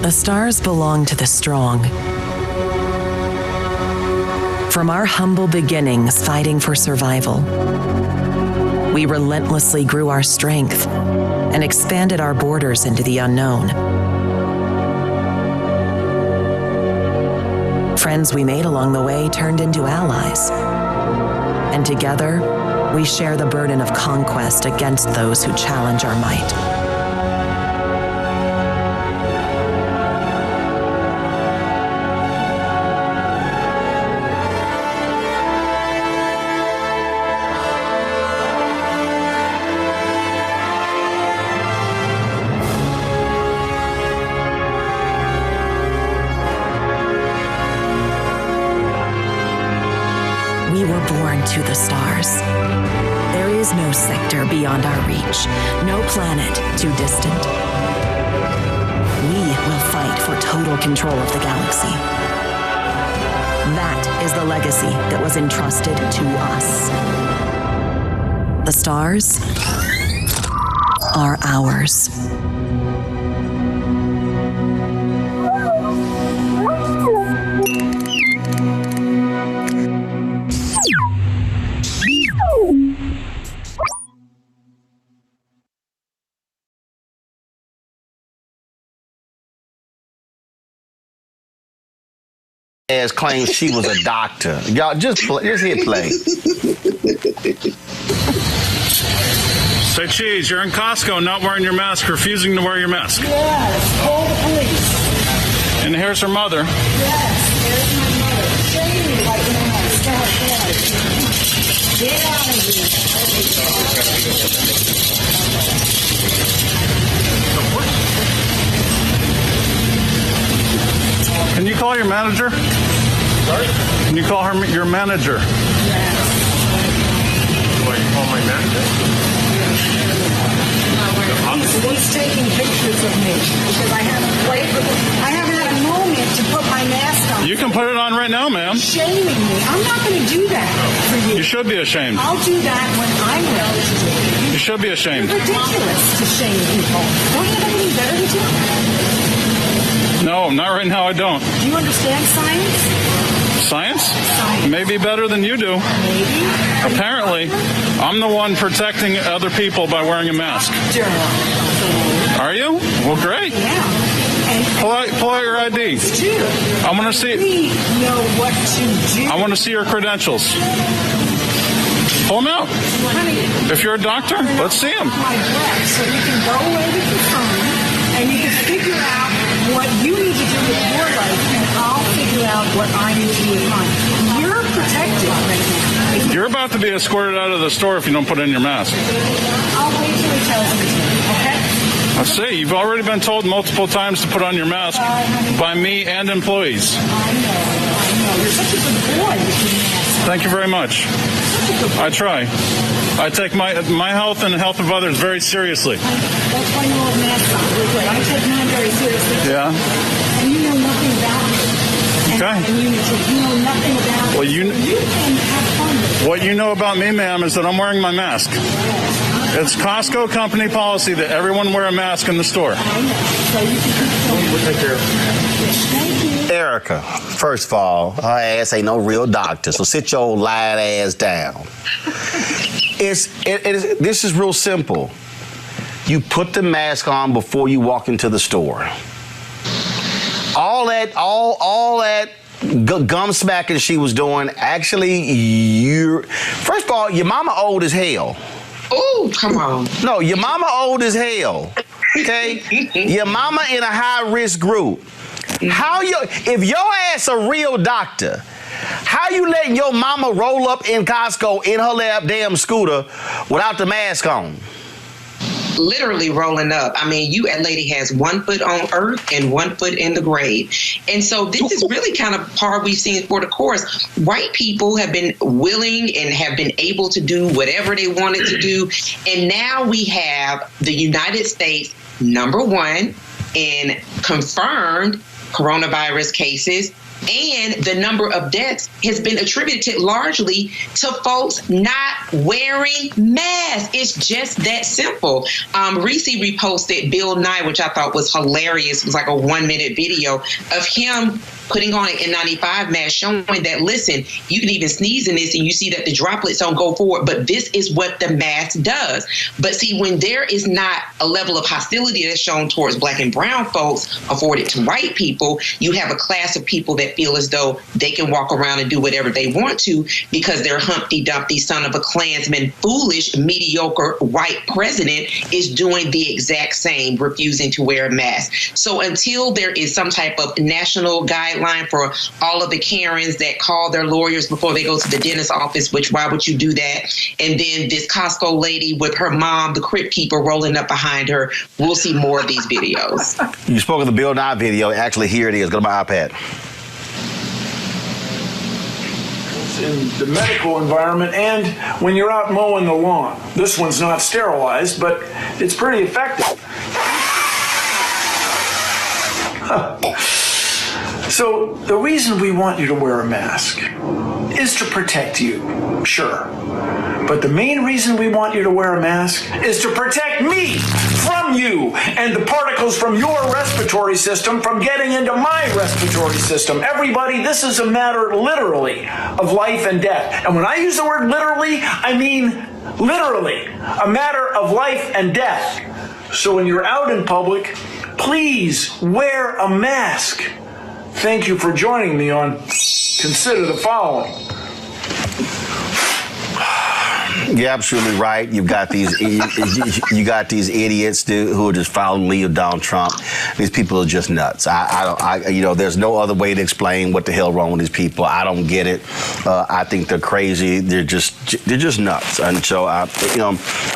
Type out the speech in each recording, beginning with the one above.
The stars belong to the strong. From our humble beginnings fighting for survival, we relentlessly grew our strength and expanded our borders into the unknown. Friends we made along the way turned into allies. And together, we share the burden of conquest against those who challenge our might. We were born to the stars. There is no sector beyond our reach, no planet too distant. We will fight for total control of the galaxy. That is the legacy that was entrusted to us. The stars are ours. As claims she was a doctor. Y'all just hit play. Say cheese, you're in Costco not wearing your mask, refusing to wear your mask. Yes, call the police. And here's her mother. Yes, there's my mother. Shame me like you know, stop. Get out of here. Can you call your manager? Sorry? Can you call her your manager? Yes. Do I call my manager? He's taking pictures of me because I haven't had a moment to put my mask on. You can put it on right now, ma'am. Shaming me. I'm not going to do that for you. You should be ashamed. I'll do that when I'm ready to do it. You should be ashamed. It's ridiculous to shame people. Don't you have anything better to do? No, not right now, I don't. Do you understand science? Science? Science. Maybe better than you do. Maybe. Apparently, I'm the one protecting other people by wearing a mask. Sure. Are you? Well, great. Yeah. Pull out your ID. Too. I want to see. We know what to do. I want to see your credentials. Pull them out. Honey, If you're a doctor, let's see them. my breath, so you can go away with your phone and you can figure out what you need to do with your life, and I'll figure out what I need to do with mine. You're protected right now. You're about to be escorted out of the store if you don't put in your mask. I'll wait till he tells me to, okay? I see. You've already been told multiple times to put on your mask by me and employees. I know. You're such a good boy with your mask. Thank you very much. I try. I take my health and the health of others very seriously. That's why you all mask on. We're good. I take mine very seriously. Yeah. And you know nothing about me. Okay. And you know nothing about me. Well, you can have fun with it. What you know about me, ma'am, is that I'm wearing my mask. It's Costco company policy that everyone wear a mask in the store. I know. So you can We'll take care of it. Thank you. Erica, first of all, her ass ain't no real doctor, so sit your old lying ass down. This is real simple. You put the mask on before you walk into the store. All that gum smacking she was doing, actually, first of all, your mama old as hell. Oh, come on. No, your mama old as hell. Okay? Your mama in a high-risk group. If your ass a real doctor, how you letting your mama roll up in Costco in her damn scooter without the mask on? Literally rolling up. I mean, that lady has 1 foot on earth and 1 foot in the grave. And so this is really kind of par we've seen for the course. White people have been willing and have been able to do whatever they wanted to do. And now we have the United States #1 in confirmed coronavirus cases, And the number of deaths has been attributed largely to folks not wearing masks. It's just that simple. Reese reposted Bill Nye, which I thought was hilarious. It was like a 1-minute video of him putting on an N95 mask, showing that, listen, you can even sneeze in this and you see that the droplets don't go forward, but this is what the mask does. But see, when there is not a level of hostility that's shown towards Black and brown folks afforded to white people, you have a class of people that feel as though they can walk around and do whatever they want to because their Humpty Dumpty son of a Klansman, foolish, mediocre white president is doing the exact same, refusing to wear a mask. So until there is some type of national guideline for all of the Karens that call their lawyers before they go to the dentist's office, which why would you do that? And then this Costco lady with her mom, the crypt keeper, rolling up behind her. We'll see more of these videos. You spoke of the Bill Nye video. Actually, here it is. Go to my iPad. In the medical environment and when you're out mowing the lawn. This one's not sterilized, but it's pretty effective. So the reason we want you to wear a mask is to protect you, sure. But the main reason we want you to wear a mask is to protect me from you and the particles from your respiratory system from getting into my respiratory system. Everybody, this is a matter literally of life and death. And when I use the word literally, I mean literally a matter of life and death. So when you're out in public, please wear a mask. Thank you for joining me on Consider the Following. You're absolutely right. You've got these idiots who are just following Leo Donald Trump. These people are just nuts. There's no other way to explain what the hell wrong with these people. I don't get it. I think they're crazy. They're just nuts. And so,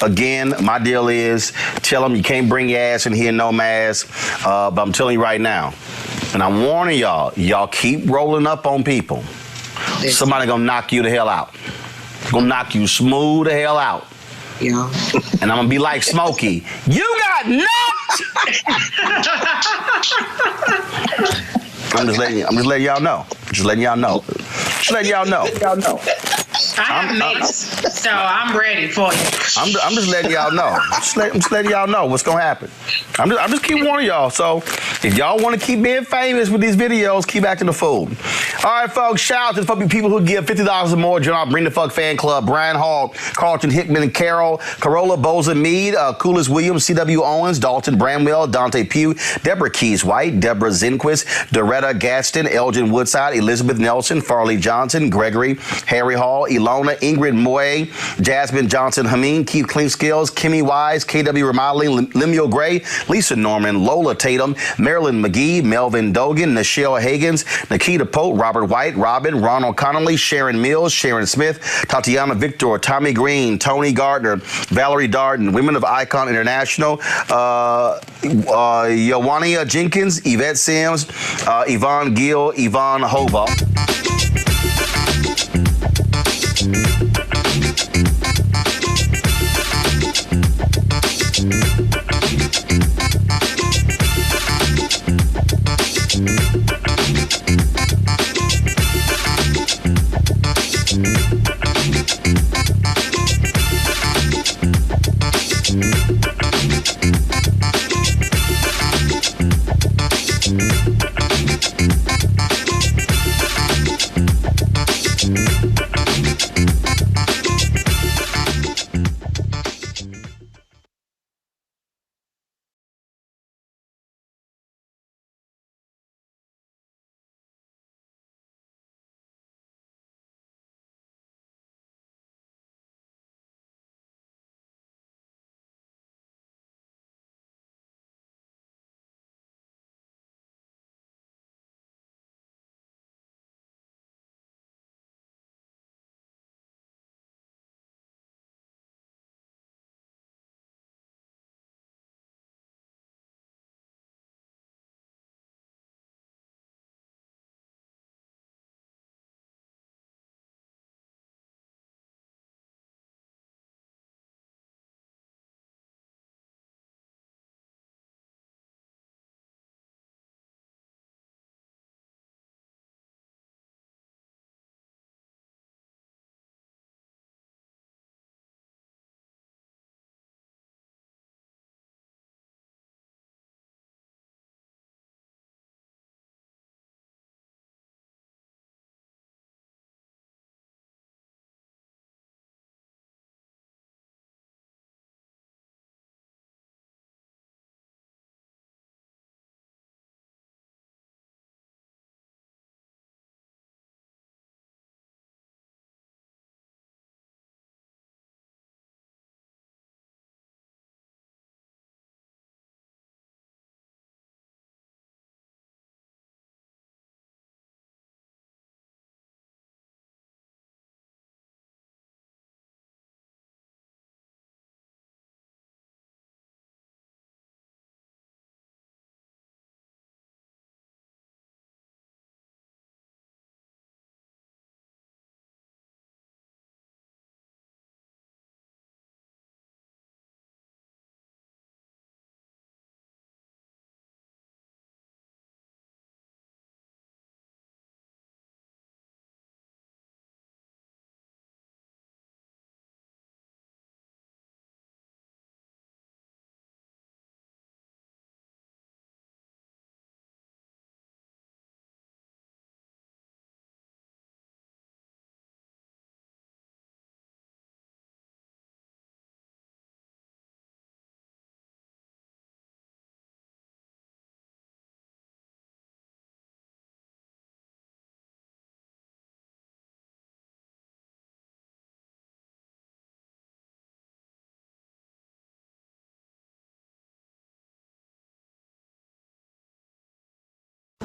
again, my deal is tell them you can't bring your ass in here, no mask. But I'm telling you right now, and I'm warning y'all keep rolling up on people. Somebody gonna knock you the hell out. Gonna knock you smooth the hell out. Yeah. And I'm gonna be like Smokey. You got knocked! I'm just letting y'all know. I have mace, so I'm ready for you. I'm just letting y'all know. I'm just letting y'all know what's gonna happen. I'm just keep warning y'all. So if y'all want to keep being famous with these videos, keep acting a fool. All right, folks. Shout out to the people who give $50 or more. Join our Bring the Fuck fan club. Brian Hall, Carlton Hickman and Carol, Carola Boza Mead, Coolest Williams, C.W. Owens, Dalton Bramwell, Dante Pugh, Deborah Keys White, Deborah Zinquist, Doretta Gaston, Elgin Woodside, Elizabeth Nelson, Farley Johnson, Gregory, Harry Hall, Ilona, Ingrid Moy, Jasmine Johnson Hameen, Keith Cleanskills, Kimmy Wise, KW Remodeling, Lemuel Gray, Lisa Norman, Lola Tatum, Marilyn McGee, Melvin Dogan, Nichelle Hagans, Nikita Pope, Robert White, Robin, Ronald Connolly, Sharon Mills, Sharon Smith, Tatiana Victor, Tommy Green, Tony Gardner, Valerie Darden, Women of Icon International, Yowania Jenkins, Yvette Sims, Yvonne Gill, Yvonne Hova.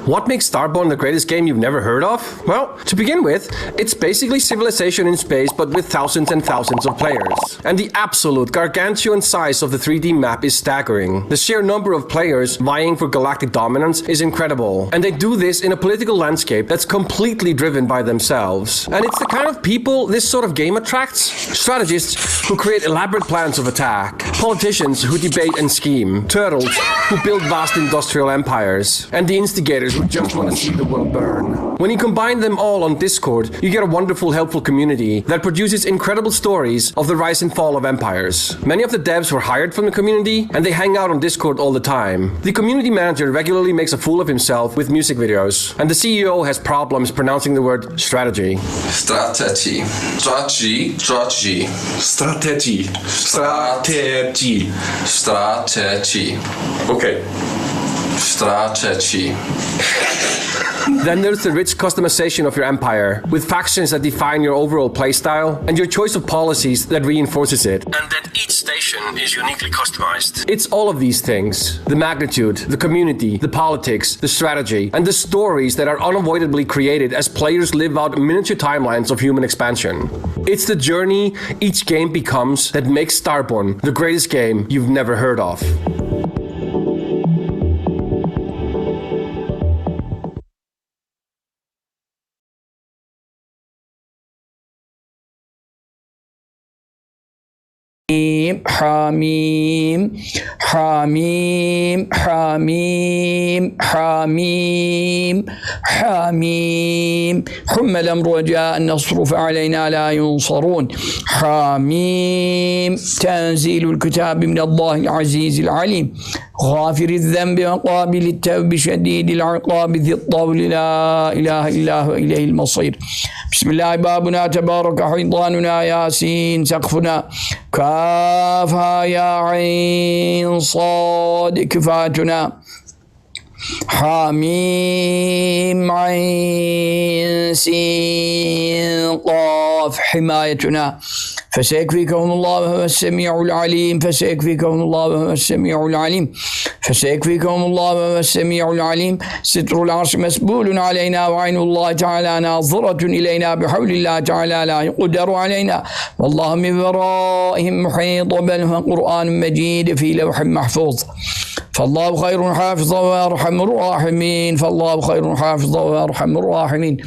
What makes Starborn the greatest game you've never heard of? Well, to begin with, it's basically Civilization in space but with thousands and thousands of players. And the absolute gargantuan size of the 3D map is staggering. The sheer number of players vying for galactic dominance is incredible. And they do this in a political landscape that's completely driven by themselves. And it's the kind of people this sort of game attracts. Strategists who create elaborate plans of attack. Politicians who debate and scheme. Turtles who build vast industrial empires. And the instigators who just want to see the world burn. When you combine them all on Discord, you get a wonderful, helpful community that produces incredible stories of the rise and fall of empires. Many of the devs were hired from the community, and they hang out on Discord all the time. The community manager regularly makes a fool of himself with music videos, and the CEO has problems pronouncing the word strategy. Strategy. Strategy. Strategy. Strategy. Strategy. Strategy. Okay. Strategy. Then there's the rich customization of your empire, with factions that define your overall playstyle, and your choice of policies that reinforces it. And that each station is uniquely customized. It's all of these things. The magnitude, the community, the politics, the strategy, and the stories that are unavoidably created as players live out miniature timelines of human expansion. It's the journey each game becomes that makes Starborn the greatest game you've never heard of. حميم حميم حميم حميم حميم حم الأمر وجاء النصر فعلينا لا ينصرون حميم تنزيل الكتاب من الله العزيز العليم غافر الذنب وقابل التوب شديد العقاب ذي الطول لا إله إلا هو إليه المصير بسم الله بابنا تبارك حيطاننا ياسين سقفنا كافها يا عين صاد كفاتنا حميم عين سين قاف حمايتنا فسيكفيكهم الله وهو السميع العليم فسيكفيكهم الله وهو السميع العليم فسيكفيكهم الله وهو السميع العليم ستر العرش مسبول علينا وعين الله تعالى ناظرة إلينا بحول الله تعالى لا يقدر علينا والله من ورائهم محيط بل هو قرآن مجيد في لوح محفوظ فالله خير حافظا وأرحم الراحمين فالله خير حافظا وأرحم الراحمين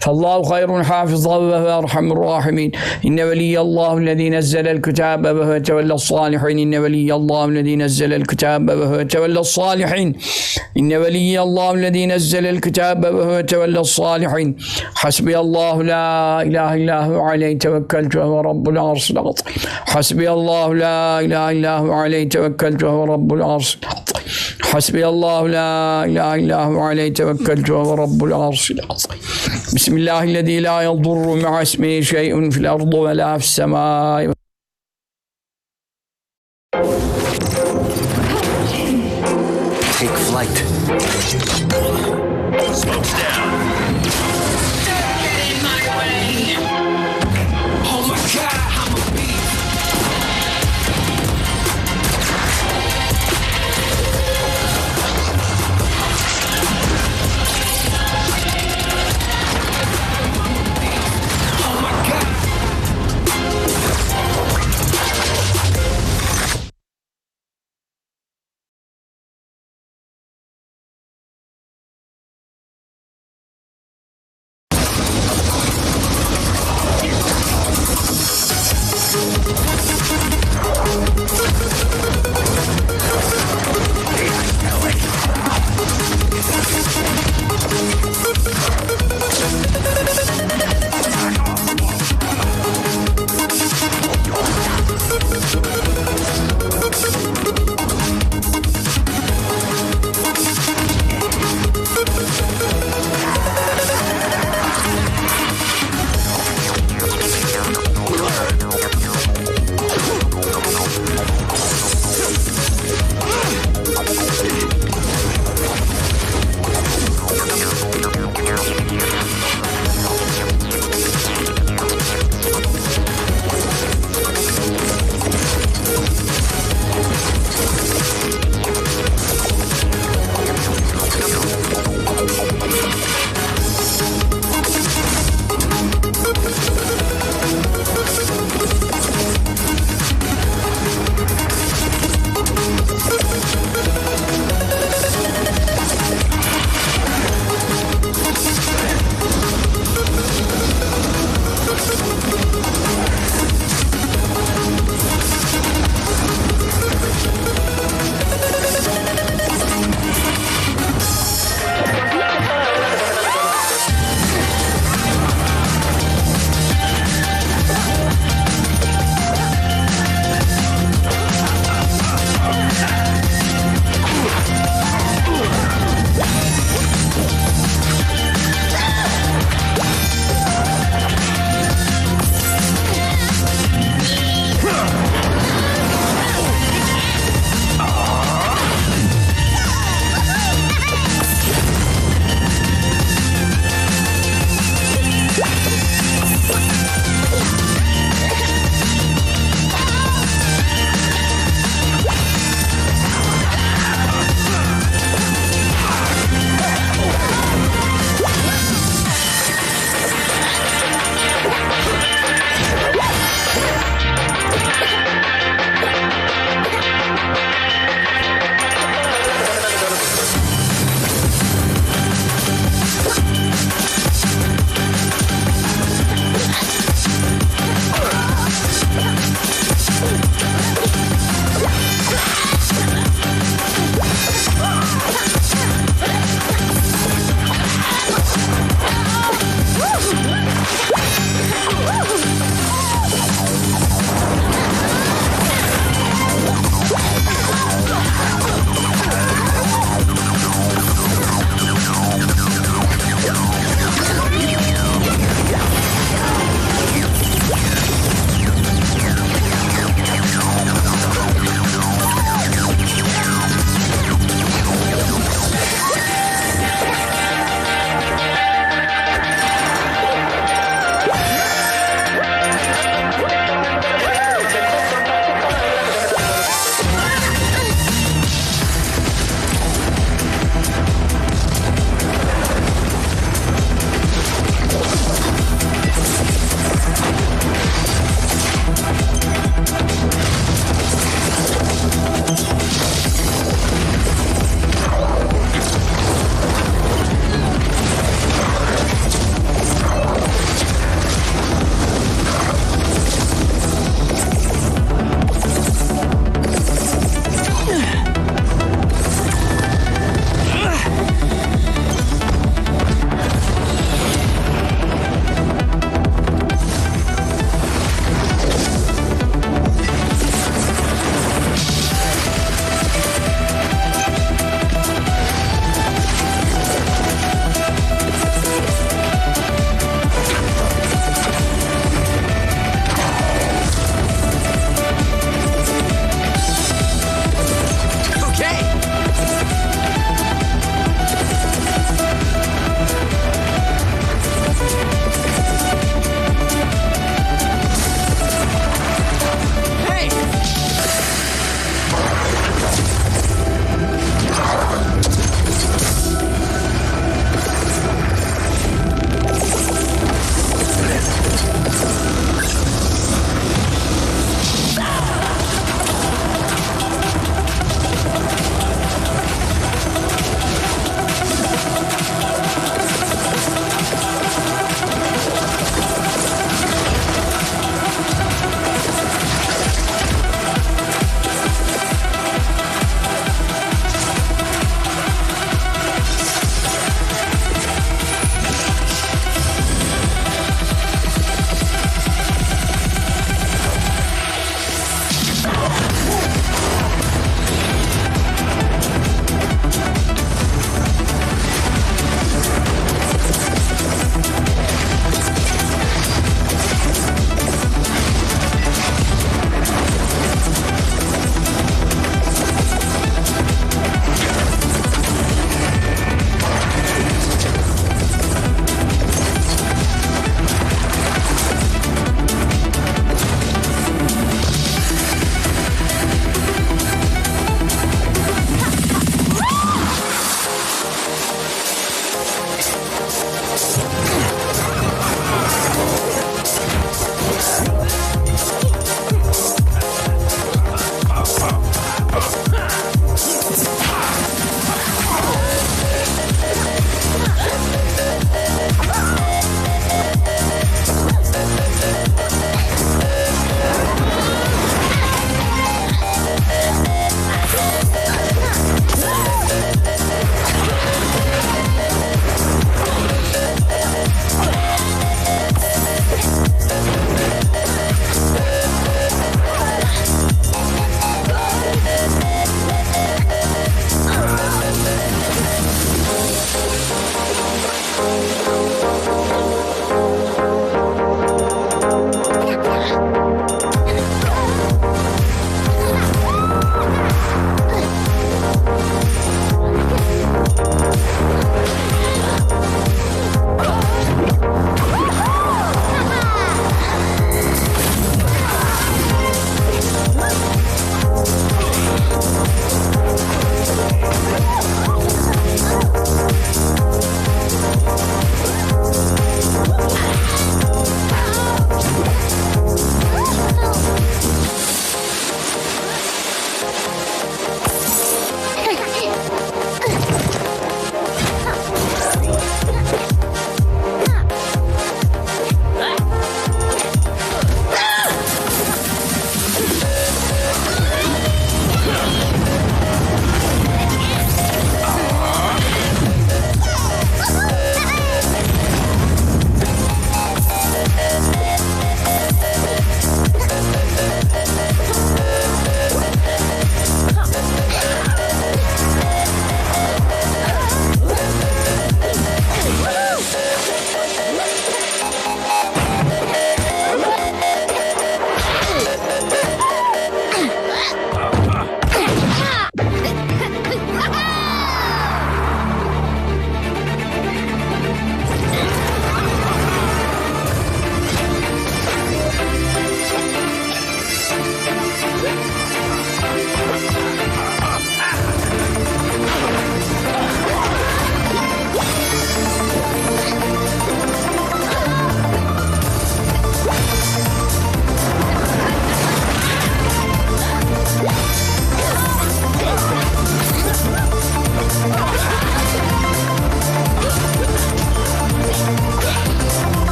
فالله خير حافظا وأرحم الراحمين إن ولي الله الذي نزل الكتاب وهو يتولى الصالحين إن ولي الله الذي نزل الكتاب وهو يتولى الصالحين إن ولي الله الذي نزل الكتاب وهو يتولى الصالحين حسبي الله لا إله إلا هو عليه توكلت وهو رب العرش العظيم حسبي الله لا إله إلا هو عليه توكلت وهو رب العرش العظيم حسبي الله لا إله إلا هو عليه توكلت وهو رب العرش العظيم بسم الله الذي لا يضر مع اسمه شيء في الأرض ولا في السماء Take flight. Smokes down.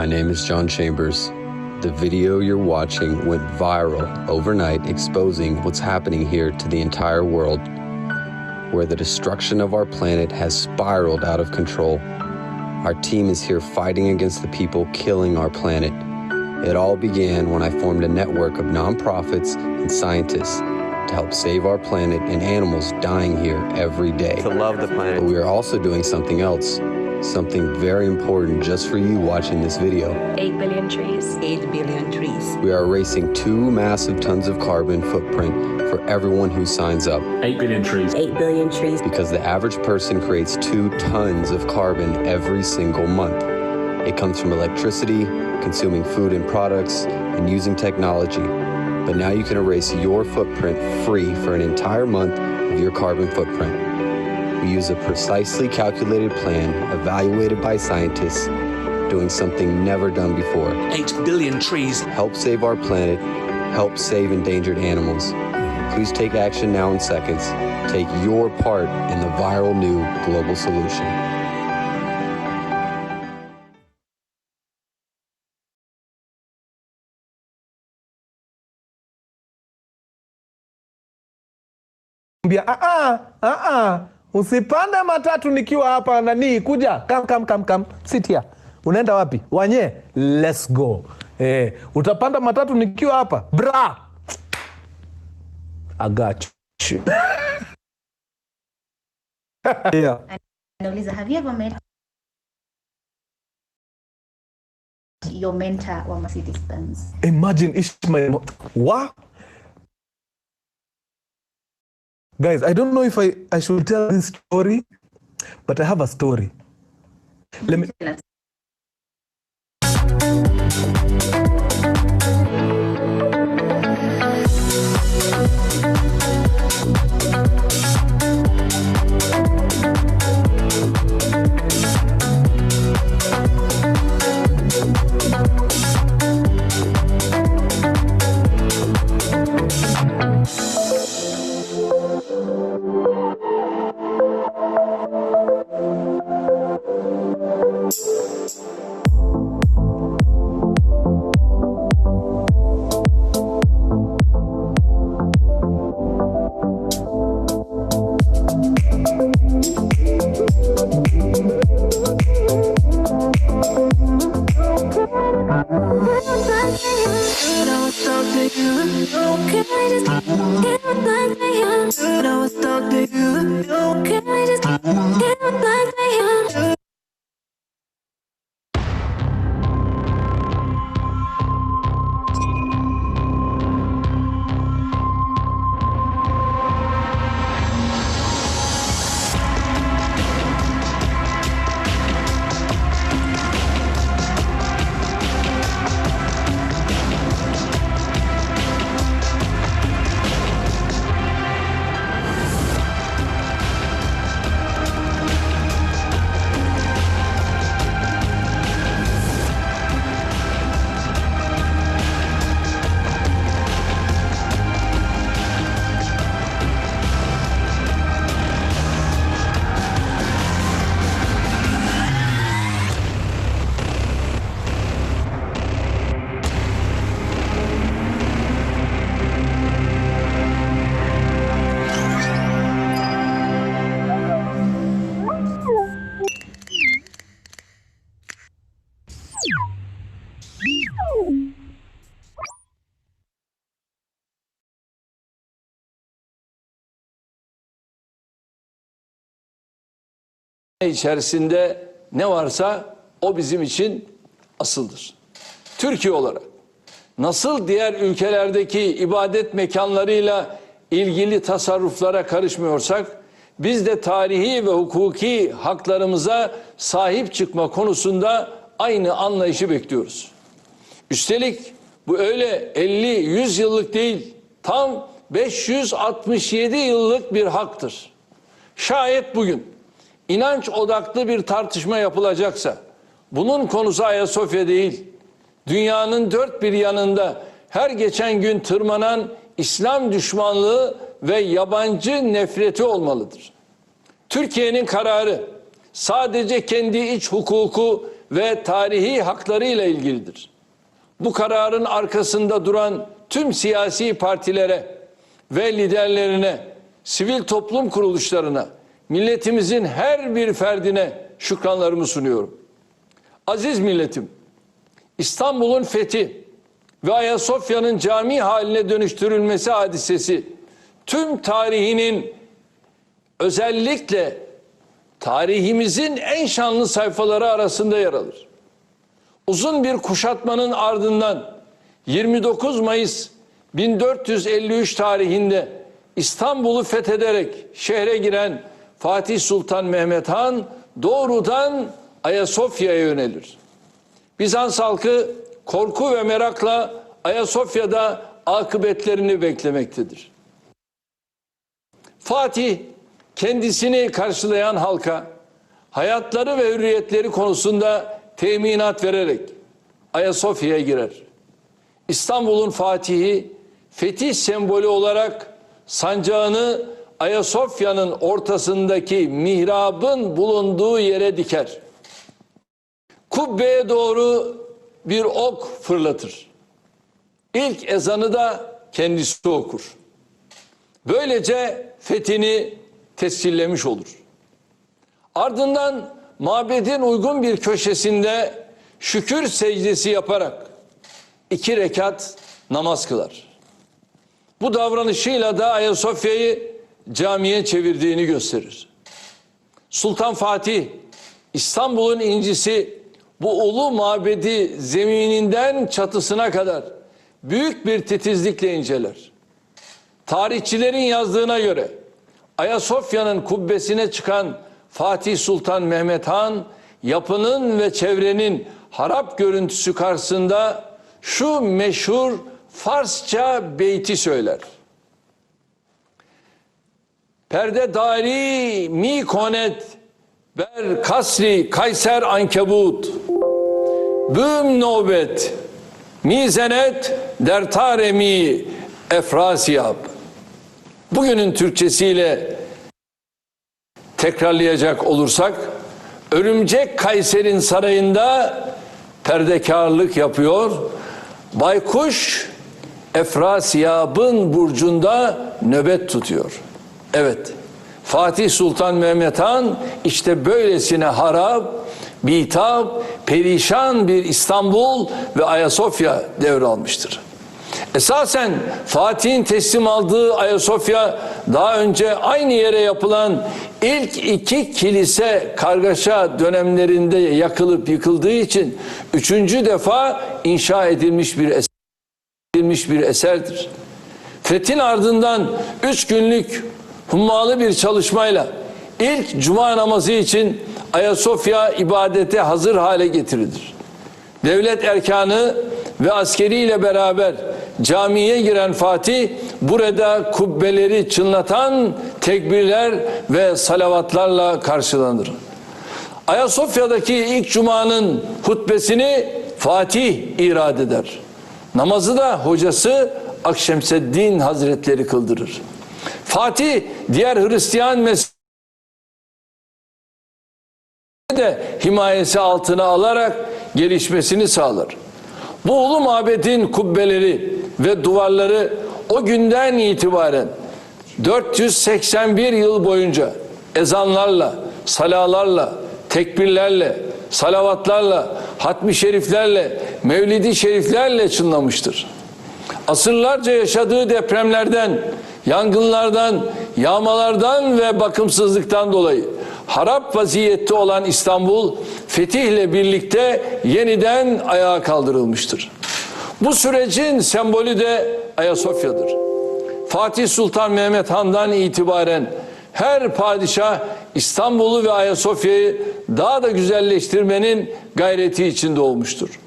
My name is John Chambers. The video you're watching went viral overnight, exposing what's happening here to the entire world, where the destruction of our planet has spiraled out of control. Our team is here fighting against the people killing our planet. It all began when I formed a network of nonprofits and scientists to help save our planet and animals dying here every day. To love the planet. But we are also doing something else, something very important just for you watching this video. 8 billion trees. 8 billion trees. We are erasing 2 massive tons of carbon footprint for everyone who signs up. 8 billion trees. 8 billion trees. Because the average person creates 2 tons of carbon every single month. It comes from electricity, consuming food and products, and using technology. But now you can erase your footprint free for an entire month of your carbon footprint. We use a precisely calculated plan evaluated by scientists, doing something never done before. 8 billion trees. Help save our planet, help save endangered animals. Please take action now in seconds. Take your part in the viral new global solution. Usipande matatu nikiwa hapa nani, kuja, come, sit here. Unaenda wapi? Wanye, let's go. Utapanda matatu nikiwa hapa, bra. I got you. Yeah. Nauliza, have you ever met your mentor wa Mercedes Benz? Imagine Ishmael. What? Guys, I don't know if I should tell this story, but I have a story. Let me. İçerisinde ne varsa o bizim için asıldır. Türkiye olarak nasıl diğer ülkelerdeki ibadet mekanlarıyla ilgili tasarruflara karışmıyorsak, biz de tarihi ve hukuki haklarımıza sahip çıkma konusunda aynı anlayışı bekliyoruz. Üstelik bu öyle 50-100 yıllık değil, tam 567 yıllık bir haktır. Şayet bugün İnanç odaklı bir tartışma yapılacaksa, bunun konusu Ayasofya değil, dünyanın dört bir yanında her geçen gün tırmanan İslam düşmanlığı ve yabancı nefreti olmalıdır. Türkiye'nin kararı sadece kendi iç hukuku ve tarihi haklarıyla ilgilidir. Bu kararın arkasında duran tüm siyasi partilere ve liderlerine, sivil toplum kuruluşlarına, milletimizin her bir ferdine şükranlarımı sunuyorum. Aziz milletim, İstanbul'un fethi ve Ayasofya'nın cami haline dönüştürülmesi hadisesi tüm tarihinin, özellikle tarihimizin en şanlı sayfaları arasında yer alır. Uzun bir kuşatmanın ardından 29 Mayıs 1453 tarihinde İstanbul'u fethederek şehre giren Fatih Sultan Mehmet Han doğrudan Ayasofya'ya yönelir. Bizans halkı korku ve merakla Ayasofya'da akıbetlerini beklemektedir. Fatih kendisini karşılayan halka hayatları ve hürriyetleri konusunda teminat vererek Ayasofya'ya girer. İstanbul'un fatihi fetih sembolü olarak sancağını Ayasofya'nın ortasındaki mihrabın bulunduğu yere diker. Kubbeye doğru bir ok fırlatır. İlk ezanı da kendisi okur. Böylece fethini tescillemiş olur. Ardından mabedin uygun bir köşesinde şükür secdesi yaparak 2 rekat namaz kılar. Bu davranışıyla da Ayasofya'yı camiye çevirdiğini gösterir. Sultan Fatih, İstanbul'un incisi bu ulu mabedi zemininden çatısına kadar büyük bir titizlikle inceler. Tarihçilerin yazdığına göre Ayasofya'nın kubbesine çıkan Fatih Sultan Mehmet Han yapının ve çevrenin harap görüntüsü karşısında şu meşhur Farsça beyti söyler. Perde dari mi konet ber kasri Kayser ankebut büm nobet mi zenet der taremi efrasiyab. Bugünün Türkçesiyle tekrarlayacak olursak, örümcek Kayser'in sarayında perdekarlık yapıyor, baykuş Efrasiyab'ın burcunda nöbet tutuyor. Evet, Fatih Sultan Mehmet Han işte böylesine harap, bitap, perişan bir İstanbul ve Ayasofya devralmıştır. Esasen Fatih'in teslim aldığı Ayasofya daha önce aynı yere yapılan ilk 2 kilise kargaşa dönemlerinde yakılıp yıkıldığı için 3. defa inşa edilmiş bir eserdir. Fethin ardından 3 günlük hummalı bir çalışmayla ilk cuma namazı için Ayasofya ibadete hazır hale getirilir. Devlet erkanı ve askeriyle beraber camiye giren Fatih burada kubbeleri çınlatan tekbirler ve salavatlarla karşılanır. Ayasofya'daki ilk cumanın hutbesini Fatih irad eder. Namazı da hocası Akşemseddin Hazretleri kıldırır. Fatih diğer Hristiyan mezhepleri de himayesi altına alarak gelişmesini sağlar. Bu ulu mabedin kubbeleri ve duvarları o günden itibaren 481 yıl boyunca ezanlarla, salalarla, tekbirlerle, salavatlarla, hatmi şeriflerle, mevlidi şeriflerle çınlamıştır. Asırlarca yaşadığı depremlerden, yangınlardan, yağmalardan ve bakımsızlıktan dolayı harap vaziyette olan İstanbul fetihle birlikte yeniden ayağa kaldırılmıştır. Bu sürecin sembolü de Ayasofya'dır. Fatih Sultan Mehmet Han'dan itibaren her padişah İstanbul'u ve Ayasofya'yı daha da güzelleştirmenin gayreti içinde olmuştur.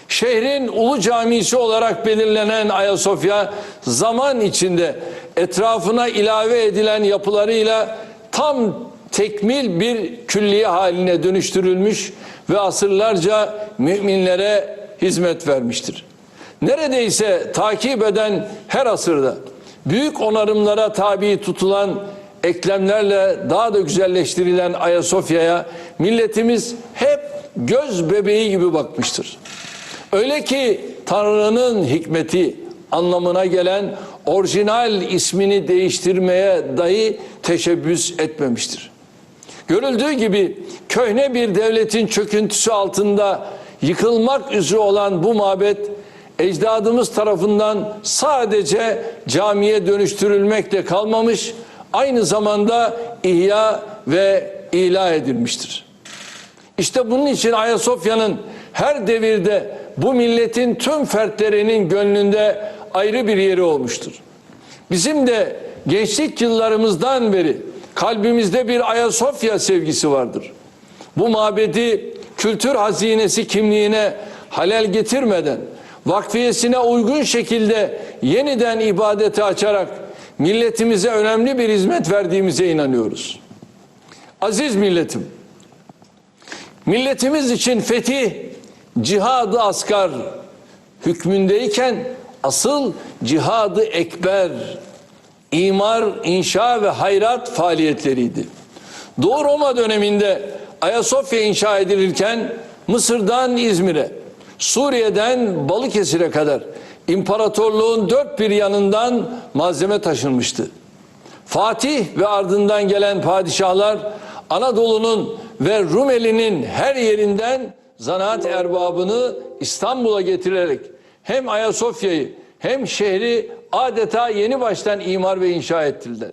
Şehrin ulu camisi olarak belirlenen Ayasofya zaman içinde etrafına ilave edilen yapılarıyla tam tekmil bir külliye haline dönüştürülmüş ve asırlarca müminlere hizmet vermiştir. Neredeyse takip eden her asırda büyük onarımlara tabi tutulan eklemlerle daha da güzelleştirilen Ayasofya'ya milletimiz hep göz bebeği gibi bakmıştır. Öyle ki Tanrı'nın hikmeti anlamına gelen orijinal ismini değiştirmeye dahi teşebbüs etmemiştir. Görüldüğü gibi köhne bir devletin çöküntüsü altında yıkılmak üzere olan bu mabet ecdadımız tarafından sadece camiye dönüştürülmekle kalmamış, aynı zamanda ihya ve ilah edilmiştir. İşte bunun için Ayasofya'nın her devirde bu milletin tüm fertlerinin gönlünde ayrı bir yeri olmuştur. Bizim de gençlik yıllarımızdan beri kalbimizde bir Ayasofya sevgisi vardır. Bu mabedi kültür hazinesi kimliğine halel getirmeden, vakfiyesine uygun şekilde yeniden ibadete açarak milletimize önemli bir hizmet verdiğimize inanıyoruz. Aziz milletim, milletimiz için fetih, cihad-ı asgar hükmündeyken asıl cihad-ı ekber, imar, inşa ve hayrat faaliyetleriydi. Doğu Roma döneminde Ayasofya inşa edilirken Mısır'dan İzmir'e, Suriye'den Balıkesir'e kadar imparatorluğun dört bir yanından malzeme taşınmıştı. Fatih ve ardından gelen padişahlar Anadolu'nun ve Rumeli'nin her yerinden zanaat erbabını İstanbul'a getirerek hem Ayasofya'yı hem şehri adeta yeni baştan imar ve inşa ettirdiler.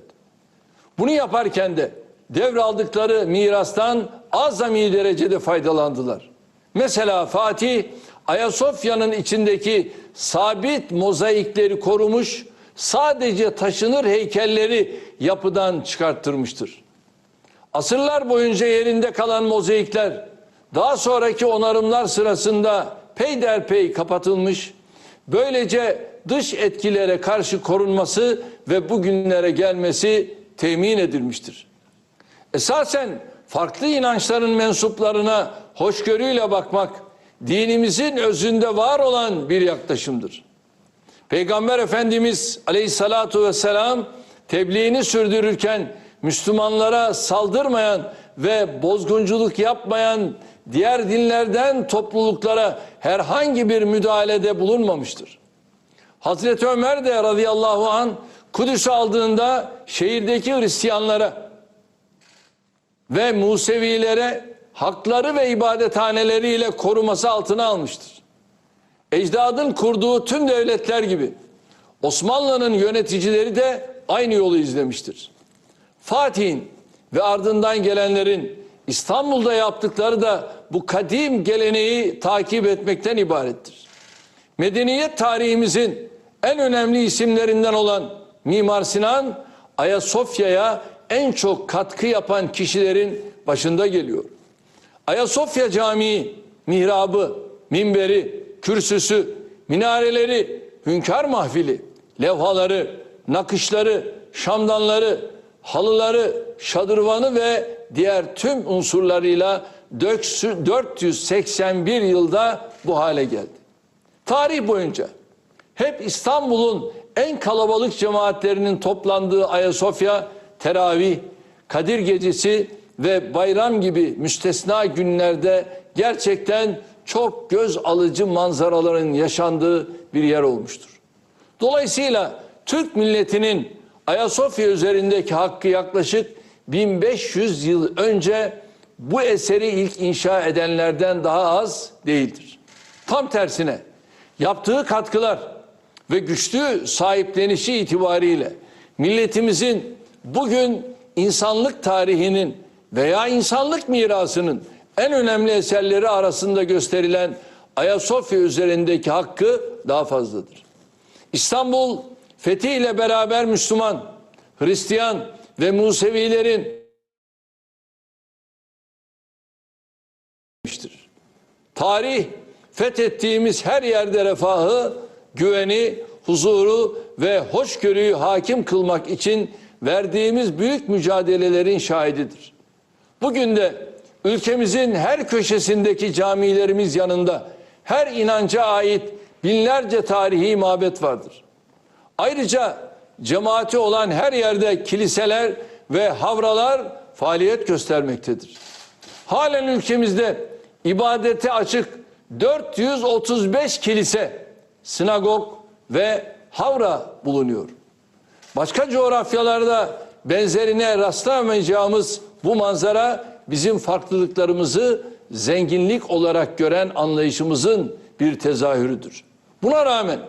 Bunu yaparken de devraldıkları mirastan azami derecede faydalandılar. Mesela Fatih Ayasofya'nın içindeki sabit mozaikleri korumuş, sadece taşınır heykelleri yapıdan çıkarttırmıştır. Asırlar boyunca yerinde kalan mozaikler daha sonraki onarımlar sırasında peyderpey kapatılmış, böylece dış etkilere karşı korunması ve bugünlere gelmesi temin edilmiştir. Esasen farklı inançların mensuplarına hoşgörüyle bakmak, dinimizin özünde var olan bir yaklaşımdır. Peygamber Efendimiz Aleyhissalatu vesselam tebliğini sürdürürken Müslümanlara saldırmayan ve bozgunculuk yapmayan diğer dinlerden topluluklara herhangi bir müdahalede bulunmamıştır. Hazreti Ömer de radıyallahu anh Kudüs'ü aldığında şehirdeki Hristiyanlara ve Musevilere hakları ve ibadethaneleriyle koruması altına almıştır. Ecdadın kurduğu tüm devletler gibi Osmanlı'nın yöneticileri de aynı yolu izlemiştir. Fatih'in ve ardından gelenlerin İstanbul'da yaptıkları da bu kadim geleneği takip etmekten ibarettir. Medeniyet tarihimizin en önemli isimlerinden olan Mimar Sinan, Ayasofya'ya en çok katkı yapan kişilerin başında geliyor. Ayasofya Camii, mihrabı, minberi, kürsüsü, minareleri, hünkâr mahfili, levhaları, nakışları, şamdanları, halıları, şadırvanı ve diğer tüm unsurlarıyla 481 yılda bu hale geldi. Tarih boyunca hep İstanbul'un en kalabalık cemaatlerinin toplandığı Ayasofya, teravih, Kadir Gecesi ve bayram gibi müstesna günlerde gerçekten çok göz alıcı manzaraların yaşandığı bir yer olmuştur. Dolayısıyla Türk milletinin Ayasofya üzerindeki hakkı yaklaşık 1500 yıl önce bu eseri ilk inşa edenlerden daha az değildir. Tam tersine yaptığı katkılar ve güçlü sahiplenişi itibariyle milletimizin bugün insanlık tarihinin veya insanlık mirasının en önemli eserleri arasında gösterilen Ayasofya üzerindeki hakkı daha fazladır. İstanbul fethiyle beraber Müslüman, Hristiyan ve Musevilerin tarih fethettiğimiz her yerde refahı, güveni, huzuru ve hoşgörüyü hakim kılmak için verdiğimiz büyük mücadelelerin şahididir. Bugün de ülkemizin her köşesindeki camilerimiz yanında her inanca ait binlerce tarihi mabet vardır. Ayrıca cemaati olan her yerde kiliseler ve havralar faaliyet göstermektedir. Halen ülkemizde ibadete açık 435 kilise, sinagog ve havra bulunuyor. Başka coğrafyalarda benzerine rastlamayacağımız bu manzara bizim farklılıklarımızı zenginlik olarak gören anlayışımızın bir tezahürüdür. Buna rağmen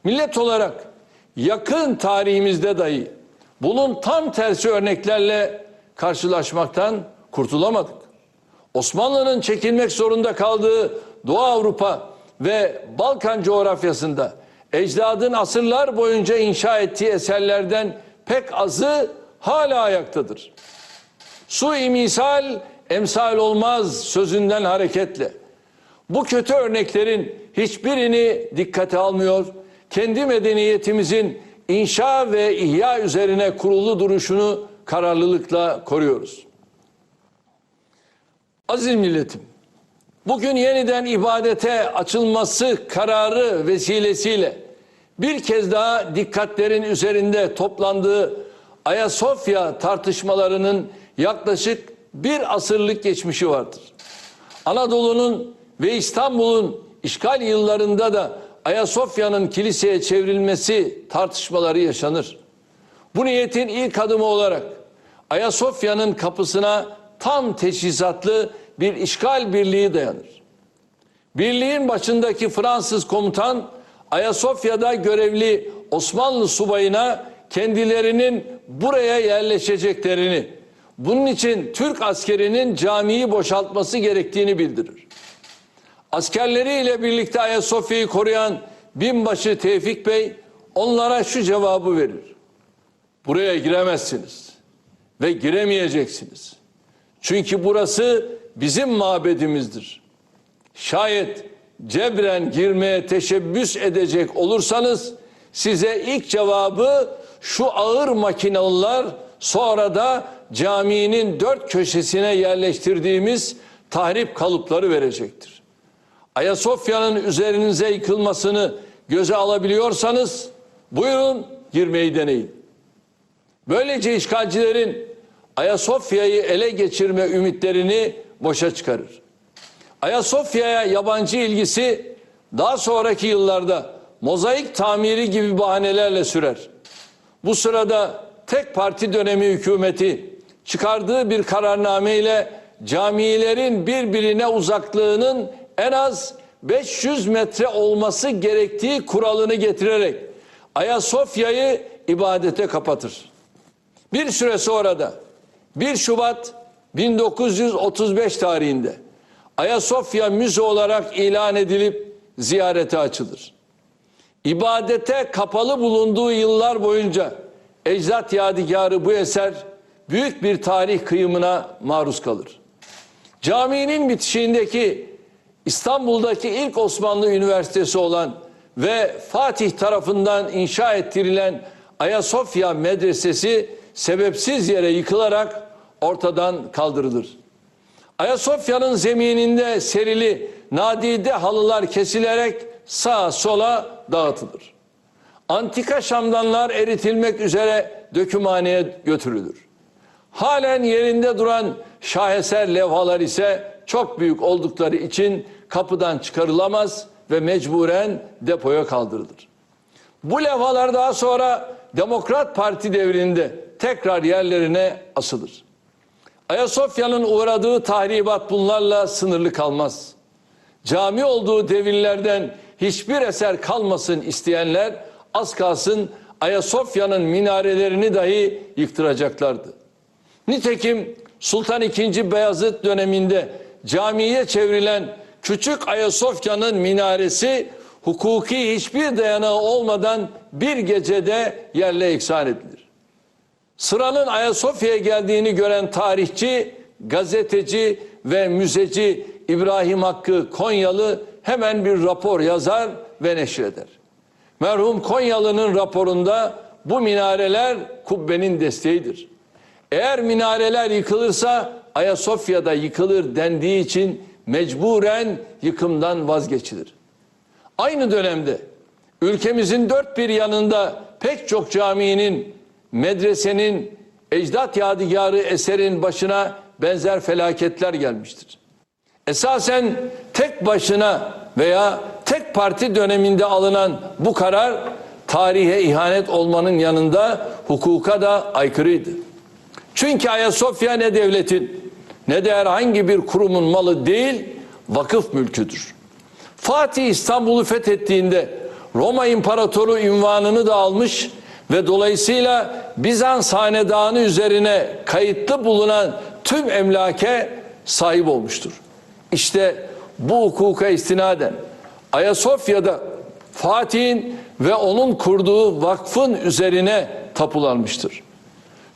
millet olarak yakın tarihimizde dahi bunun tam tersi örneklerle karşılaşmaktan kurtulamadık. Osmanlı'nın çekilmek zorunda kaldığı Doğu Avrupa ve Balkan coğrafyasında ecdadın asırlar boyunca inşa ettiği eserlerden pek azı hala ayaktadır. Su-i misal, emsal olmaz sözünden hareketle bu kötü örneklerin hiçbirini dikkate almıyor, kendi medeniyetimizin inşa ve ihya üzerine kurulu duruşunu kararlılıkla koruyoruz. Aziz milletim, bugün yeniden ibadete açılması kararı vesilesiyle bir kez daha dikkatlerin üzerinde toplandığı Ayasofya tartışmalarının yaklaşık bir asırlık geçmişi vardır. Anadolu'nun ve İstanbul'un işgal yıllarında da Ayasofya'nın kiliseye çevrilmesi tartışmaları yaşanır. Bu niyetin ilk adımı olarak Ayasofya'nın kapısına tam teçhizatlı bir işgal birliği dayanır. Birliğin başındaki Fransız komutan Ayasofya'da görevli Osmanlı subayına kendilerinin buraya yerleşeceklerini, bunun için Türk askerinin camiyi boşaltması gerektiğini bildirir. Askerleriyle birlikte Ayasofya'yı koruyan binbaşı Tevfik Bey onlara şu cevabı verir: buraya giremezsiniz ve giremeyeceksiniz. Çünkü burası bizim mabedimizdir. Şayet cebren girmeye teşebbüs edecek olursanız size ilk cevabı şu ağır makinalılar, sonra da caminin dört köşesine yerleştirdiğimiz tahrip kalıpları verecektir. Ayasofya'nın üzerinize yıkılmasını göze alabiliyorsanız buyurun girmeyi deneyin. Böylece işgalcilerin Ayasofya'yı ele geçirme ümitlerini boşa çıkarır. Ayasofya'ya yabancı ilgisi daha sonraki yıllarda mozaik tamiri gibi bahanelerle sürer. Bu sırada tek parti dönemi hükümeti çıkardığı bir kararnameyle camilerin birbirine uzaklığının en az 500 metre olması gerektiği kuralını getirerek Ayasofya'yı ibadete kapatır. Bir süre sonra da 1 Şubat 1935 tarihinde Ayasofya müze olarak ilan edilip ziyarete açılır. İbadete kapalı bulunduğu yıllar boyunca ecdat yadigarı bu eser büyük bir tarih kıyımına maruz kalır. Caminin bitişiğindeki İstanbul'daki ilk Osmanlı Üniversitesi olan ve Fatih tarafından inşa ettirilen Ayasofya Medresesi sebepsiz yere yıkılarak ortadan kaldırılır. Ayasofya'nın zemininde serili nadide halılar kesilerek sağa sola dağıtılır. Antika şamdanlar eritilmek üzere dökümhaneye götürülür. Halen yerinde duran şaheser levhalar ise çok büyük oldukları için kapıdan çıkarılamaz ve mecburen depoya kaldırılır. Bu levhalar daha sonra Demokrat Parti devrinde tekrar yerlerine asılır. Ayasofya'nın uğradığı tahribat bunlarla sınırlı kalmaz. Cami olduğu devirlerden hiçbir eser kalmasın isteyenler az kalsın Ayasofya'nın minarelerini dahi yıktıracaklardı. Nitekim Sultan II. Beyazıt döneminde camiye çevrilen Küçük Ayasofya'nın minaresi hukuki hiçbir dayanağı olmadan bir gecede yerle yeksan edilir. Sıranın Ayasofya'ya geldiğini gören tarihçi, gazeteci ve müzeci İbrahim Hakkı Konyalı hemen bir rapor yazar ve neşreder. Merhum Konyalı'nın raporunda bu minareler kubbenin desteğidir. Eğer minareler yıkılırsa Ayasofya'da yıkılır dendiği için mecburen yıkımdan vazgeçilir. Aynı dönemde ülkemizin dört bir yanında pek çok caminin, medresenin, ecdat yadigarı eserin başına benzer felaketler gelmiştir. Esasen tek başına veya tek parti döneminde alınan bu karar tarihe ihanet olmanın yanında hukuka da aykırıydı. Çünkü Ayasofya ne devletin ne de herhangi bir kurumun malı değil, vakıf mülküdür. Fatih İstanbul'u fethettiğinde Roma İmparatoru unvanını da almış ve dolayısıyla Bizans hanedanı üzerine kayıtlı bulunan tüm emlake sahip olmuştur. İşte bu hukuka istinaden Ayasofya'da Fatih'in ve onun kurduğu vakfın üzerine tapulanmıştır.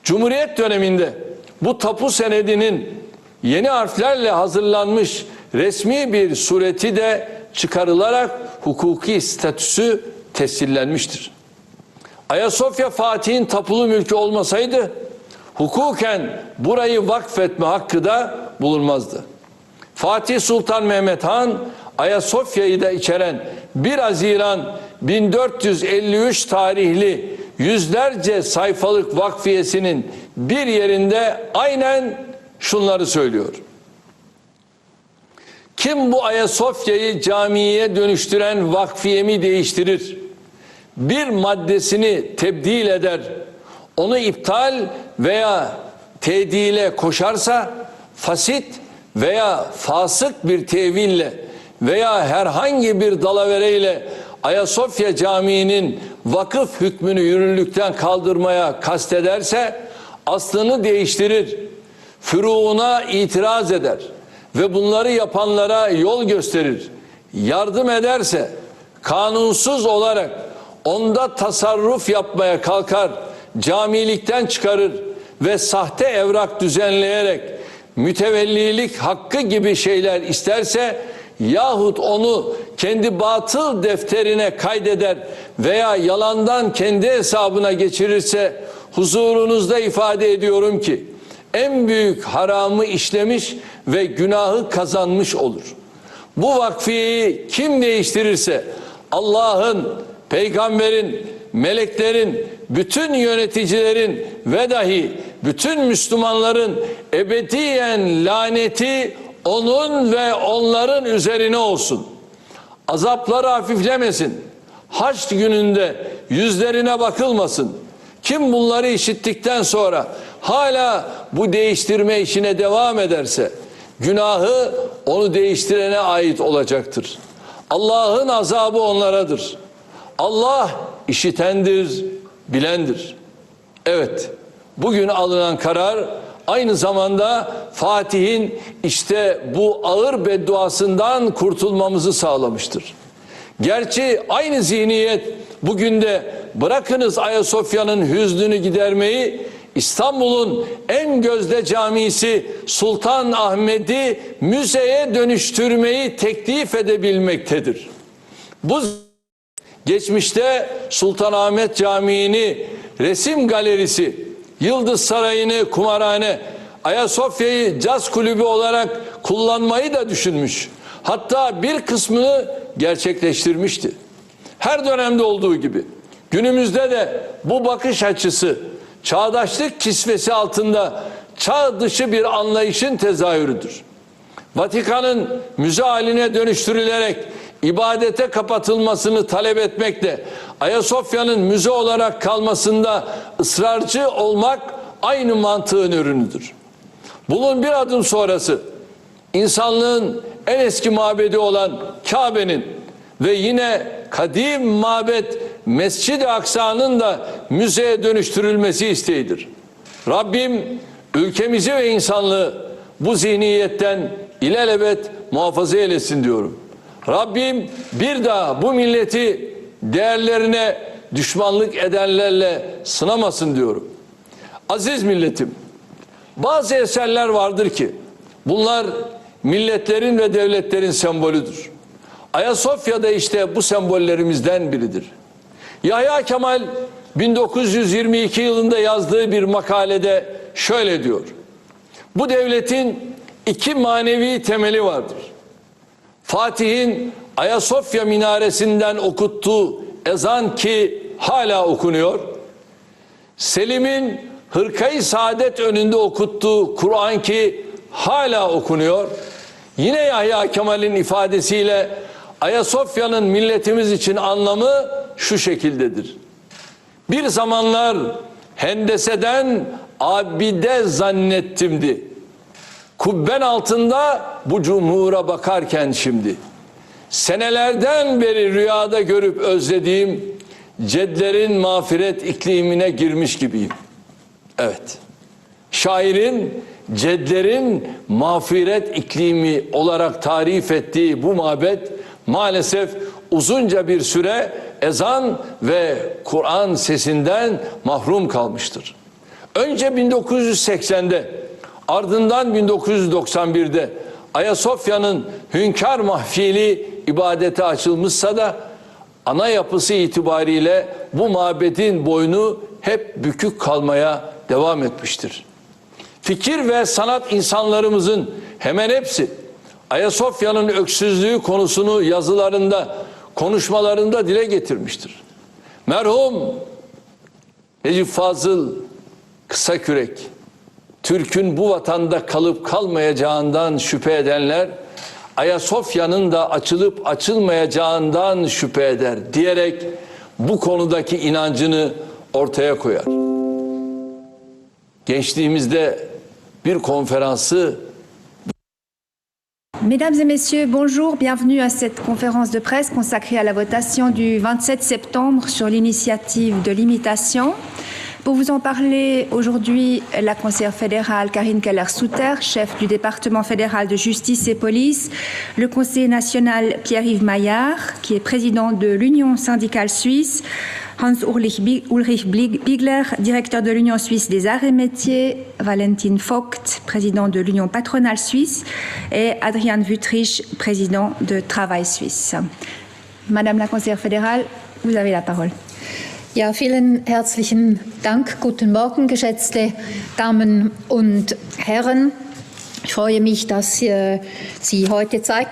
Cumhuriyet döneminde bu tapu senedinin yeni harflerle hazırlanmış resmi bir sureti de çıkarılarak hukuki statüsü tescillenmiştir. Ayasofya Fatih'in tapulu mülkü olmasaydı hukuken burayı vakfetme hakkı da bulunmazdı. Fatih Sultan Mehmet Han Ayasofya'yı da içeren 1 Haziran 1453 tarihli yüzlerce sayfalık vakfiyesinin bir yerinde aynen şunları söylüyor. Kim bu Ayasofya'yı camiye dönüştüren vakfiyemi değiştirir, bir maddesini tebdil eder, onu iptal veya tedile koşarsa, fasit veya fasık bir teville veya herhangi bir dalavereyle Ayasofya Camii'nin vakıf hükmünü yürürlükten kaldırmaya kastederse, aslını değiştirir, füruğuna itiraz eder ve bunları yapanlara yol gösterir, yardım ederse, kanunsuz olarak onda tasarruf yapmaya kalkar, camilikten çıkarır ve sahte evrak düzenleyerek mütevellilik hakkı gibi şeyler isterse yahut onu kendi batıl defterine kaydeder veya yalandan kendi hesabına geçirirse huzurunuzda ifade ediyorum ki en büyük haramı işlemiş ve günahı kazanmış olur. Bu vakfiyeyi kim değiştirirse Allah'ın, peygamberin, meleklerin, bütün yöneticilerin ve dahi bütün Müslümanların ebediyen laneti onun ve onların üzerine olsun. Azapları hafiflemesin. Haç gününde yüzlerine bakılmasın. Kim bunları işittikten sonra hala bu değiştirme işine devam ederse günahı onu değiştirene ait olacaktır. Allah'ın azabı onlaradır. Allah işitendir, bilendir. Evet, bugün alınan karar aynı zamanda Fatih'in işte bu ağır bedduasından kurtulmamızı sağlamıştır. Gerçi aynı zihniyet bugün de bırakınız Ayasofya'nın hüznünü gidermeyi, İstanbul'un en gözde camisi Sultan Ahmet'i müzeye dönüştürmeyi teklif edebilmektedir. Bu geçmişte Sultanahmet Camii'ni resim galerisi, Yıldız Sarayı'nı kumarhane, Ayasofya'yı caz kulübü olarak kullanmayı da düşünmüş. Hatta bir kısmını gerçekleştirmişti. Her dönemde olduğu gibi günümüzde de bu bakış açısı çağdaşlık kisvesi altında çağ dışı bir anlayışın tezahürüdür. Vatikan'ın müze haline dönüştürülerek ibadete kapatılmasını talep etmekle Ayasofya'nın müze olarak kalmasında ısrarcı olmak aynı mantığın ürünüdür. Bunun bir adım sonrası insanlığın en eski mabedi olan Kabe'nin ve yine kadim mabet Mescid-i Aksa'nın da müzeye dönüştürülmesi isteğidir. Rabbim ülkemizi ve insanlığı bu zihniyetten ilelebet muhafaza eylesin diyorum. Rabbim bir daha bu milleti değerlerine düşmanlık edenlerle sınamasın diyorum. Aziz milletim, bazı eserler vardır ki bunlar milletlerin ve devletlerin sembolüdür. Ayasofya'da işte bu sembollerimizden biridir. Yahya Kemal 1922 yılında yazdığı bir makalede şöyle diyor. Bu devletin iki manevi temeli vardır. Fatih'in Ayasofya minaresinden okuttuğu ezan ki hala okunuyor. Selim'in Hırkayı Saadet önünde okuttuğu Kur'an ki hala okunuyor. Yine Yahya Kemal'in ifadesiyle Ayasofya'nın milletimiz için anlamı şu şekildedir. Bir zamanlar hendeseden abide zannettimdi. Kubben altında bu cumhura bakarken şimdi. Senelerden beri rüyada görüp özlediğim cedlerin mağfiret iklimine girmiş gibiyim. Evet. Şairin cedlerin mağfiret iklimi olarak tarif ettiği bu mabet maalesef uzunca bir süre ezan ve Kur'an sesinden mahrum kalmıştır. Önce 1980'de, ardından 1991'de Ayasofya'nın hünkâr mahfili ibadete açılmışsa da ana yapısı itibariyle bu mabedin boynu hep bükük kalmaya devam etmiştir. Fikir ve sanat insanlarımızın hemen hepsi Ayasofya'nın öksüzlüğü konusunu yazılarında, konuşmalarında dile getirmiştir. Merhum Necip Fazıl Kısakürek, Türk'ün bu vatanda kalıp kalmayacağından şüphe edenler, Ayasofya'nın da açılıp açılmayacağından şüphe eder diyerek bu konudaki inancını ortaya koyar. Gençliğimizde bir konferansı Mesdames et messieurs, bonjour, bienvenue à cette conférence de presse consacrée à la votation du 27 septembre sur l'initiative de l'imitation. Pour vous en parler aujourd'hui, la conseillère fédérale Karine Keller-Souter, chef du département fédéral de justice et police, le conseiller national Pierre-Yves Maillard, qui est président de l'Union syndicale suisse, Hans-Ulrich Bigler, directeur de l'Union suisse des arts et métiers, Valentin Vogt, président de l'Union patronale suisse, et Adrian Wüttrich, président de Travail Suisse. Madame la conseillère fédérale, vous avez la parole. Ja, vielen herzlichen Dank. Guten Morgen, geschätzte Damen und Herren. Ich freue mich, dass Sie heute Zeit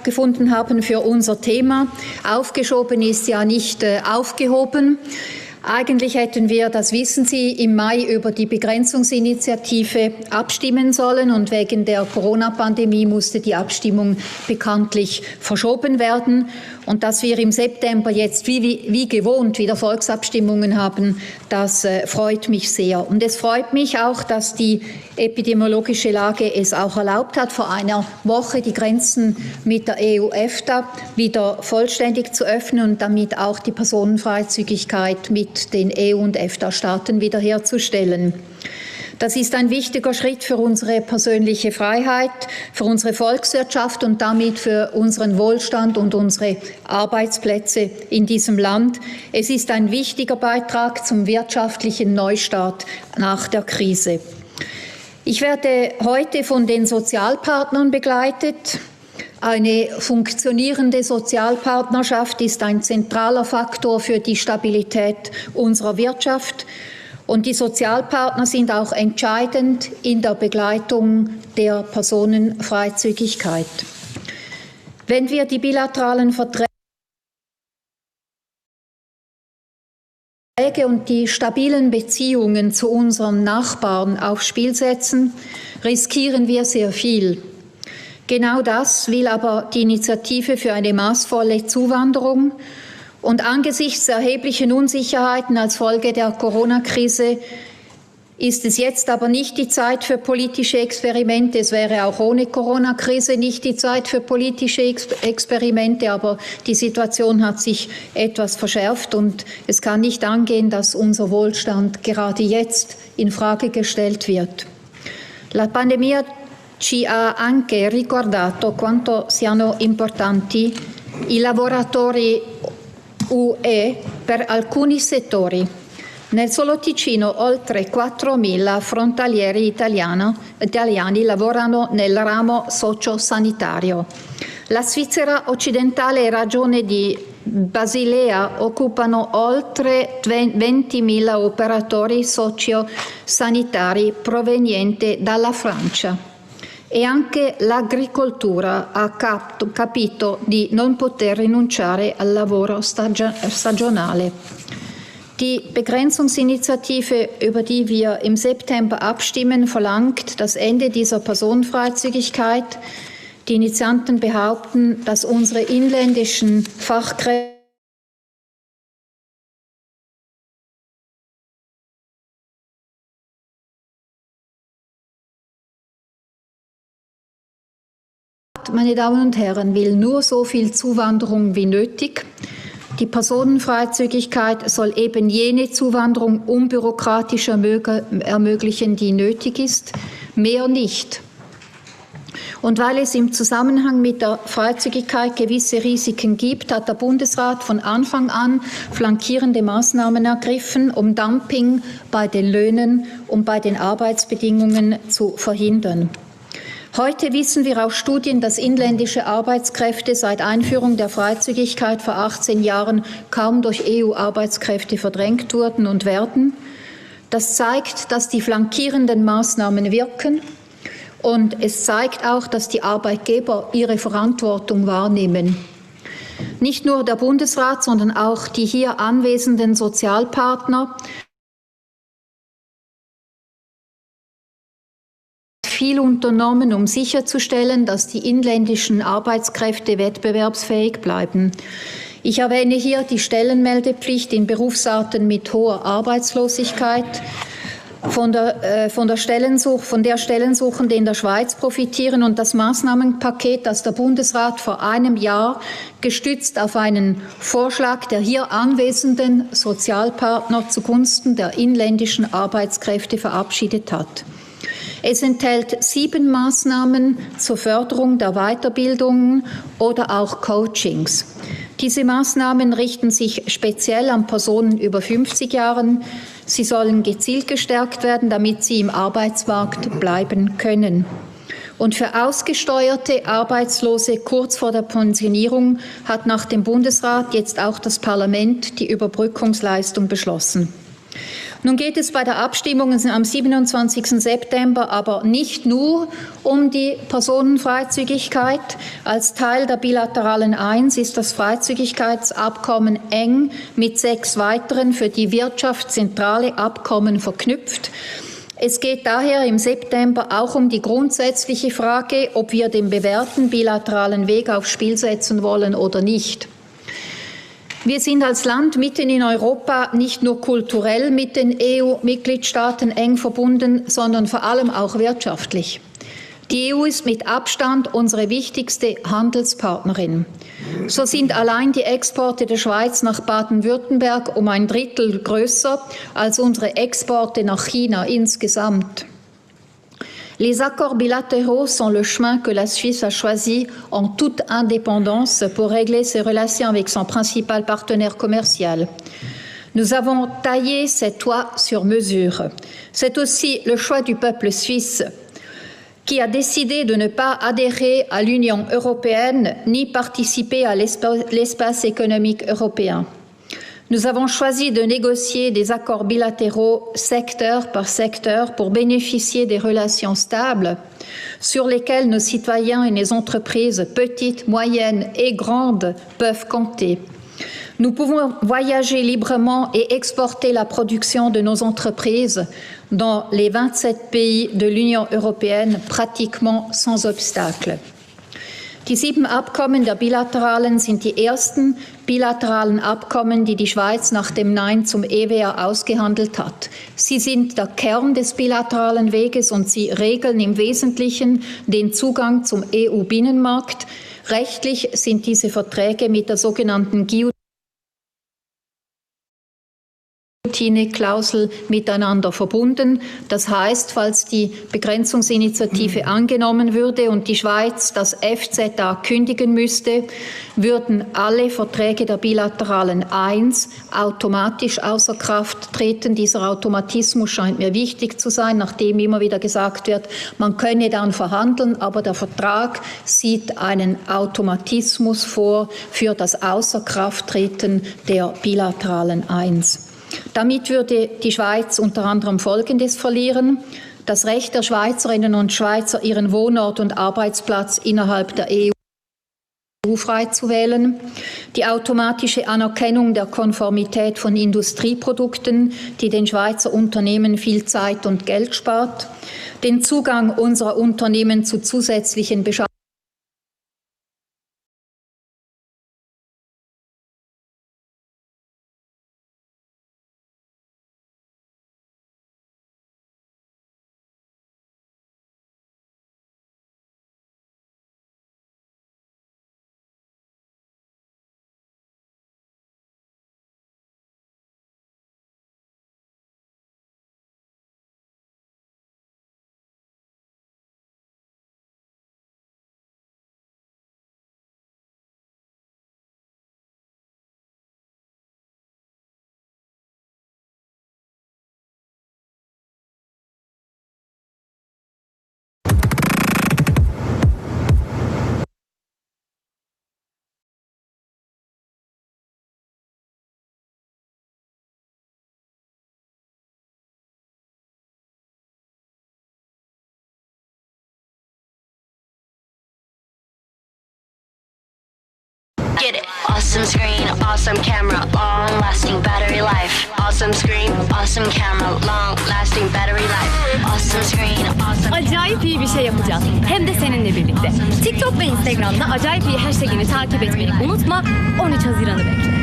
gefunden haben für unser Thema. Aufgeschoben ist ja nicht aufgehoben. Eigentlich hätten wir, das wissen Sie, im Mai über die Begrenzungsinitiative abstimmen sollen und wegen der Corona-Pandemie musste die Abstimmung bekanntlich verschoben werden. Und dass wir im September jetzt wie gewohnt wieder Volksabstimmungen haben, das freut mich sehr. Und es freut mich auch, dass die epidemiologische Lage es auch erlaubt hat, vor einer Woche die Grenzen mit der EU-EFTA wieder vollständig zu öffnen und damit auch die Personenfreizügigkeit mit den EU- und EFTA-Staaten wiederherzustellen. Das ist ein wichtiger Schritt für unsere persönliche Freiheit, für unsere Volkswirtschaft und damit für unseren Wohlstand und unsere Arbeitsplätze in diesem Land. Es ist ein wichtiger Beitrag zum wirtschaftlichen Neustart nach der Krise. Ich werde heute von den Sozialpartnern begleitet. Eine funktionierende Sozialpartnerschaft ist ein zentraler Faktor für die Stabilität unserer Wirtschaft. Und die Sozialpartner sind auch entscheidend in der Begleitung der Personenfreizügigkeit. Wenn wir die bilateralen Verträge und die stabilen Beziehungen zu unseren Nachbarn aufs Spiel setzen, riskieren wir sehr viel. Genau das will aber die Initiative für eine maßvolle Zuwanderung. Und angesichts der erheblichen Unsicherheiten als Folge der Corona-Krise ist es jetzt aber nicht die Zeit für politische Experimente. Es wäre auch ohne Corona-Krise nicht die Zeit für politische Experimente, aber die Situation hat sich etwas verschärft und es kann nicht angehen, dass unser Wohlstand gerade jetzt in Frage gestellt wird. La pandemia ci ha anche ricordato quanto siano importanti i lavoratori UE per alcuni settori. Nel solo Ticino oltre 4.000 frontalieri italiani lavorano nel ramo sociosanitario. La Svizzera occidentale e Regione di Basilea occupano oltre 20.000 operatori sociosanitari provenienti dalla Francia. E anche l'agricoltura ha capito di non poter rinunciare al lavoro stagionale. Die Begrenzungsinitiative, über die wir im September abstimmen, verlangt das Ende dieser Personenfreizügigkeit, Die Initianten behaupten, dass unsere inländischen Fachkräfte meine Damen und Herren, will nur so viel Zuwanderung wie nötig. Die Personenfreizügigkeit soll eben jene Zuwanderung unbürokratisch ermöglichen, die nötig ist, mehr nicht. Und weil es im Zusammenhang mit der Freizügigkeit gewisse Risiken gibt, hat der Bundesrat von Anfang an flankierende Maßnahmen ergriffen, um Dumping bei den Löhnen und bei den Arbeitsbedingungen zu verhindern. Heute wissen wir aus Studien, dass inländische Arbeitskräfte seit Einführung der Freizügigkeit vor 18 Jahren kaum durch EU-Arbeitskräfte verdrängt wurden und werden. Das zeigt, dass die flankierenden Maßnahmen wirken. Und es zeigt auch, dass die Arbeitgeber ihre Verantwortung wahrnehmen. Nicht nur der Bundesrat, sondern auch die hier anwesenden Sozialpartner viel unternommen, um sicherzustellen, dass die inländischen Arbeitskräfte wettbewerbsfähig bleiben. Ich erwähne hier die Stellenmeldepflicht in Berufsarten mit hoher Arbeitslosigkeit, von der Stellensuchende in der Schweiz profitieren und das Maßnahmenpaket, das der Bundesrat vor einem Jahr gestützt auf einen Vorschlag der hier anwesenden Sozialpartner zugunsten der inländischen Arbeitskräfte verabschiedet hat. Es enthält 7 Maßnahmen zur Förderung der Weiterbildung oder auch Coachings. Diese Maßnahmen richten sich speziell an Personen über 50 Jahren. Sie sollen gezielt gestärkt werden, damit sie im Arbeitsmarkt bleiben können. Und für ausgesteuerte Arbeitslose kurz vor der Pensionierung hat nach dem Bundesrat jetzt auch das Parlament die Überbrückungsleistung beschlossen. Nun geht es bei der Abstimmung am 27. September aber nicht nur um die Personenfreizügigkeit. Als Teil der bilateralen 1 ist das Freizügigkeitsabkommen eng mit 6 weiteren für die Wirtschaft zentrale Abkommen verknüpft. Es geht daher im September auch um die grundsätzliche Frage, ob wir den bewährten bilateralen Weg aufs Spiel setzen wollen oder nicht. Wir sind als Land mitten in Europa nicht nur kulturell mit den EU-Mitgliedstaaten eng verbunden, sondern vor allem auch wirtschaftlich. Die EU ist mit Abstand unsere wichtigste Handelspartnerin. So sind allein die Exporte der Schweiz nach Baden-Württemberg um 1/3 größer als unsere Exporte nach China insgesamt. Les accords bilatéraux sont le chemin que la Suisse a choisi en toute indépendance pour régler ses relations avec son principal partenaire commercial. Nous avons taillé cette toit sur mesure. C'est aussi le choix du peuple suisse qui a décidé de ne pas adhérer à l'Union européenne ni participer à l'espace économique européen. Nous avons choisi de négocier des accords bilatéraux secteur par secteur pour bénéficier des relations stables sur lesquelles nos citoyens et les entreprises petites, moyennes et grandes peuvent compter. Nous pouvons voyager librement et exporter la production de nos entreprises dans les 27 pays de l'Union européenne pratiquement sans obstacle. Die 7 Abkommen der Bilateralen sind die ersten bilateralen Abkommen, die die Schweiz nach dem Nein zum EWR ausgehandelt hat. Sie sind der Kern des bilateralen Weges und sie regeln im Wesentlichen den Zugang zum EU-Binnenmarkt. Rechtlich sind diese Verträge mit der sogenannten Klausel miteinander verbunden. Das heißt, falls die Begrenzungsinitiative angenommen würde und die Schweiz das FZA kündigen müsste, würden alle Verträge der bilateralen 1 automatisch außer Kraft treten. Dieser Automatismus scheint mir wichtig zu sein, nachdem immer wieder gesagt wird, man könne dann verhandeln, aber der Vertrag sieht einen Automatismus vor für das Außerkrafttreten der bilateralen 1. Damit würde die Schweiz unter anderem Folgendes verlieren: das Recht der Schweizerinnen und Schweizer, ihren Wohnort und Arbeitsplatz innerhalb der EU frei zu wählen, die automatische Anerkennung der Konformität von Industrieprodukten, die den Schweizer Unternehmen viel Zeit und Geld spart, den Zugang unserer Unternehmen zu zusätzlichen awesome screen, awesome camera, long-lasting battery life. Awesome screen, awesome camera, long-lasting battery life. Awesome screen, awesome. Acayip iyi bir şey yapacağız. Hem de seninle birlikte. TikTok ve Instagram'da acayip iyi hashtagini takip etmeyi unutma. 13 Haziran'ı bekle.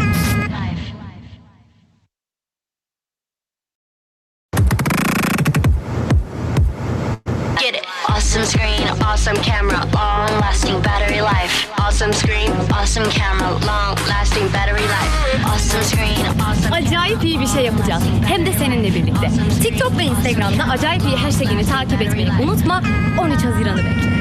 Get it. Awesome screen, awesome camera, long-lasting battery life. Awesome screen, awesome camera, long-lasting battery life. Awesome screen, awesome. Acayip iyi bir şey yapacağız. Hem de seninle birlikte. TikTok ve Instagram'da acayip iyi hashtagini takip etmeyi unutma. 13 Haziran'ı bekle.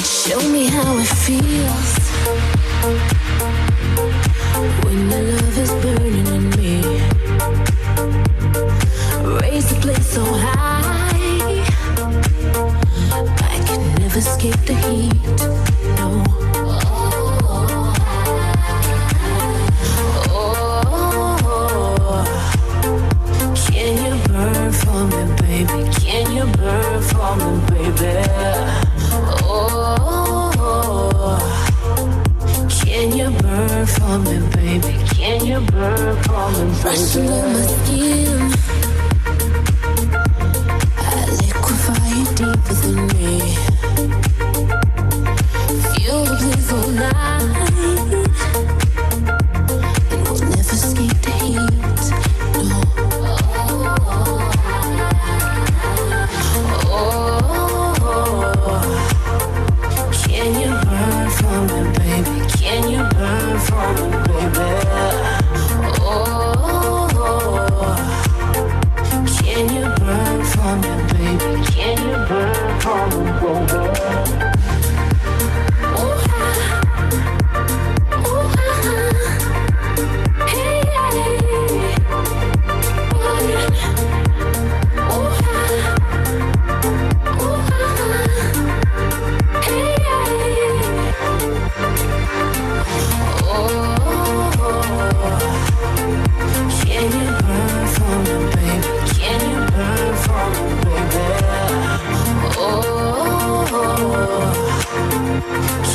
Show me how it feels when the love is burning in me. Raise the place so high, I can never escape the heat. No. Oh, can you burn for me, baby? Can you burn for me, baby? Oh, can you burn for me, baby? Can you burn for me, baby? Rushing on my skin, I liquefy you deep within me. Feel the blaze all night, and we'll never escape the heat. No. Can you burn for me, baby? Can you burn for me, baby? Oh, can you burn for me, baby? Can you burn for me, baby?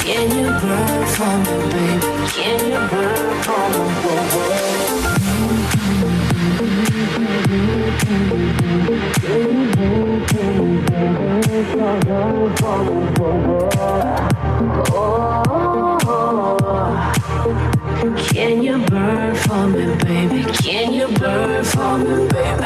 Can you burn for me, baby? Can you burn for me, Can you burn for me, baby? Can you burn for me, baby?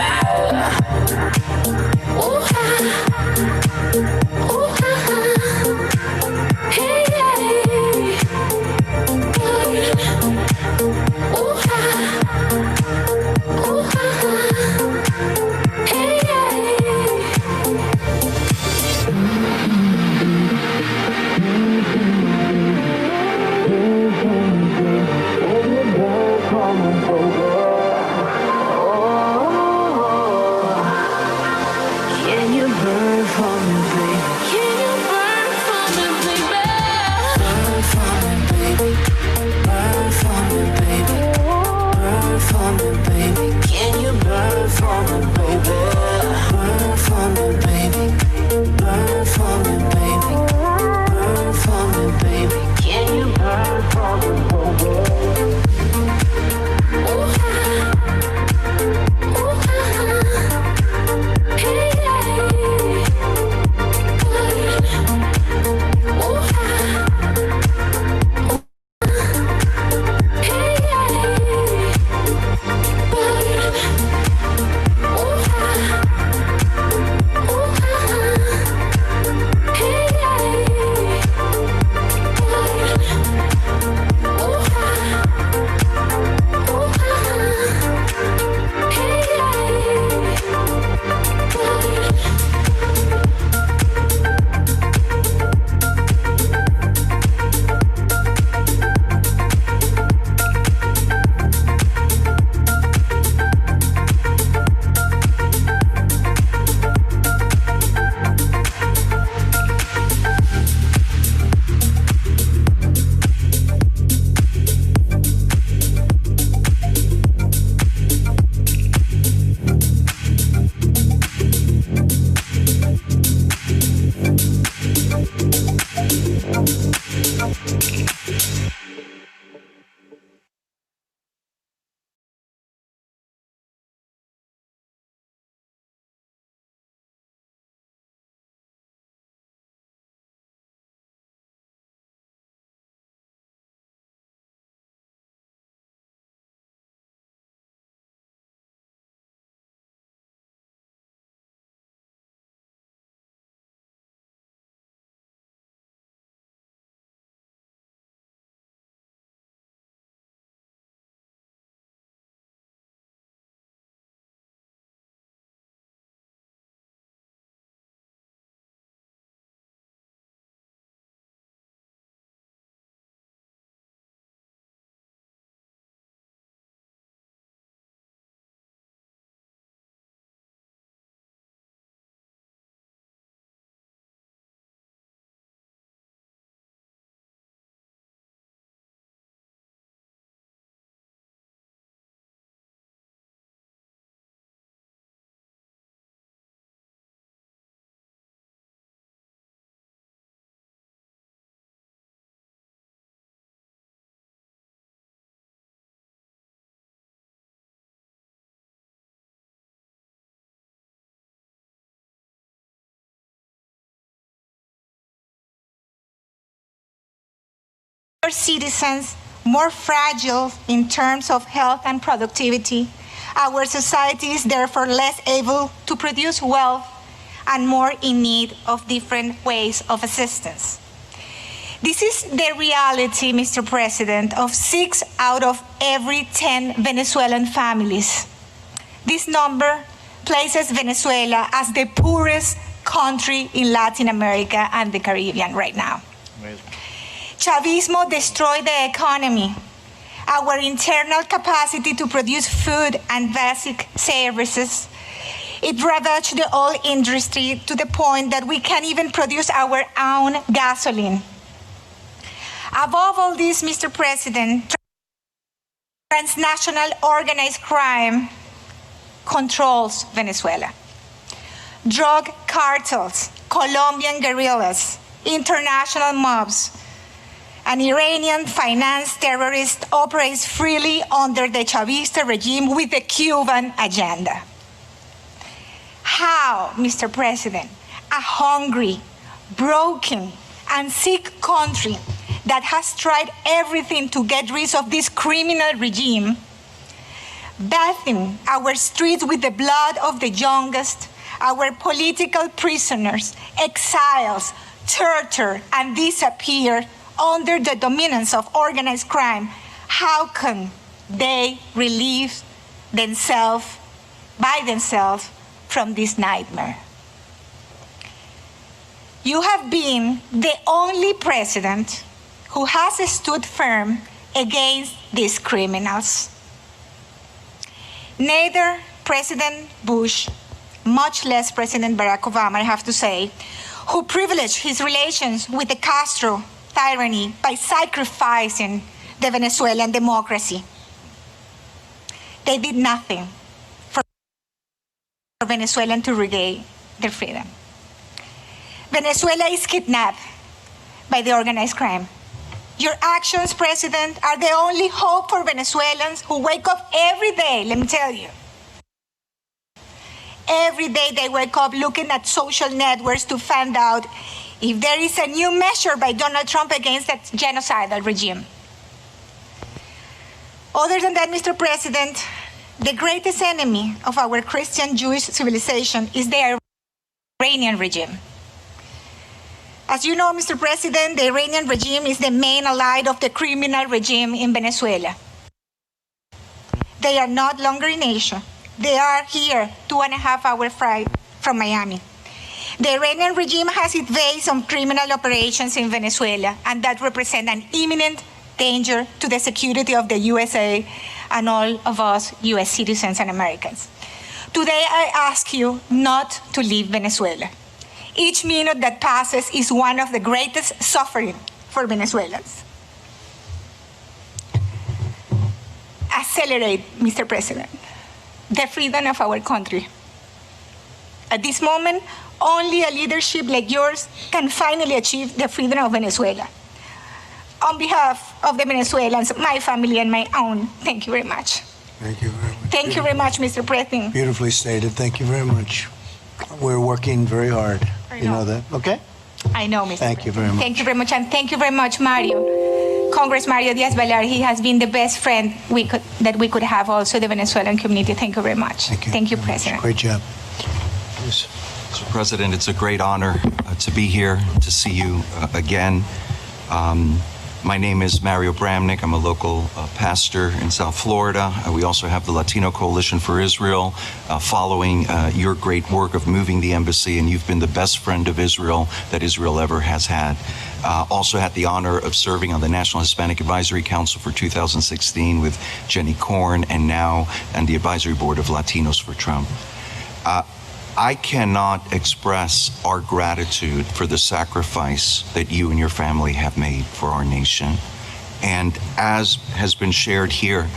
citizens more fragile in terms of health and productivity. Our society is therefore less able to produce wealth and more in need of different ways of assistance. This is the reality, Mr. President, of 6 out of every 10 Venezuelan families. This number places Venezuela as the poorest country in Latin America and the Caribbean right now. Chavismo destroyed the economy, our internal capacity to produce food and basic services. It ravaged the oil industry to the point that we can't even produce our own gasoline. Above all this, Mr. President, transnational organized crime controls Venezuela. Drug cartels, Colombian guerrillas, international mobs, and Iranian-financed terrorists operate freely under the Chavista regime with the Cuban agenda. How, Mr. President, a hungry, broken, and sick country that has tried everything to get rid of this criminal regime, bathing our streets with the blood of the youngest, our political prisoners, exiles, tortured, and disappeared under the dominance of organized crime, how can they relieve themselves by themselves from this nightmare? You have been the only president who has stood firm against these criminals. Neither President Bush, much less President Barack Obama, I have to say, who privileged his relations with the Castro tyranny by sacrificing the Venezuelan democracy. They did nothing for Venezuelans to regain their freedom. Venezuela is kidnapped by the organized crime. Your actions, President, are the only hope for Venezuelans who wake up every day, let me tell you. Every day they wake up looking at social networks to find out if there is a new measure by Donald Trump against that genocidal regime. Other than that, Mr. President, the greatest enemy of our Christian Jewish civilization is the Iranian regime. As you know, Mr. President, the Iranian regime is the main ally of the criminal regime in Venezuela. They are not longer in Asia. They are here, 2.5 hour flight from Miami. The Iranian regime has its base on criminal operations in Venezuela, and that represents an imminent danger to the security of the USA and all of us US citizens and Americans. Today, I ask you not to leave Venezuela. Each minute that passes is one of the greatest suffering for Venezuelans. Accelerate, Mr. President, the freedom of our country. At this moment, only a leadership like yours can finally achieve the freedom of Venezuela. On behalf of the Venezuelans, my family and my own, thank you very much. Thank you very much. Thank you very much, Mr. President. Beautifully stated. Thank you very much. We're working very hard. You know that, okay? I know, Mr. Thank you very much. Thank you very much, and thank you very much, Mario. Congress Mario Diaz-Balart, he has been the best friend that we could have also, the Venezuelan community. Thank you very much. Thank you. Thank you, President. Great job. Yes. Mr. President, it's a great honor to be here, to see you again. My name is Mario Bramnick. I'm a local pastor in South Florida. We also have the Latino Coalition for Israel, following your great work of moving the embassy, and you've been the best friend of Israel that Israel ever has had. Also had the honor of serving on the National Hispanic Advisory Council for 2016 with Jenny Korn, and now on the Advisory Board of Latinos for Trump. I cannot express our gratitude for the sacrifice that you and your family have made for our nation. And as has been shared here,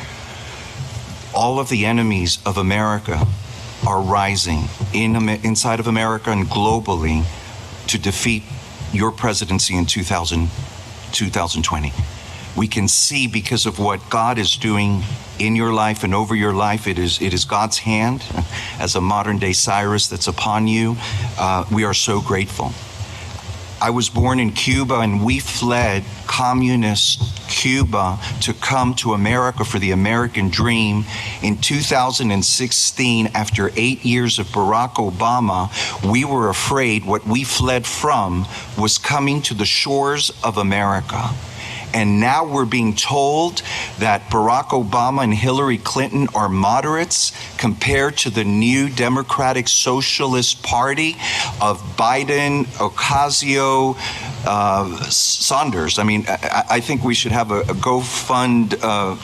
all of the enemies of America are rising inside of America and globally to defeat your presidency in 2020. We can see, because of what God is doing in your life and over your life, it is God's hand as a modern day Cyrus that's upon you. We are so grateful. I was born in Cuba, and we fled communist Cuba to come to America for the American dream. In 2016, after 8 years of Barack Obama, we were afraid what we fled from was coming to the shores of America. And now we're being told that Barack Obama and Hillary Clinton are moderates compared to the new Democratic Socialist Party of Biden, Ocasio, Sanders. I mean, I think we should have a go fund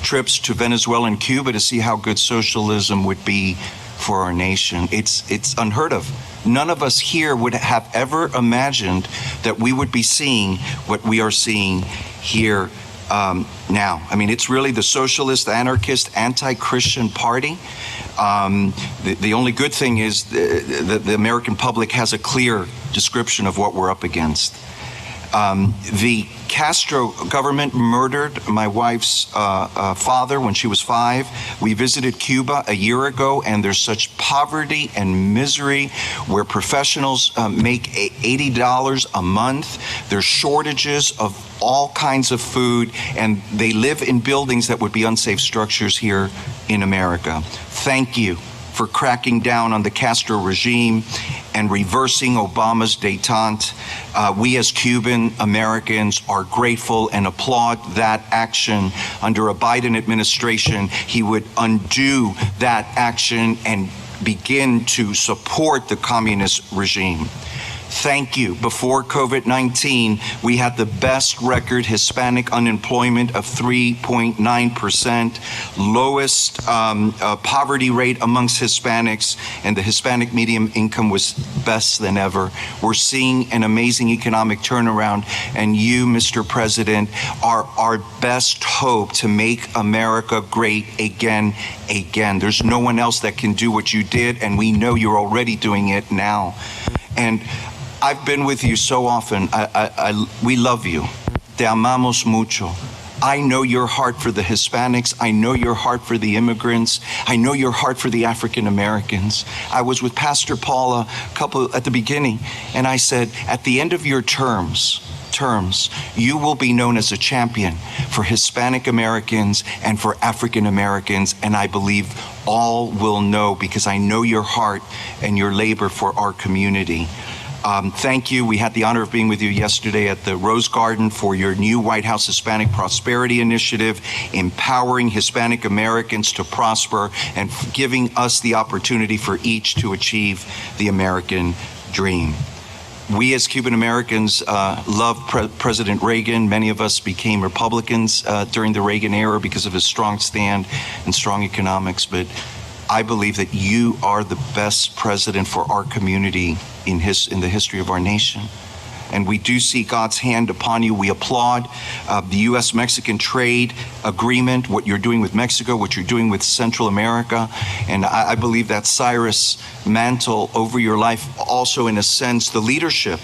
trips to Venezuela and Cuba to see how good socialism would be for our nation. It's unheard of. None of us here would have ever imagined that we would be seeing what we are seeing here now. I mean, it's really the socialist, anarchist, anti-Christian party. The only good thing is the American public has a clear description of what we're up against. The Castro government murdered my wife's father when she was 5. We visited Cuba a year ago, and there's such poverty and misery where professionals make $80 a month. There's shortages of all kinds of food, and they live in buildings that would be unsafe structures here in America. Thank you for cracking down on the Castro regime and reversing Obama's détente. We as Cuban Americans are grateful and applaud that action. Under a Biden administration, he would undo that action and begin to support the communist regime. Thank you. Before COVID-19, we had the best record Hispanic unemployment of 3.9%, lowest poverty rate amongst Hispanics, and the Hispanic median income was best than ever. We're seeing an amazing economic turnaround, and you, Mr. President, are our best hope to make America great again. There's no one else that can do what you did, and we know you're already doing it now. And I've been with you so often. We love you. Te amamos mucho. I know your heart for the Hispanics. I know your heart for the immigrants. I know your heart for the African Americans. I was with Pastor Paula at the beginning, and I said, at the end of your terms, you will be known as a champion for Hispanic Americans and for African Americans, and I believe all will know because I know your heart and your labor for our community. Thank you. We had the honor of being with you yesterday at the Rose Garden for your new White House Hispanic Prosperity Initiative, empowering Hispanic Americans to prosper and giving us the opportunity for each to achieve the American dream. We as Cuban Americans love President Reagan. Many of us became Republicans during the Reagan era because of his strong stand and strong economics, but I believe that you are the best president for our community in the history of our nation. And we do see God's hand upon you. We applaud the U.S.-Mexican trade agreement, what you're doing with Mexico, what you're doing with Central America. And I believe that Cyrus mantle over your life also, in a sense, the leadership.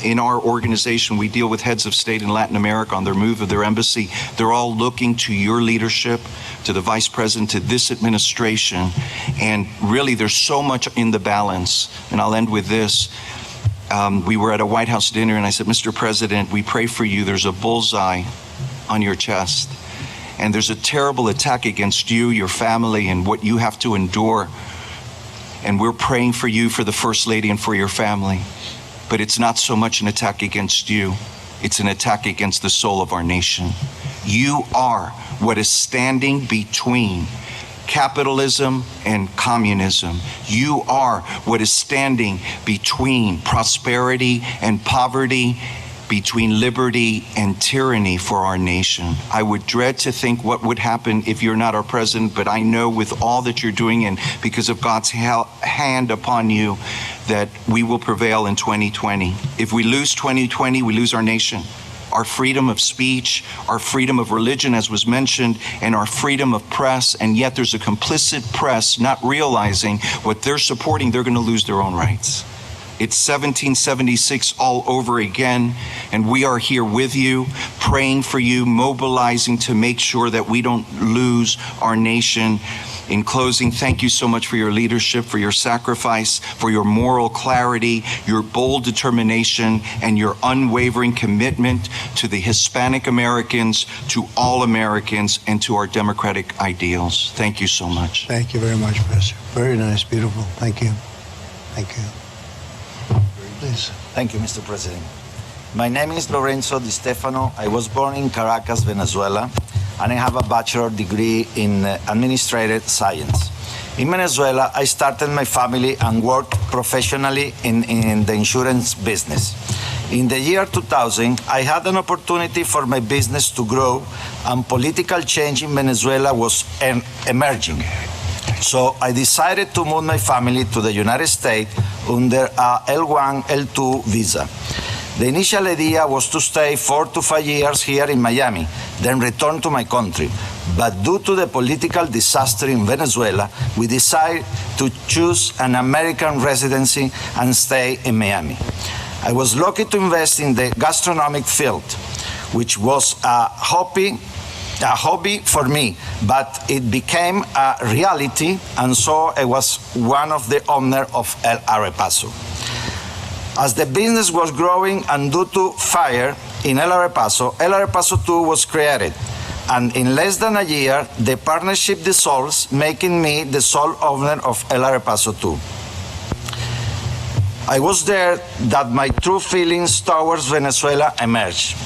In our organization, we deal with heads of state in Latin America on their move of their embassy. They're all looking to your leadership, to the vice president, to this administration. And really, there's so much in the balance. And I'll end with this. We were at a White House dinner, and I said, Mr. President, we pray for you. There's a bullseye on your chest, and there's a terrible attack against you, your family, and what you have to endure. And we're praying for you, for the First Lady, and for your family. But it's not so much an attack against you. It's an attack against the soul of our nation. You are what is standing between capitalism and communism. You are what is standing between prosperity and poverty, between liberty and tyranny for our nation. I would dread to think what would happen if you're not our president, but I know with all that you're doing and because of God's hand upon you that we will prevail in 2020. If we lose 2020, we lose our nation. Our freedom of speech, our freedom of religion, as was mentioned, and our freedom of press, and yet there's a complicit press not realizing what they're supporting, they're going to lose their own rights. It's 1776 all over again, and we are here with you, praying for you, mobilizing to make sure that we don't lose our nation. In closing, thank you so much for your leadership, for your sacrifice, for your moral clarity, your bold determination, and your unwavering commitment to the Hispanic Americans, to all Americans, and to our democratic ideals. Thank you so much. Thank you very much, Professor. Very nice, beautiful. Thank you. Thank you. Please. Thank you, Mr. President. My name is Lorenzo Di Stefano. I was born in Caracas, Venezuela, and I have a bachelor's degree in administrative science. In Venezuela, I started my family and worked professionally in the insurance business. In the year 2000, I had an opportunity for my business to grow, and political change in Venezuela was emerging. So I decided to move my family to the United States under a L1, L2 visa. The initial idea was to stay 4 to 5 years here in Miami, then return to my country. But due to the political disaster in Venezuela, we decided to choose an American residency and stay in Miami. I was lucky to invest in the gastronomic field, which was a hobby for me, but it became a reality, and so I was one of the owners of El Arepaso. As the business was growing and due to fire in El Arepaso 2 was created, and in less than a year, the partnership dissolves, making me the sole owner of El Arepaso 2. I was there that my true feelings towards Venezuela emerged.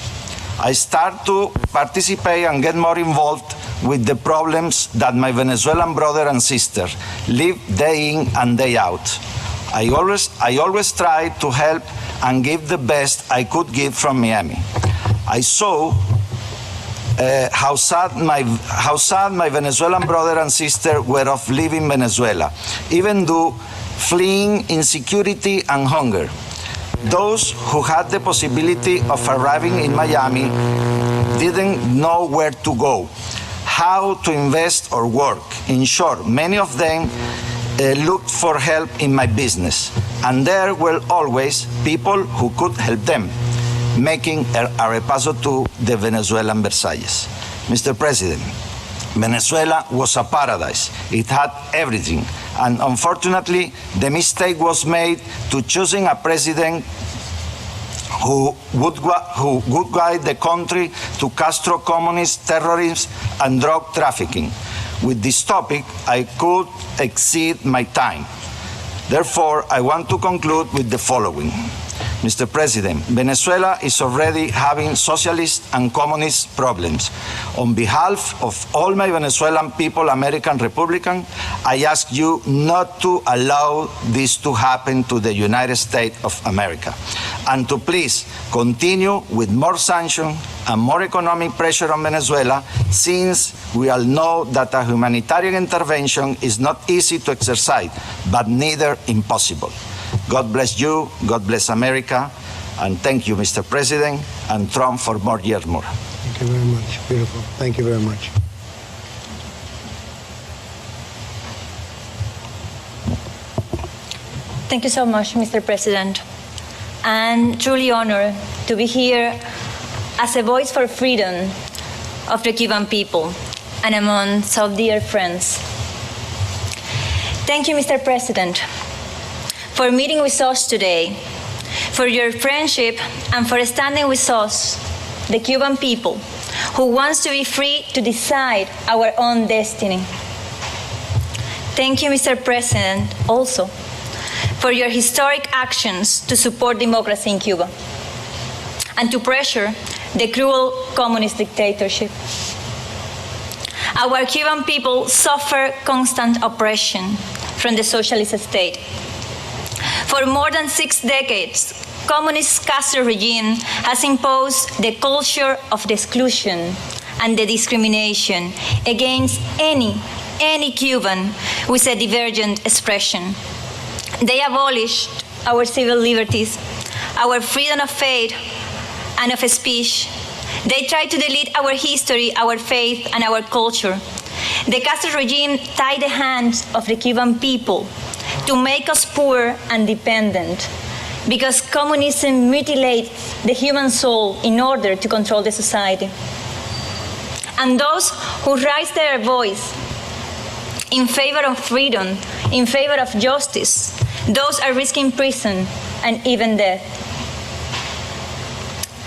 I started to participate and get more involved with the problems that my Venezuelan brother and sister live day in and day out. I always tried to help and give the best I could give from Miami. I saw how sad my Venezuelan brother and sister were of leaving Venezuela, even though fleeing insecurity and hunger. Those who had the possibility of arriving in Miami didn't know where to go, how to invest or work. In short, many of them looked for help in my business, and there were always people who could help them, making El Arepaso 2 the Venezuelan Versailles. Mr. President, Venezuela was a paradise. It had everything. And unfortunately, the mistake was made to choosing a president who would guide the country to Castro communist terrorism and drug trafficking. With this topic, I could exceed my time. Therefore, I want to conclude with the following. Mr. President, Venezuela is already having socialist and communist problems. On behalf of all my Venezuelan people, American Republican, I ask you not to allow this to happen to the United States of America, and to please continue with more sanctions and more economic pressure on Venezuela, since we all know that a humanitarian intervention is not easy to exercise, but neither impossible. God bless you, God bless America, and thank you, Mr. President, and Trump for more years more. Thank you very much. Beautiful. Thank you very much. Thank you so much, Mr. President. I'm truly honored to be here as a voice for freedom of the Cuban people and among so dear friends. Thank you, Mr. President, for meeting with us today, for your friendship, and for standing with us, the Cuban people, who wants to be free to decide our own destiny. Thank you, Mr. President, also, for your historic actions to support democracy in Cuba and to pressure the cruel communist dictatorship. Our Cuban people suffer constant oppression from the socialist state. For more than 6 decades, communist Castro regime has imposed the culture of the exclusion and the discrimination against any Cuban with a divergent expression. They abolished our civil liberties, our freedom of faith and of speech. They tried to delete our history, our faith, and our culture. The Castro regime tied the hands of the Cuban people to make us poor and dependent, because communism mutilates the human soul in order to control the society. And those who raise their voice in favor of freedom, in favor of justice, those are risking prison and even death.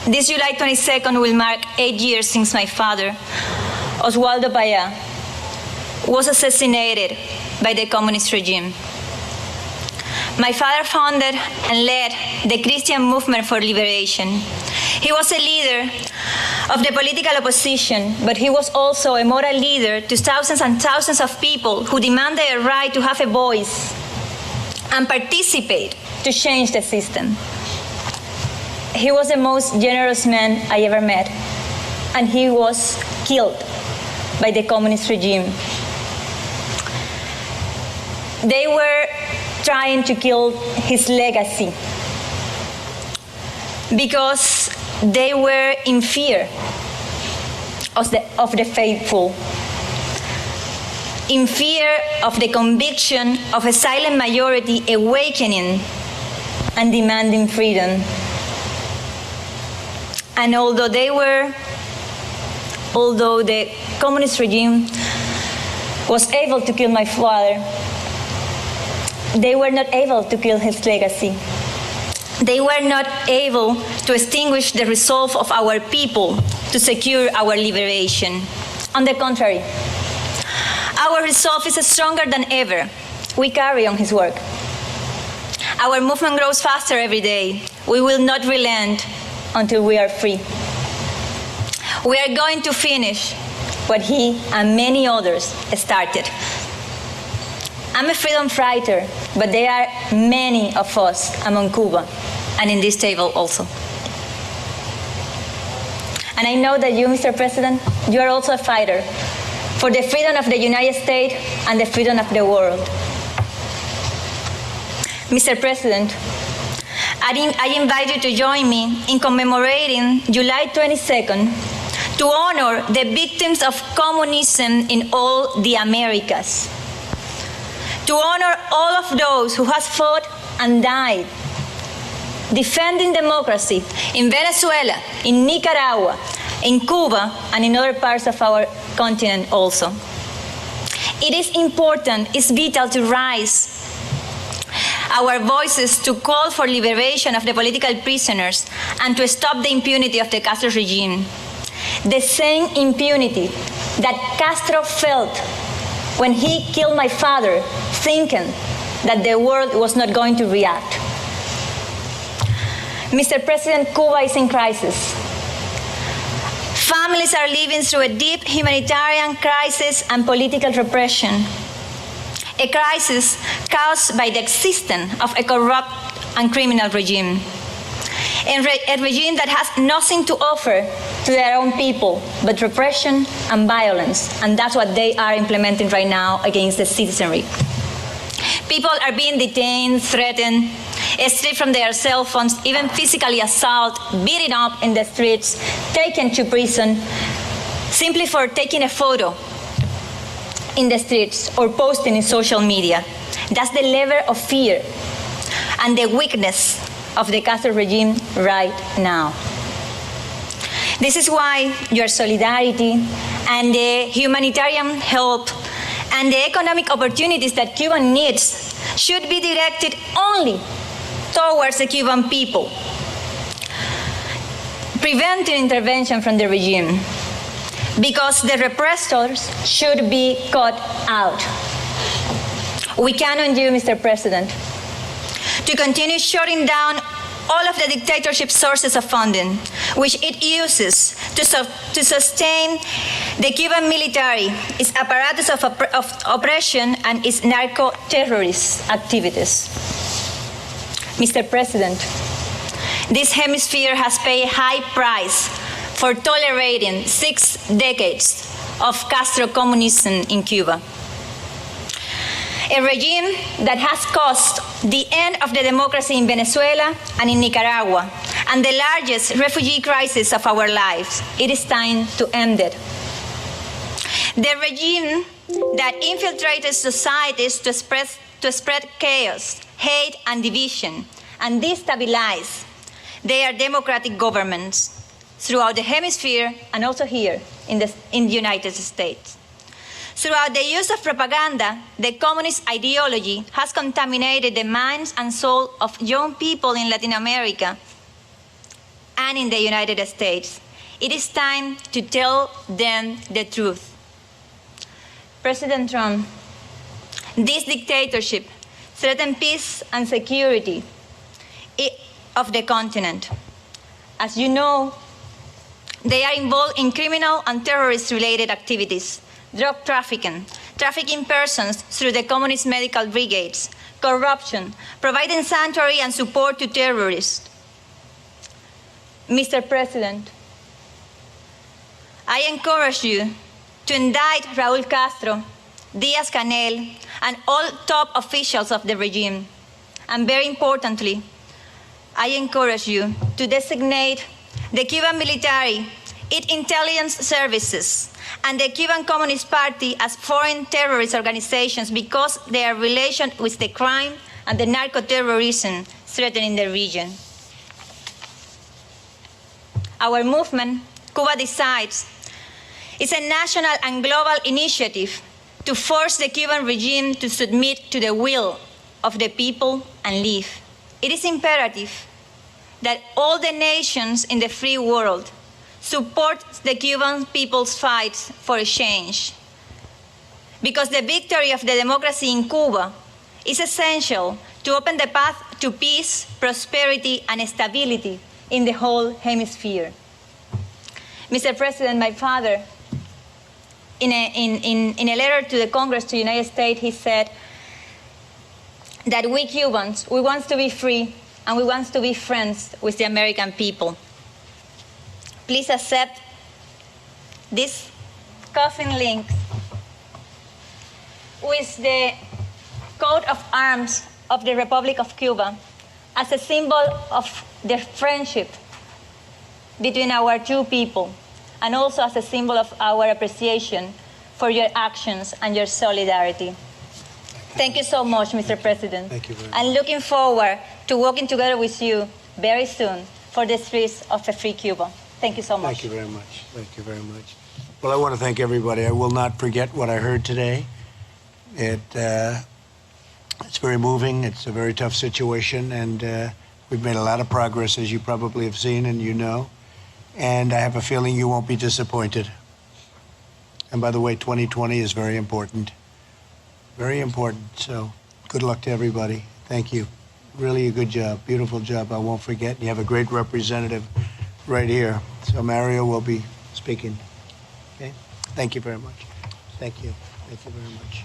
This July 22nd will mark 8 years since my father, Oswaldo Paya, was assassinated by the communist regime. My father founded and led the Christian movement for liberation. He was a leader of the political opposition, but he was also a moral leader to thousands and thousands of people who demanded a right to have a voice and participate to change the system. He was the most generous man I ever met, and he was killed by the communist regime. They were trying to kill his legacy because they were in fear of the faithful, in fear of the conviction of a silent majority awakening and demanding freedom. And although the communist regime was able to kill my father, they were not able to kill his legacy. They were not able to extinguish the resolve of our people to secure our liberation. On the contrary, our resolve is stronger than ever. We carry on his work. Our movement grows faster every day. We will not relent until we are free. We are going to finish what he and many others started. I'm a freedom fighter, but there are many of us among Cuba and in this table also. And I know that you, Mr. President, you are also a fighter for the freedom of the United States and the freedom of the world. Mr. President, I invite you to join me in commemorating July 22nd to honor the victims of communism in all the Americas, to honor all of those who have fought and died defending democracy in Venezuela, in Nicaragua, in Cuba, and in other parts of our continent also. It is important, it's vital to raise our voices to call for liberation of the political prisoners and to stop the impunity of the Castro regime. The same impunity that Castro felt when he killed my father, thinking that the world was not going to react. Mr. President, Cuba is in crisis. Families are living through a deep humanitarian crisis and political repression. A crisis caused by the existence of a corrupt and criminal regime. A regime that has nothing to offer to their own people but repression and violence. And that's what they are implementing right now against the citizenry. People are being detained, threatened, stripped from their cell phones, even physically assaulted, beaten up in the streets, taken to prison, simply for taking a photo in the streets or posting in social media. That's the level of fear and the weakness of the Castro regime right now. This is why your solidarity and the humanitarian help and the economic opportunities that Cuba needs should be directed only towards the Cuban people, preventing intervention from the regime, because the repressors should be cut out. We count on you, Mr. President, to continue shutting down all of the dictatorship sources of funding, which it uses to sustain the Cuban military, its apparatus of oppression, and its narco-terrorist activities. Mr. President, this hemisphere has paid a high price for tolerating 6 decades of Castro communism in Cuba. A regime that has caused the end of the democracy in Venezuela and in Nicaragua, and the largest refugee crisis of our lives. It is time to end it. The regime that infiltrated societies to spread chaos, hate, and division, and destabilize their democratic governments throughout the hemisphere and also here in the United States. Throughout the use of propaganda, the communist ideology has contaminated the minds and soul of young people in Latin America and in the United States. It is time to tell them the truth. President Trump, this dictatorship threatens peace and security of the continent. As you know, they are involved in criminal and terrorist-related activities, drug trafficking persons through the communist medical brigades, corruption, providing sanctuary and support to terrorists. Mr. President, I encourage you to indict Raúl Castro, Díaz-Canel, and all top officials of the regime. And very importantly, I encourage you to designate the Cuban military, its intelligence services, and the Cuban Communist Party as foreign terrorist organizations because their relation with the crime and the narco-terrorism threatening the region. Our movement, Cuba Decides, is a national and global initiative to force the Cuban regime to submit to the will of the people and leave. It is imperative that all the nations in the free world support the Cuban people's fight for change, because the victory of the democracy in Cuba is essential to open the path to peace, prosperity, and stability in the whole hemisphere. Mr. President, my father, in a letter to the Congress to the United States, he said that we Cubans, we want to be free and we want to be friends with the American people. Please accept this coffin link with the coat of arms of the Republic of Cuba as a symbol of the friendship between our two people, and also as a symbol of our appreciation for your actions and your solidarity. Thank you so much, Mr. President. Thank you very much. I'm looking forward to working together with you very soon for the streets of a free Cuba. Thank you so much. Thank you very much. Thank you very much. Well, I want to thank everybody. I will not forget what I heard today. It's very moving. It's a very tough situation, and we've made a lot of progress, as you probably have seen and you know. And I have a feeling you won't be disappointed. And by the way, 2020 is very important. Very important. So good luck to everybody. Thank you. Really a good job. Beautiful job. I won't forget. And you have a great representative right here. So Mario will be speaking. Okay? Thank you very much. Thank you. Thank you very much.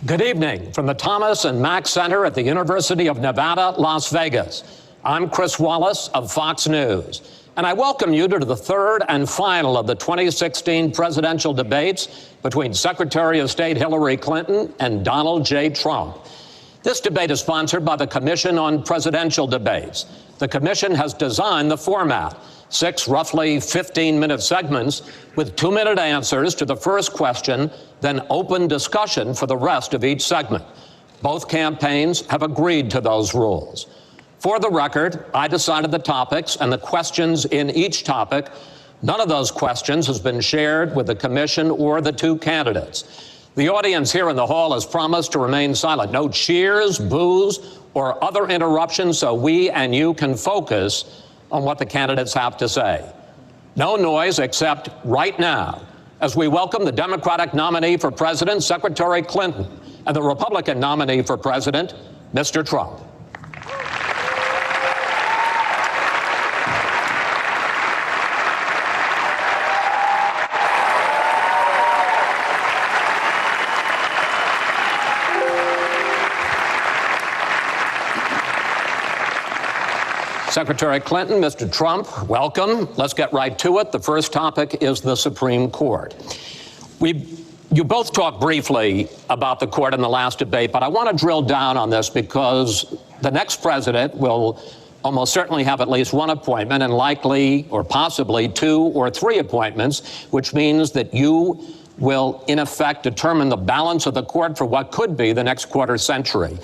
Good evening from the Thomas and Mack Center at the University of Nevada, Las Vegas. I'm Chris Wallace of Fox News, and I welcome you to the third and final of the 2016 presidential debates between Secretary of State Hillary Clinton and Donald J. Trump. This debate is sponsored by the Commission on Presidential Debates. The commission has designed the format, 6 roughly 15-minute segments with 2-minute answers to the first question, then open discussion for the rest of each segment. Both campaigns have agreed to those rules. For the record, I decided the topics and the questions in each topic. None of those questions has been shared with the commission or the 2 candidates. The audience here in the hall has promised to remain silent. No cheers, boos, or other interruptions so we and you can focus on what the candidates have to say. No noise except right now as we welcome the Democratic nominee for president, Secretary Clinton, and the Republican nominee for president, Mr. Trump. Secretary Clinton, Mr. Trump, welcome. Let's get right to it. The first topic is the Supreme Court. You both talked briefly about the court in the last debate, but I want to drill down on this because the next president will almost certainly have at least 1 appointment and likely or possibly 2 or 3 appointments, which means that you will, in effect, determine the balance of the court for what could be the next quarter century.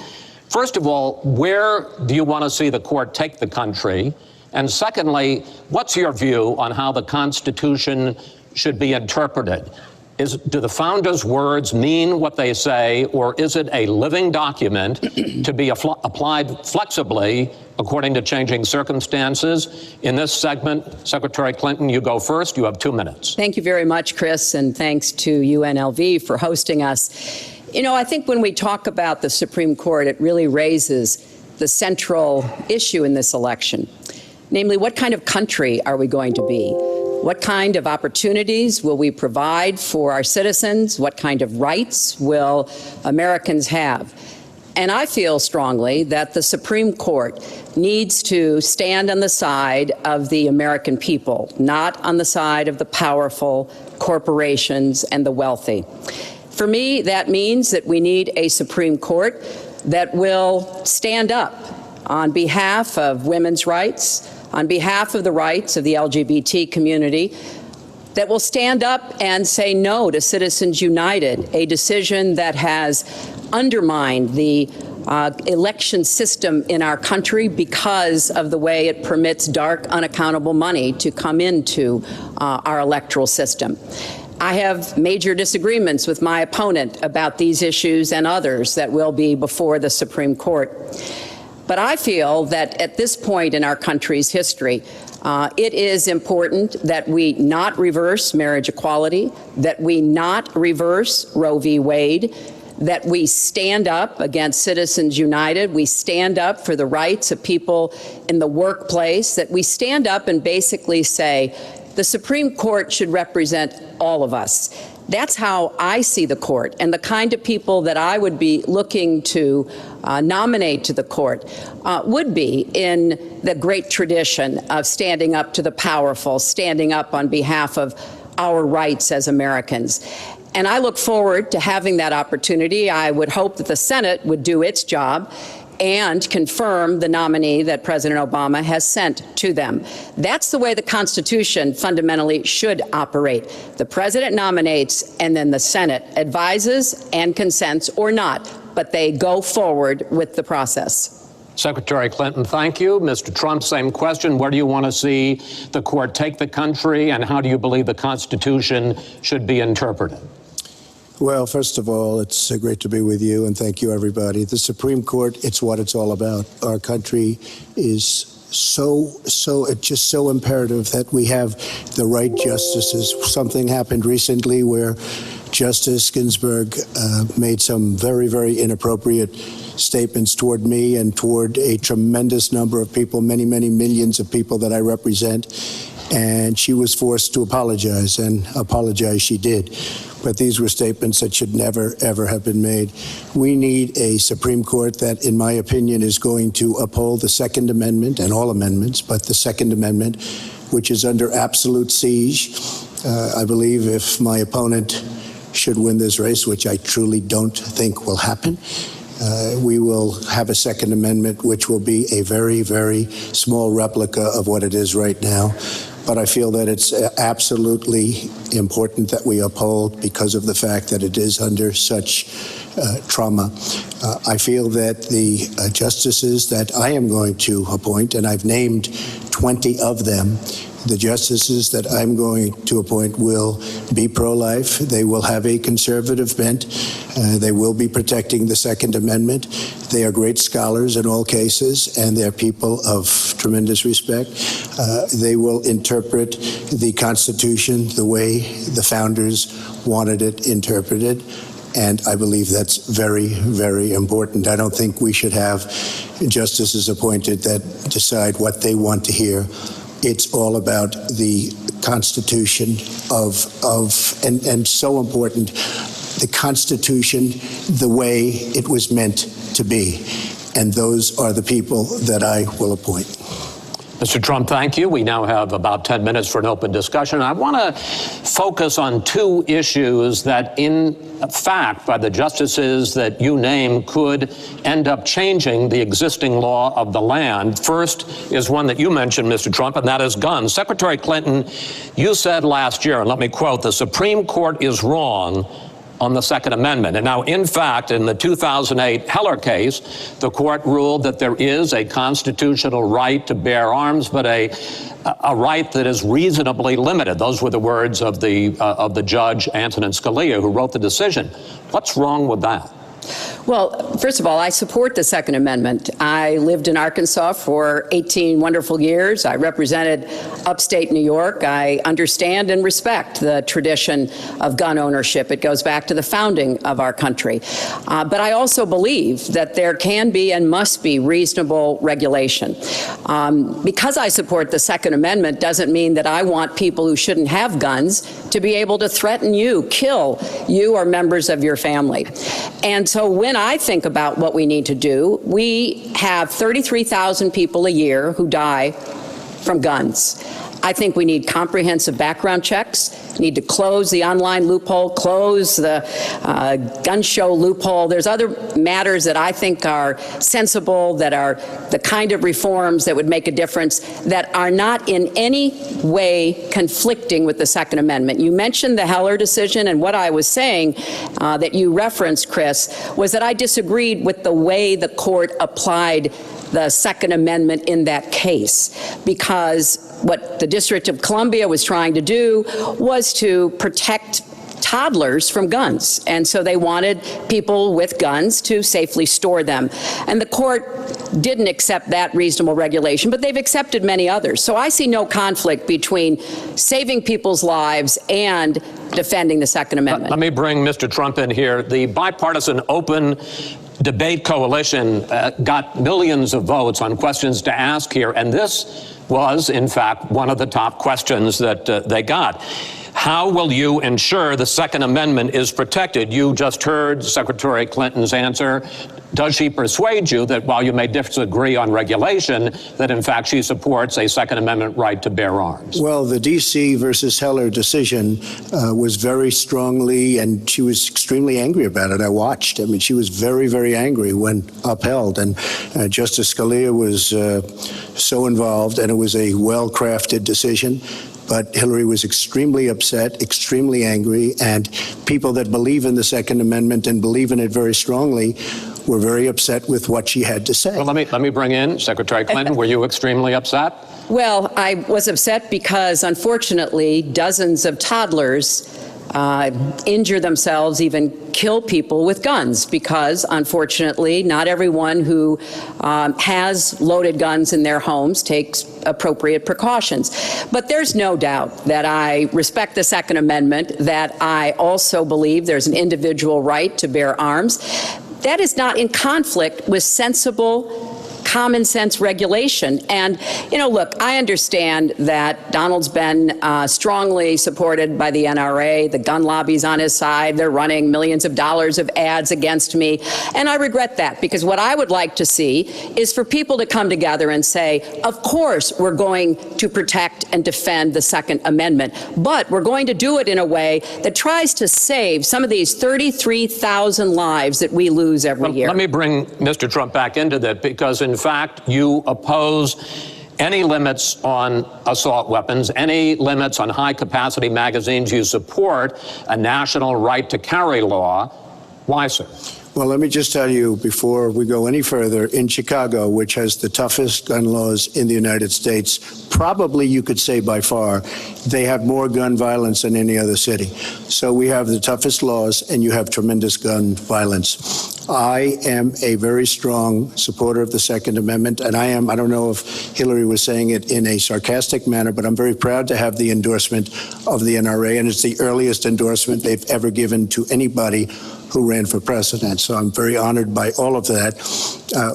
First of all, where do you want to see the court take the country? And secondly, what's your view on how the Constitution should be interpreted? Do the founders' words mean what they say, or is it a living document to be applied flexibly according to changing circumstances? In this segment, Secretary Clinton, you go first. You have 2 minutes. Thank you very much, Chris, and thanks to UNLV for hosting us. You know, I think when we talk about the Supreme Court, it really raises the central issue in this election. Namely, what kind of country are we going to be? What kind of opportunities will we provide for our citizens? What kind of rights will Americans have? And I feel strongly that the Supreme Court needs to stand on the side of the American people, not on the side of the powerful corporations and the wealthy. For me, that means that we need a Supreme Court that will stand up on behalf of women's rights, on behalf of the rights of the LGBT community, that will stand up and say no to Citizens United, a decision that has undermined the election system in our country because of the way it permits dark, unaccountable money to come into our electoral system. I have major disagreements with my opponent about these issues and others that will be before the Supreme Court. But I feel that at this point in our country's history, it is important that we not reverse marriage equality, that we not reverse Roe v. Wade, that we stand up against Citizens United, we stand up for the rights of people in the workplace, that we stand up and basically say, the Supreme Court should represent all of us. That's how I see the court, and the kind of people that I would be looking to nominate to the court would be in the great tradition of standing up to the powerful, standing up on behalf of our rights as Americans. And I look forward to having that opportunity. I would hope that the Senate would do its job and confirm the nominee that President Obama has sent to them. That's the way the Constitution fundamentally should operate. The President nominates, and then the Senate advises and consents or not, but they go forward with the process. Secretary Clinton, thank you. Mr. Trump, same question. Where do you want to see the court take the country, and how do you believe the Constitution should be interpreted? Well, first of all, it's great to be with you, and thank you, everybody. The Supreme Court, it's what it's all about. Our country is it's just so imperative that we have the right justices. Something happened recently where Justice Ginsburg made some very, very inappropriate statements toward me and toward a tremendous number of people, many, many millions of people that I represent. And she was forced to apologize, and apologize she did. but these were statements that should never, ever have been made. We need a Supreme Court that, in my opinion, is going to uphold the Second Amendment and all amendments, but the Second Amendment, which is under absolute siege. I believe if my opponent should win this race, which I truly don't think will happen, we will have a Second Amendment which will be a very, very small replica of what it is right now. But I feel that it's absolutely important that we uphold because of the fact that it is under such trauma. I feel that the justices that I am going to appoint, and I've named 20 of them, the justices that I'm going to appoint will be pro-life. They will have a conservative bent. They will be protecting the Second Amendment. They are great scholars in all cases, and they're people of tremendous respect. They will interpret the Constitution the way the founders wanted it interpreted. And I believe that's very, very important. I don't think we should have justices appointed that decide what they want to hear. It's all about the Constitution and so important, the Constitution the way it was meant to be. And those are the people that I will appoint. Mr. Trump, thank you. We now have about 10 minutes for an open discussion. I want to focus on two issues that, in fact, by the justices that you name, could end up changing the existing law of the land. First is one that you mentioned, Mr. Trump, and that is guns. Secretary Clinton, you said last year, and let me quote, "The Supreme Court is wrong on the Second Amendment." And now, in fact, in the 2008 Heller case, the court ruled that there is a constitutional right to bear arms, but a right that is reasonably limited. Those were the words of the judge, Antonin Scalia, who wrote the decision. What's wrong with that? Well, first of all, I support the Second Amendment. I lived in Arkansas for 18 wonderful years. I represented upstate New York. I understand and respect the tradition of gun ownership. It goes back to the founding of our country. But I also believe that there can be and must be reasonable regulation. Because I support the Second Amendment doesn't mean that I want people who shouldn't have guns to be able to threaten you, kill you or members of your family. And so when I think about what we need to do, we have 33,000 people a year who die from guns. I think we need comprehensive background checks, need to close the online loophole, close the gun show loophole. There's other matters that I think are sensible, that are the kind of reforms that would make a difference, that are not in any way conflicting with the Second Amendment. You mentioned the Heller decision, and what I was saying that you referenced, Chris, was that I disagreed with the way the court applied the Second Amendment in that case, because what the District of Columbia was trying to do was to protect toddlers from guns. And so they wanted people with guns to safely store them. And the court didn't accept that reasonable regulation, but they've accepted many others. So I see no conflict between saving people's lives and defending the Second Amendment. Let me bring Mr. Trump in here. The bipartisan open debate coalition got millions of votes on questions to ask here, and this was, in fact, one of the top questions that they got. How will you ensure the Second Amendment is protected? You just heard Secretary Clinton's answer. Does she persuade you that while you may disagree on regulation, that in fact she supports a Second Amendment right to bear arms? Well, the D.C. versus Heller decision was very strongly, and she was extremely angry about it. I watched. I mean, she was very, very angry when upheld. And Justice Scalia was so involved, and it was a well-crafted decision. But Hillary was extremely upset, extremely angry, and people that believe in the Second Amendment and believe in it very strongly were very upset with what she had to say. Well, let me bring in Secretary Clinton. Were you extremely upset? Well, I was upset because, unfortunately, dozens of toddlers injure themselves, even kill people with guns, because, unfortunately, not everyone who has loaded guns in their homes takes appropriate precautions. But there's no doubt that I respect the Second Amendment, that I also believe there's an individual right to bear arms. That is not in conflict with sensible common sense regulation. And, you know, look, I understand that Donald's been strongly supported by the NRA. The gun lobby's on his side. They're running millions of dollars of ads against me. And I regret that, because what I would like to see is for people to come together and say, of course, we're going to protect and defend the Second Amendment, but we're going to do it in a way that tries to save some of these 33,000 lives that we lose every year. Let me bring Mr. Trump back into that, because in fact you oppose any limits on assault weapons, any limits on high-capacity magazines. You support a national right to carry law. Why, sir? Well, let me just tell you, before we go any further, in Chicago, which has the toughest gun laws in the United States, probably you could say by far, they have more gun violence than any other city. So we have the toughest laws, and you have tremendous gun violence. I am a very strong supporter of the Second Amendment, and I don't know if Hillary was saying it in a sarcastic manner, but I'm very proud to have the endorsement of the NRA, and it's the earliest endorsement they've ever given to anybody who ran for president. So I'm very honored by all of that.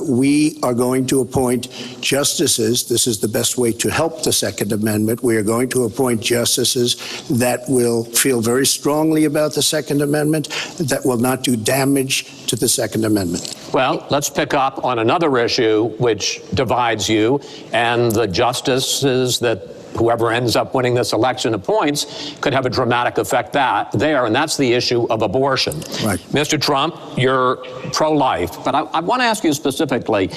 We are going to appoint justices. This is the best way to help the Second Amendment. We are going to appoint justices that will feel very strongly about the Second Amendment, that will not do damage to the Second Amendment. Well, let's pick up on another issue which divides you and the justices that whoever ends up winning this election appoints could have a dramatic effect there, and that's the issue of abortion. Right. Mr. Trump, you're pro-life, but I want to ask you specifically,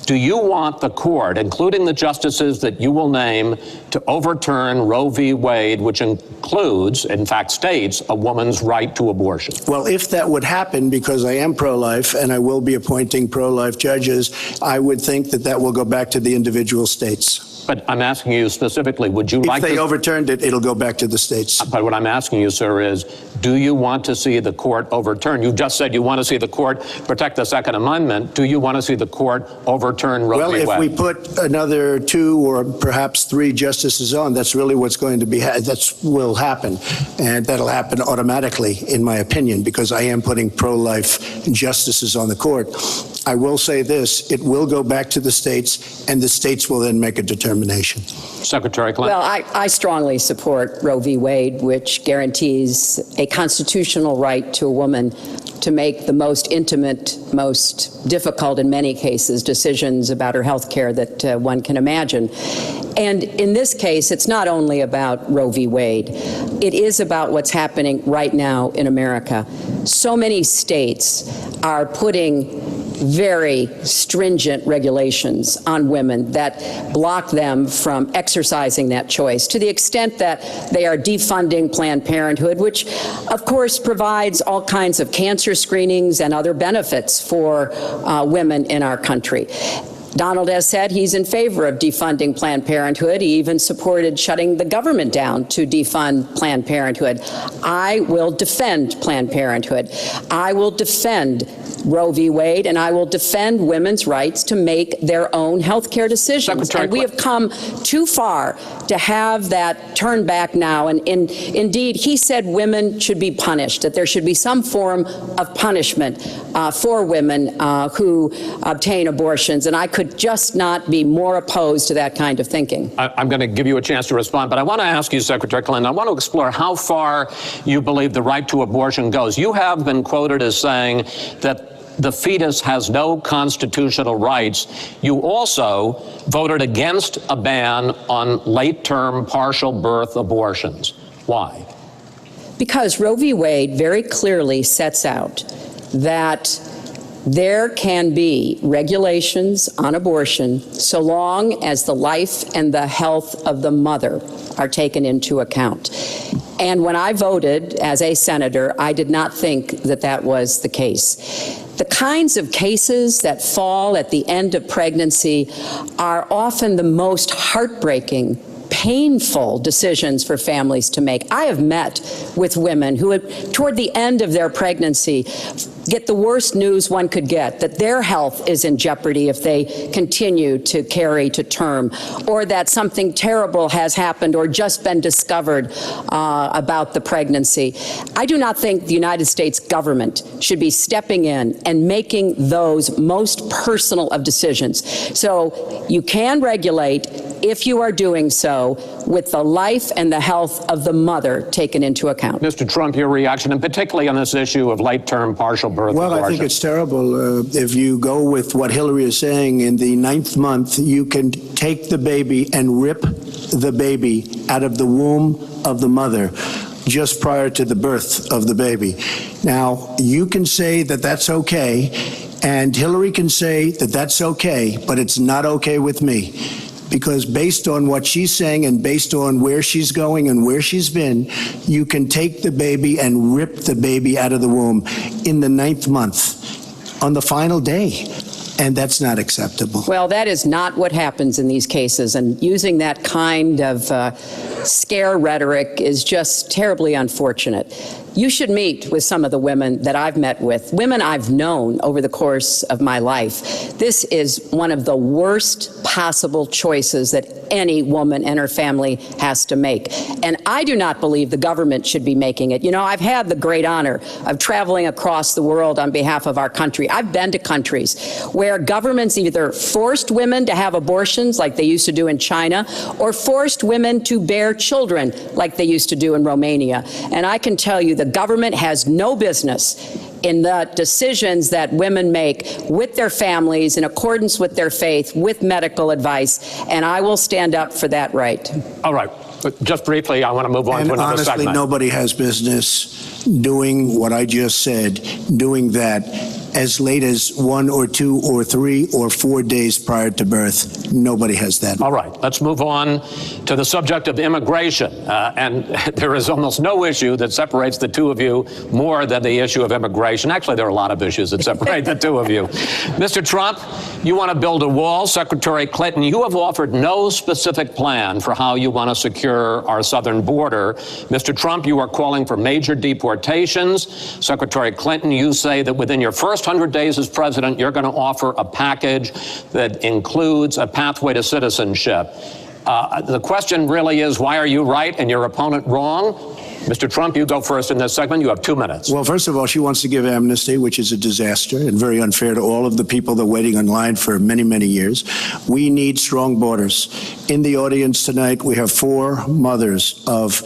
do you want the court, including the justices that you will name, to overturn Roe v. Wade, which includes, in fact states, a woman's right to abortion? Well, if that would happen, because I am pro-life and I will be appointing pro-life judges, I would think that that will go back to the individual states. But I'm asking you specifically, would you like to... If they overturned it, it'll go back to the states. But what I'm asking you, sir, is do you want to see the court overturn? You just said you want to see the court protect the Second Amendment. Do you want to see the court overturn Roe v. Wade? Well, if we put another 2 or perhaps 3 justices on, that's really what's going to be, that will happen. And that'll happen automatically, in my opinion, because I am putting pro-life justices on the court. I will say this, it will go back to the states, and the states will then make a determination. Secretary Clinton. Well, I strongly support Roe v. Wade, which guarantees a constitutional right to a woman to make the most intimate, most difficult in many cases decisions about her health care that one can imagine. And in this case, it's not only about Roe v. Wade. It is about what's happening right now in America. So many states are putting very stringent regulations on women that block them from exercising that choice, to the extent that they are defunding Planned Parenthood, which of course provides all kinds of cancer screenings and other benefits for women in our country. Donald has said he's in favor of defunding Planned Parenthood. He even supported shutting the government down to defund Planned Parenthood. I will defend Planned Parenthood. I will defend Roe v. Wade, and I will defend women's rights to make their own health care decisions. And we have come too far to have that turn back now. And indeed, he said women should be punished, that there should be some form of punishment for women who obtain abortions. And I could just not be more opposed to that kind of thinking. I'm going to give you a chance to respond, but I want to ask you, Secretary Clinton, I want to explore how far you believe the right to abortion goes. You have been quoted as saying that the fetus has no constitutional rights. You also voted against a ban on late-term partial birth abortions. Why? Because Roe v. Wade very clearly sets out that there can be regulations on abortion so long as the life and the health of the mother are taken into account. And when I voted as a senator, I did not think that that was the case. The kinds of cases that fall at the end of pregnancy are often the most heartbreaking, painful decisions for families to make. I have met with women who, toward the end of their pregnancy, get the worst news one could get, that their health is in jeopardy if they continue to carry to term, or that something terrible has happened or just been discovered about the pregnancy. I do not think the United States government should be stepping in and making those most personal of decisions. So you can regulate if you are doing so with the life and the health of the mother taken into account. Mr. Trump, your reaction, and particularly on this issue of late-term partial birth Well, abortion. I think it's terrible. If you go with what Hillary is saying, in the 9th month, you can take the baby and rip the baby out of the womb of the mother just prior to the birth of the baby. Now, you can say that that's okay, and Hillary can say that that's okay, but it's not okay with me. Because based on what she's saying and based on where she's going and where she's been, you can take the baby and rip the baby out of the womb in the 9th month on the final day. And that's not acceptable. Well, that is not what happens in these cases. And using that kind of scare rhetoric is just terribly unfortunate. You should meet with some of the women that I've met with, women I've known over the course of my life. This is one of the worst possible choices that any woman and her family has to make. And I do not believe the government should be making it. You know, I've had the great honor of traveling across the world on behalf of our country. I've been to countries where governments either forced women to have abortions like they used to do in China, or forced women to bear children like they used to do in Romania. And I can tell you the government has no business in the decisions that women make with their families in accordance with their faith, with medical advice, and I will stand up for that right. All right. Just briefly, I want to move on to another honestly, segment. nobody has business doing what I just said, doing that as late as 1 or 2 or 3 or 4 days prior to birth. Nobody has that. All right, let's move on to the subject of immigration. And there is almost no issue that separates the two of you more than the issue of immigration. Actually, there are a lot of issues that separate the two of you. Mr. Trump, you want to build a wall. Secretary Clinton, you have offered no specific plan for how you want to secure our southern border. Mr. Trump, you are calling for major deportations. Secretary Clinton, you say that within your first 100 days as president, you're going to offer a package that includes a pathway to citizenship. The question really is, why are you right and your opponent wrong? Mr. Trump, you go first in this segment. You have 2 minutes. Well, first of all, she wants to give amnesty, which is a disaster and very unfair to all of the people that are waiting in line for many, many years. We need strong borders. In the audience tonight, we have 4 mothers of,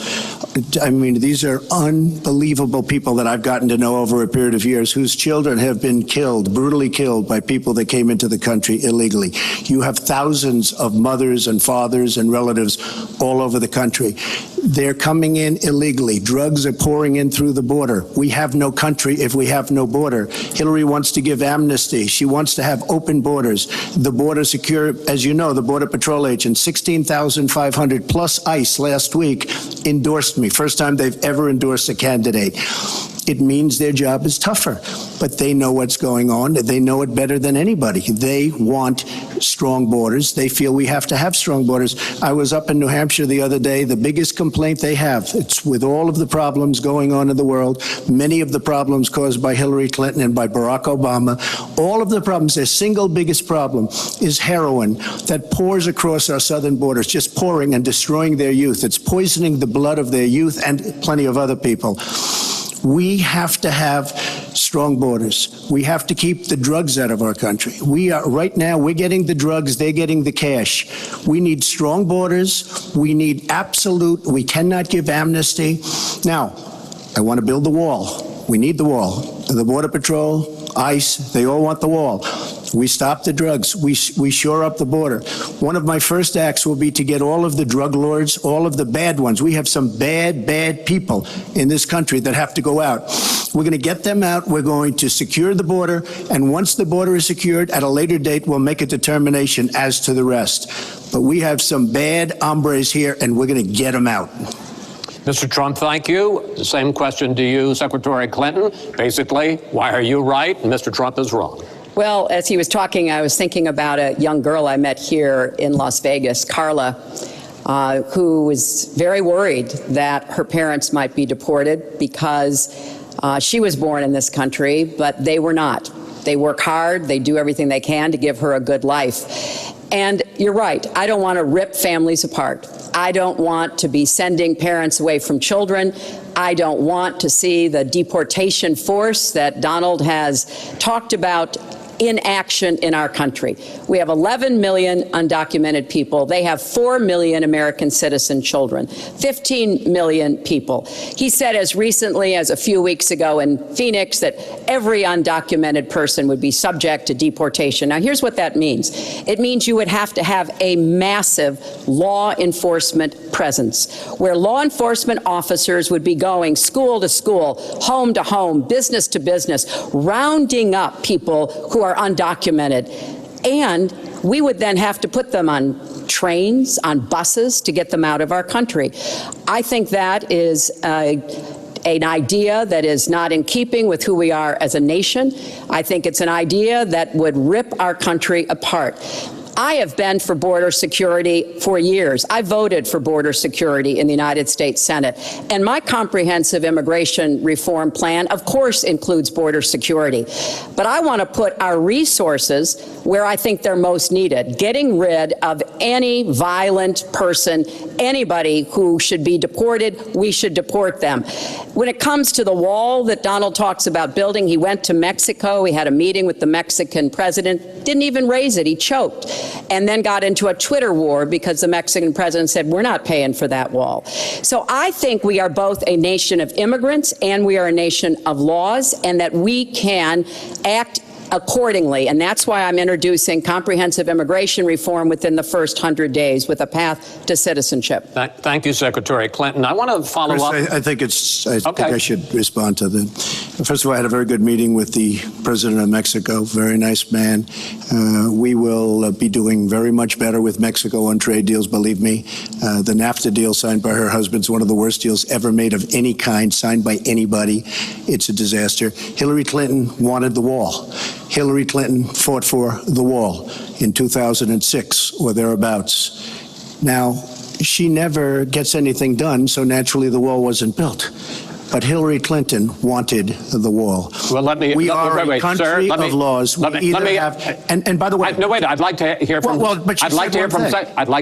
I mean, these are unbelievable people that I've gotten to know over a period of years, whose children have been killed, brutally killed by people that came into the country illegally. You have thousands of mothers and fathers and relatives all over the country. They're coming in illegally. Drugs are pouring in through the border. We have no country if we have no border. Hillary wants to give amnesty. She wants to have open borders. The border secure, as you know, the Border Patrol agents, 16,500 plus ICE last week endorsed me. First time they've ever endorsed a candidate. It means their job is tougher, but they know what's going on. They know it better than anybody. They want strong borders. They feel we have to have strong borders. I was up in New Hampshire the other day. The biggest complaint they have, it's with all of the problems going on in the world, many of the problems caused by Hillary Clinton and by Barack Obama, all of the problems, their single biggest problem is heroin that pours across our southern borders, just pouring and destroying their youth. It's poisoning the blood of their youth and plenty of other people. We have to have strong borders. We have to keep the drugs out of our country. Right now, we're getting the drugs, they're getting the cash. We need strong borders. We need we cannot give amnesty. Now, I want to build the wall. We need the wall. The Border Patrol, ICE, they all want the wall. We stop the drugs. We shore up the border. One of my first acts will be to get all of the drug lords, all of the bad ones. We have some bad people in this country that have to go out. We're going to get them out. We're going to secure the border. And once the border is secured, at a later date, we'll make a determination as to the rest. But we have some bad hombres here, and we're going to get them out. Mr. Trump, thank you. The same question to you, Secretary Clinton. Basically, why are you right and Mr. Trump is wrong? Well, as he was talking, I was thinking about a young girl I met here in Las Vegas, Carla. who was very worried that her parents might be deported because she was born in this country, but they were not. They work hard, they do everything they can to give her a good life. And you're right, I don't want to rip families apart. I don't want to be sending parents away from children. I don't want to see the deportation force that Donald has talked about in action in our country. We have 11 million undocumented people. They have 4 million American citizen children, 15 million people. He said as recently as a few weeks ago in Phoenix that every undocumented person would be subject to deportation. Now, here's what that means. It means you would have to have a massive law enforcement presence, where law enforcement officers would be going school to school, home to home, business to business, rounding up people who are undocumented. And we would then have to put them on trains, on buses to get them out of our country. I think that is an idea that is not in keeping with who we are as a nation. I think it's an idea that would rip our country apart. I have been for border security for years. I voted for border security in the United States Senate. And my comprehensive immigration reform plan, of course, includes border security. But I want to put our resources where I think they're most needed, getting rid of any violent person, anybody who should be deported, we should deport them. When it comes to the wall that Donald talks about building, he went to Mexico, he had a meeting with the Mexican president, didn't even raise it, he choked, and then got into a Twitter war because the Mexican president said, we're not paying for that wall. So I think we are both a nation of immigrants and we are a nation of laws, and that we can act accordingly. And that's why I'm introducing comprehensive immigration reform within the first 100 days with a path to citizenship. Thank you, Secretary Clinton. I want to follow up. I think I should respond to that. First of all, I had a very good meeting with the president of Mexico, very nice man. We will be doing very much better with Mexico on trade deals, believe me. The NAFTA deal signed by her husband is one of the worst deals ever made of any kind, signed by anybody. It's a disaster. Hillary Clinton wanted the wall. Hillary Clinton fought for the wall in 2006 or thereabouts. Now, she never gets anything done, so naturally the wall wasn't built. But Hillary Clinton wanted the wall. Well, we are a country of laws. And by the way, no, wait. I'd like to hear from. I'd like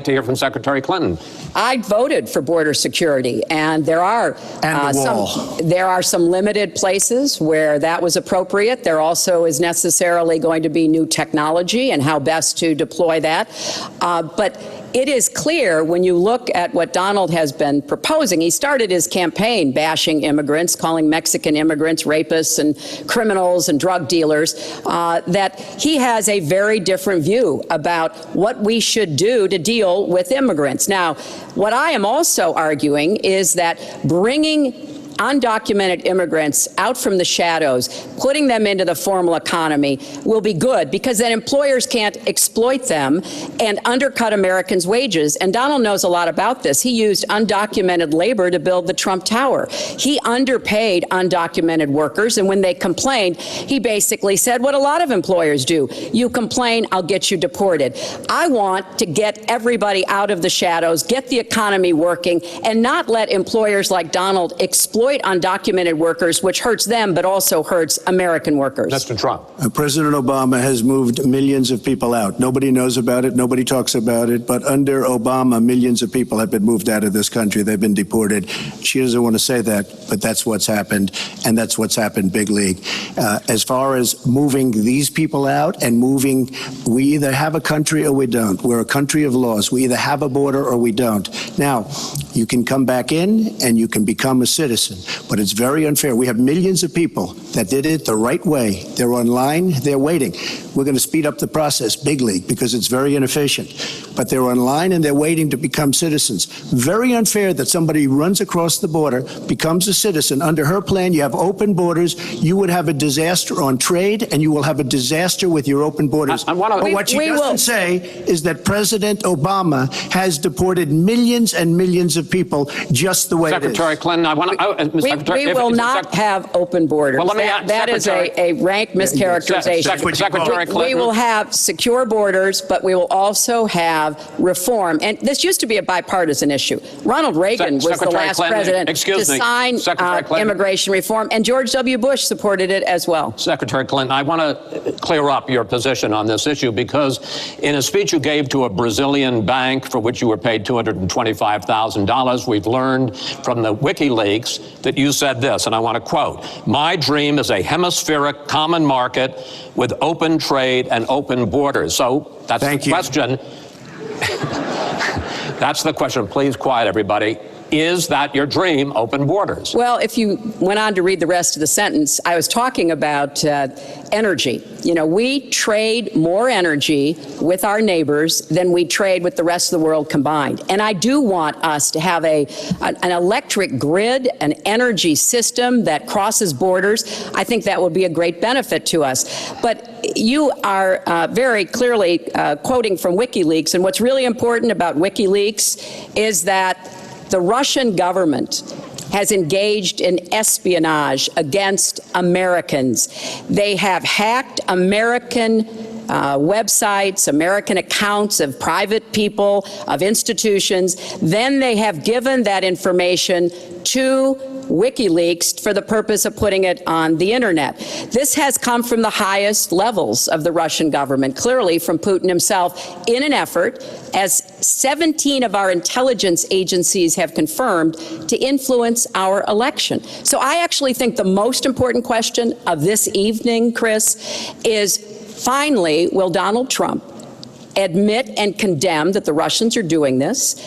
to hear from Secretary Clinton. I voted for border security, and there are some limited places where that was appropriate. There also is necessarily going to be new technology and how best to deploy that. But it is clear when you look at what Donald has been proposing. He started his campaign bashing immigrants, calling Mexican immigrants rapists and criminals and drug dealers, that he has a very different view about what we should do to deal with immigrants. Now, what I am also arguing is that bringing undocumented immigrants out from the shadows, putting them into the formal economy will be good, because then employers can't exploit them and undercut Americans' wages. And Donald knows a lot about this. He used undocumented labor to build the Trump Tower. He underpaid undocumented workers, and when they complained, he basically said what a lot of employers do. You complain, I'll get you deported. I want to get everybody out of the shadows, get the economy working, and not let employers like Donald exploit undocumented workers, which hurts them but also hurts American workers. Mr. Trump. President Obama has moved millions of people out. Nobody knows about it. Nobody talks about it. But under Obama, millions of people have been moved out of this country. They've been deported. She doesn't want to say that, but that's what's happened, and that's what's happened big league. As far as moving these people out and moving, we either have a country or we don't. We're a country of laws. We either have a border or we don't. Now, you can come back in and you can become a citizen. But it's very unfair. We have millions of people that did it the right way. They're online, they're waiting. We're going to speed up the process, big league, because it's very inefficient. But they're online and they're waiting to become citizens. Very unfair that somebody runs across the border, becomes a citizen. Under her plan, you have open borders. You would have a disaster on trade, and you will have a disaster with your open borders. But what she doesn't say is that President Obama has deported millions and millions of people just the way Secretary it is. Clinton, We will not have open borders. Well, that is a rank mischaracterization. Secretary Clinton. We will have secure borders, but we will also have reform. And this used to be a bipartisan issue. Ronald Reagan was the last president to sign immigration reform, and George W. Bush supported it as well. Secretary Clinton, I want to clear up your position on this issue, because in a speech you gave to a Brazilian bank for which you were paid $225,000, we've learned from the WikiLeaks that you said this, and I want to quote, "My dream is a hemispheric common market with open trade and open borders." So that's the question. That's the question. Please quiet, everybody. Is that your dream, open borders? Well, if you went on to read the rest of the sentence, I was talking about energy. You know, we trade more energy with our neighbors than we trade with the rest of the world combined. And I do want us to have an electric grid, an energy system that crosses borders. I think that would be a great benefit to us. But you are very clearly quoting from WikiLeaks. And what's really important about WikiLeaks is that the Russian government has engaged in espionage against Americans. They have hacked American websites, American accounts of private people, of institutions. Then they have given that information to WikiLeaks for the purpose of putting it on the internet. This has come from the highest levels of the Russian government, clearly from Putin himself, in an effort, as 17 of our intelligence agencies have confirmed, to influence our election. So I actually think the most important question of this evening, Chris, is finally, will Donald Trump admit and condemn that the Russians are doing this,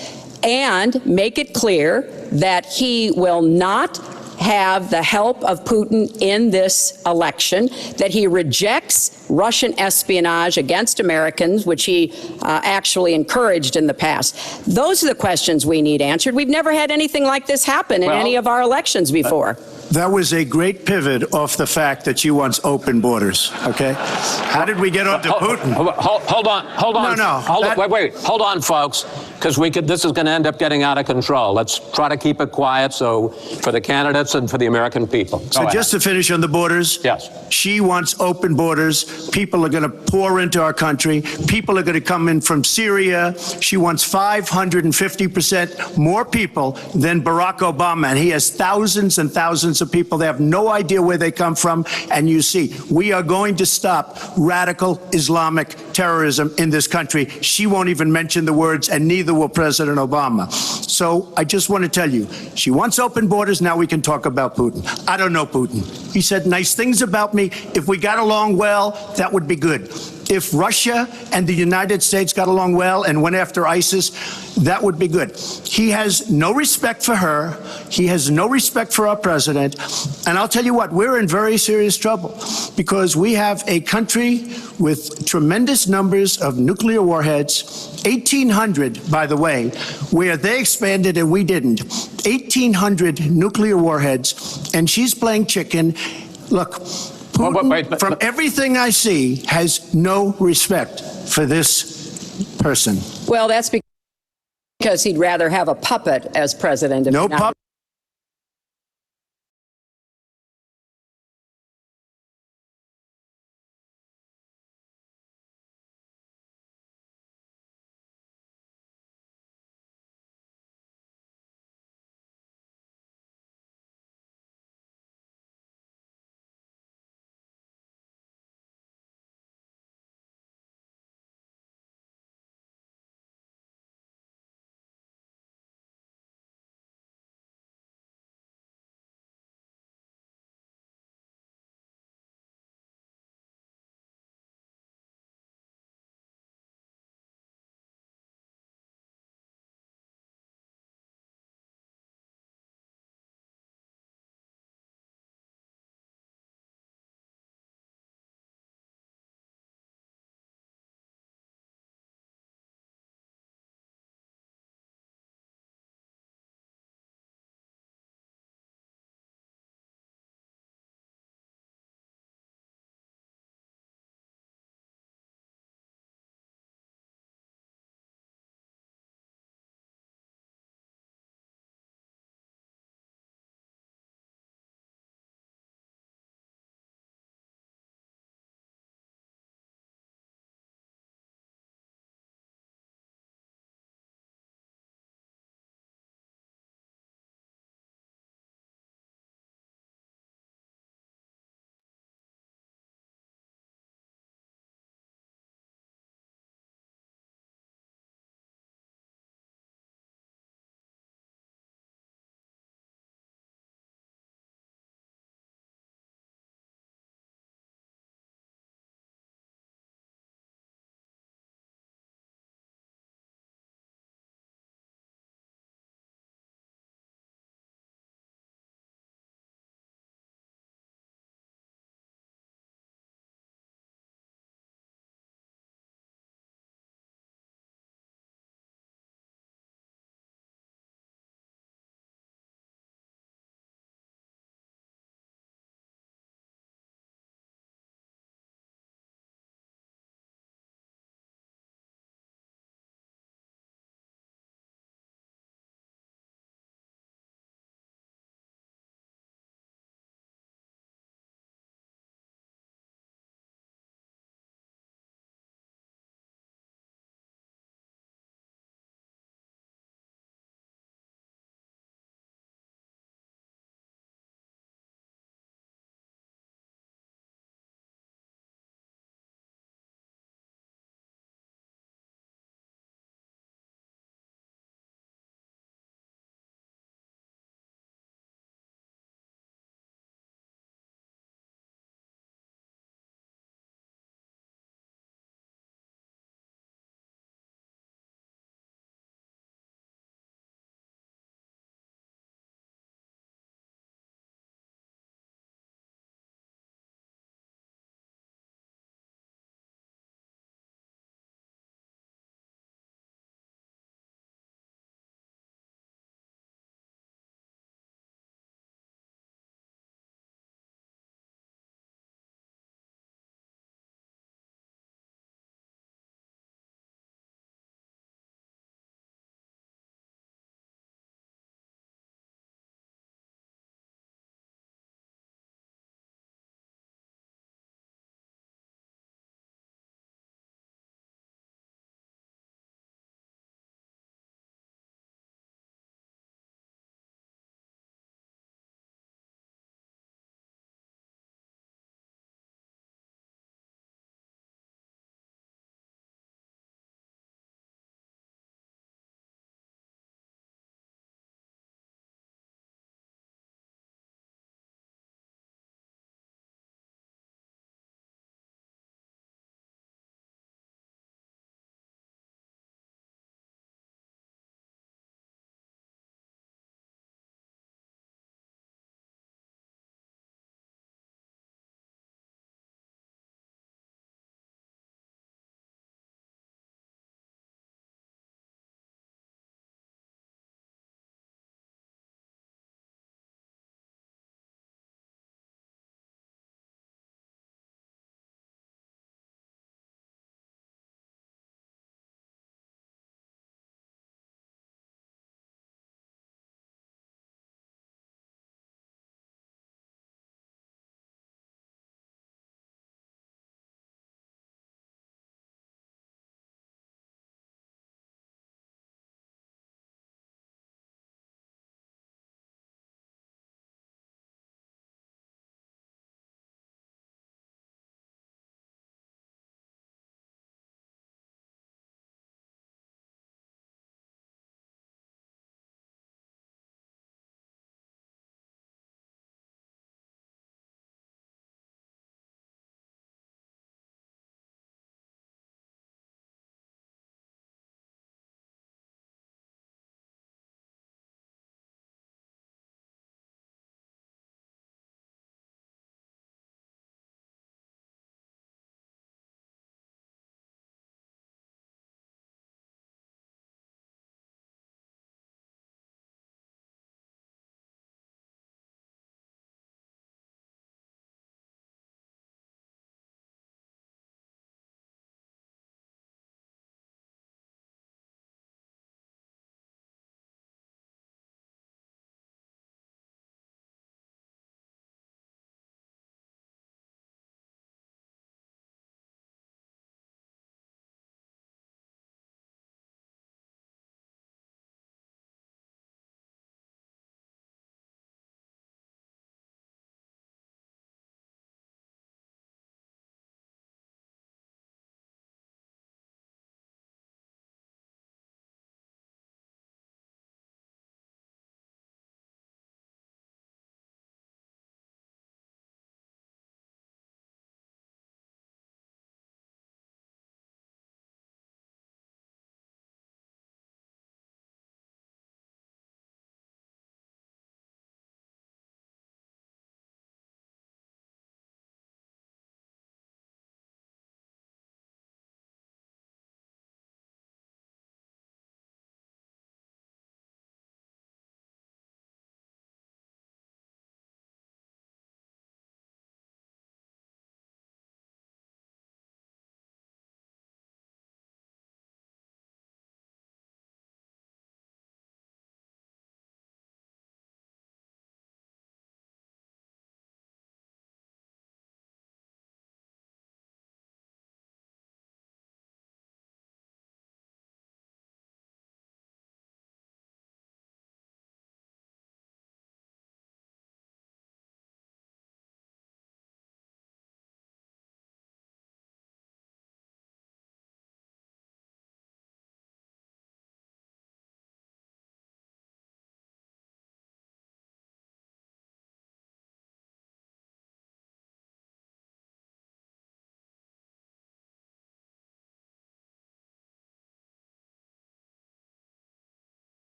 and make it clear that he will not have the help of Putin in this election, that he rejects Russian espionage against Americans, which he actually encouraged in the past. Those are the questions we need answered. We've never had anything like this happen in any of our elections before. That was a great pivot off the fact that you want open borders, okay? How did we get on to Putin? Hold on. No. Wait. Hold on, folks, because this is going to end up getting out of control. Let's try to keep it quiet for the candidates and for the American people. So just to finish on the borders, yes, she wants open borders. People are going to pour into our country. People are going to come in from Syria. She wants 550% more people than Barack Obama, and he has thousands and thousands of people. They have no idea where they come from. And you see, we are going to stop radical Islamic terrorism in this country. She won't even mention the words, and neither will President Obama. So I just want to tell you, she wants open borders. Now we can talk about Putin. I don't know Putin. He said nice things about me. If we got along well, that would be good. If Russia and the United States got along well and went after ISIS, that would be good. He has no respect for her. He has no respect for our president. And I'll tell you what, we're in very serious trouble because we have a country with tremendous numbers of nuclear warheads, 1,800, by the way, where they expanded and we didn't. 1,800 nuclear warheads, and she's playing chicken. Look, Putin, from everything I see, has no respect for this person. Well, that's because he'd rather have a puppet as president. No puppet.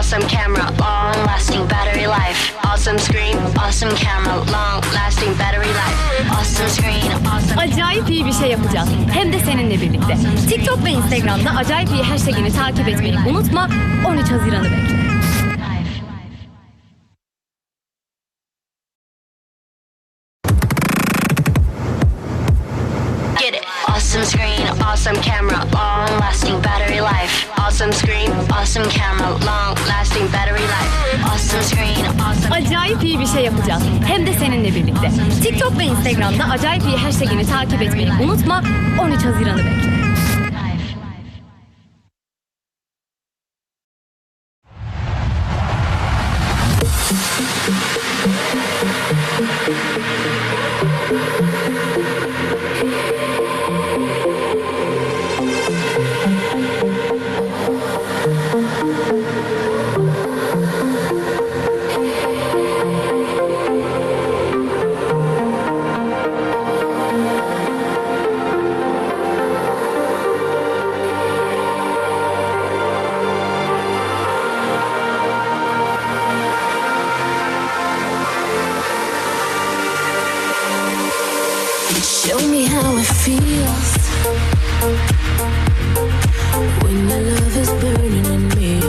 awesome camera, long-lasting battery life. Awesome screen, awesome camera, long-lasting battery life. Awesome screen, awesome... Acayip iyi bir şey yapacağız. Hem de seninle birlikte. TikTok ve Instagram'da acayip iyi hashtagini takip etmeyi unutma. 13 Haziran'ı bekle. Get it. Awesome screen, awesome camera, long-lasting battery life. Awesome screen, awesome camera, long-lasting battery life. Awesome screen, awesome... Acayip iyi bir şey yapacağız. Hem de seninle birlikte. TikTok ve Instagram'da acayip iyi hashtagini takip etmeyi unutma. 13 Haziran'ı bekle. Show me how it feels when your love is burning in me.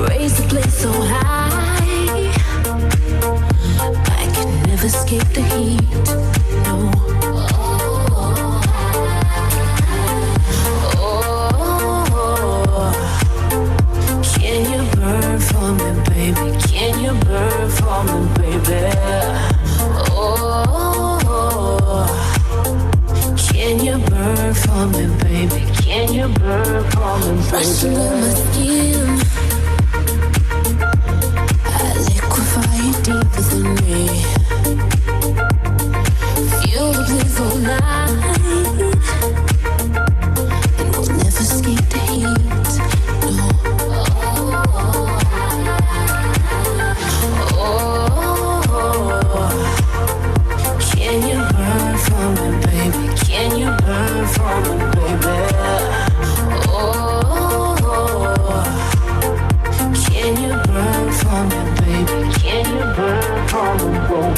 Raise the place so high I can never escape the heat. No. Oh, can you burn for me, baby? Can you burn for me, baby? Can you burn for me, baby? Can you burn for me, baby? Rushing on my skin, I liquefy you deep within me. Feel the blaze all night, and we'll never escape the heat. No. Can you burn for me, baby? Can you burn for me, baby? Oh, can you burn for me, baby? Can you burn for me, baby?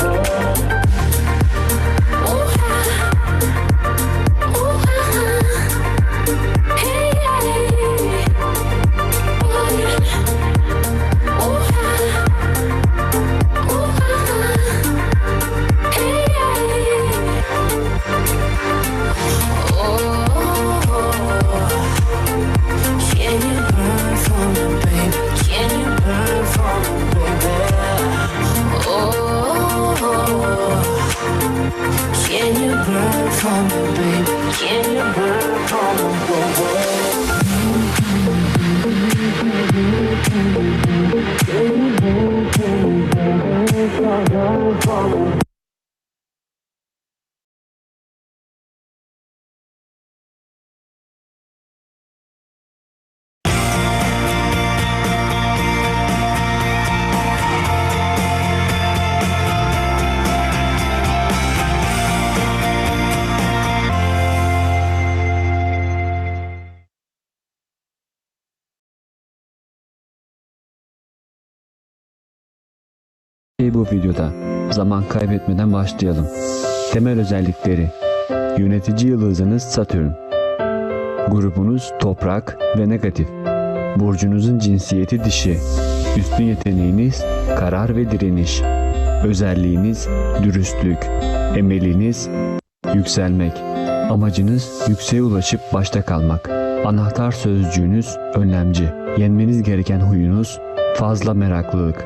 Bu videoda zaman kaybetmeden başlayalım. Temel özellikleri: yönetici yıldızınız Satürn, grubunuz toprak ve negatif, burcunuzun cinsiyeti dişi, üstün yeteneğiniz karar ve direniş, özelliğiniz dürüstlük, emeliniz yükselmek, amacınız yükseğe ulaşıp başta kalmak, anahtar sözcüğünüz önlemci, yenmeniz gereken huyunuz fazla meraklılık.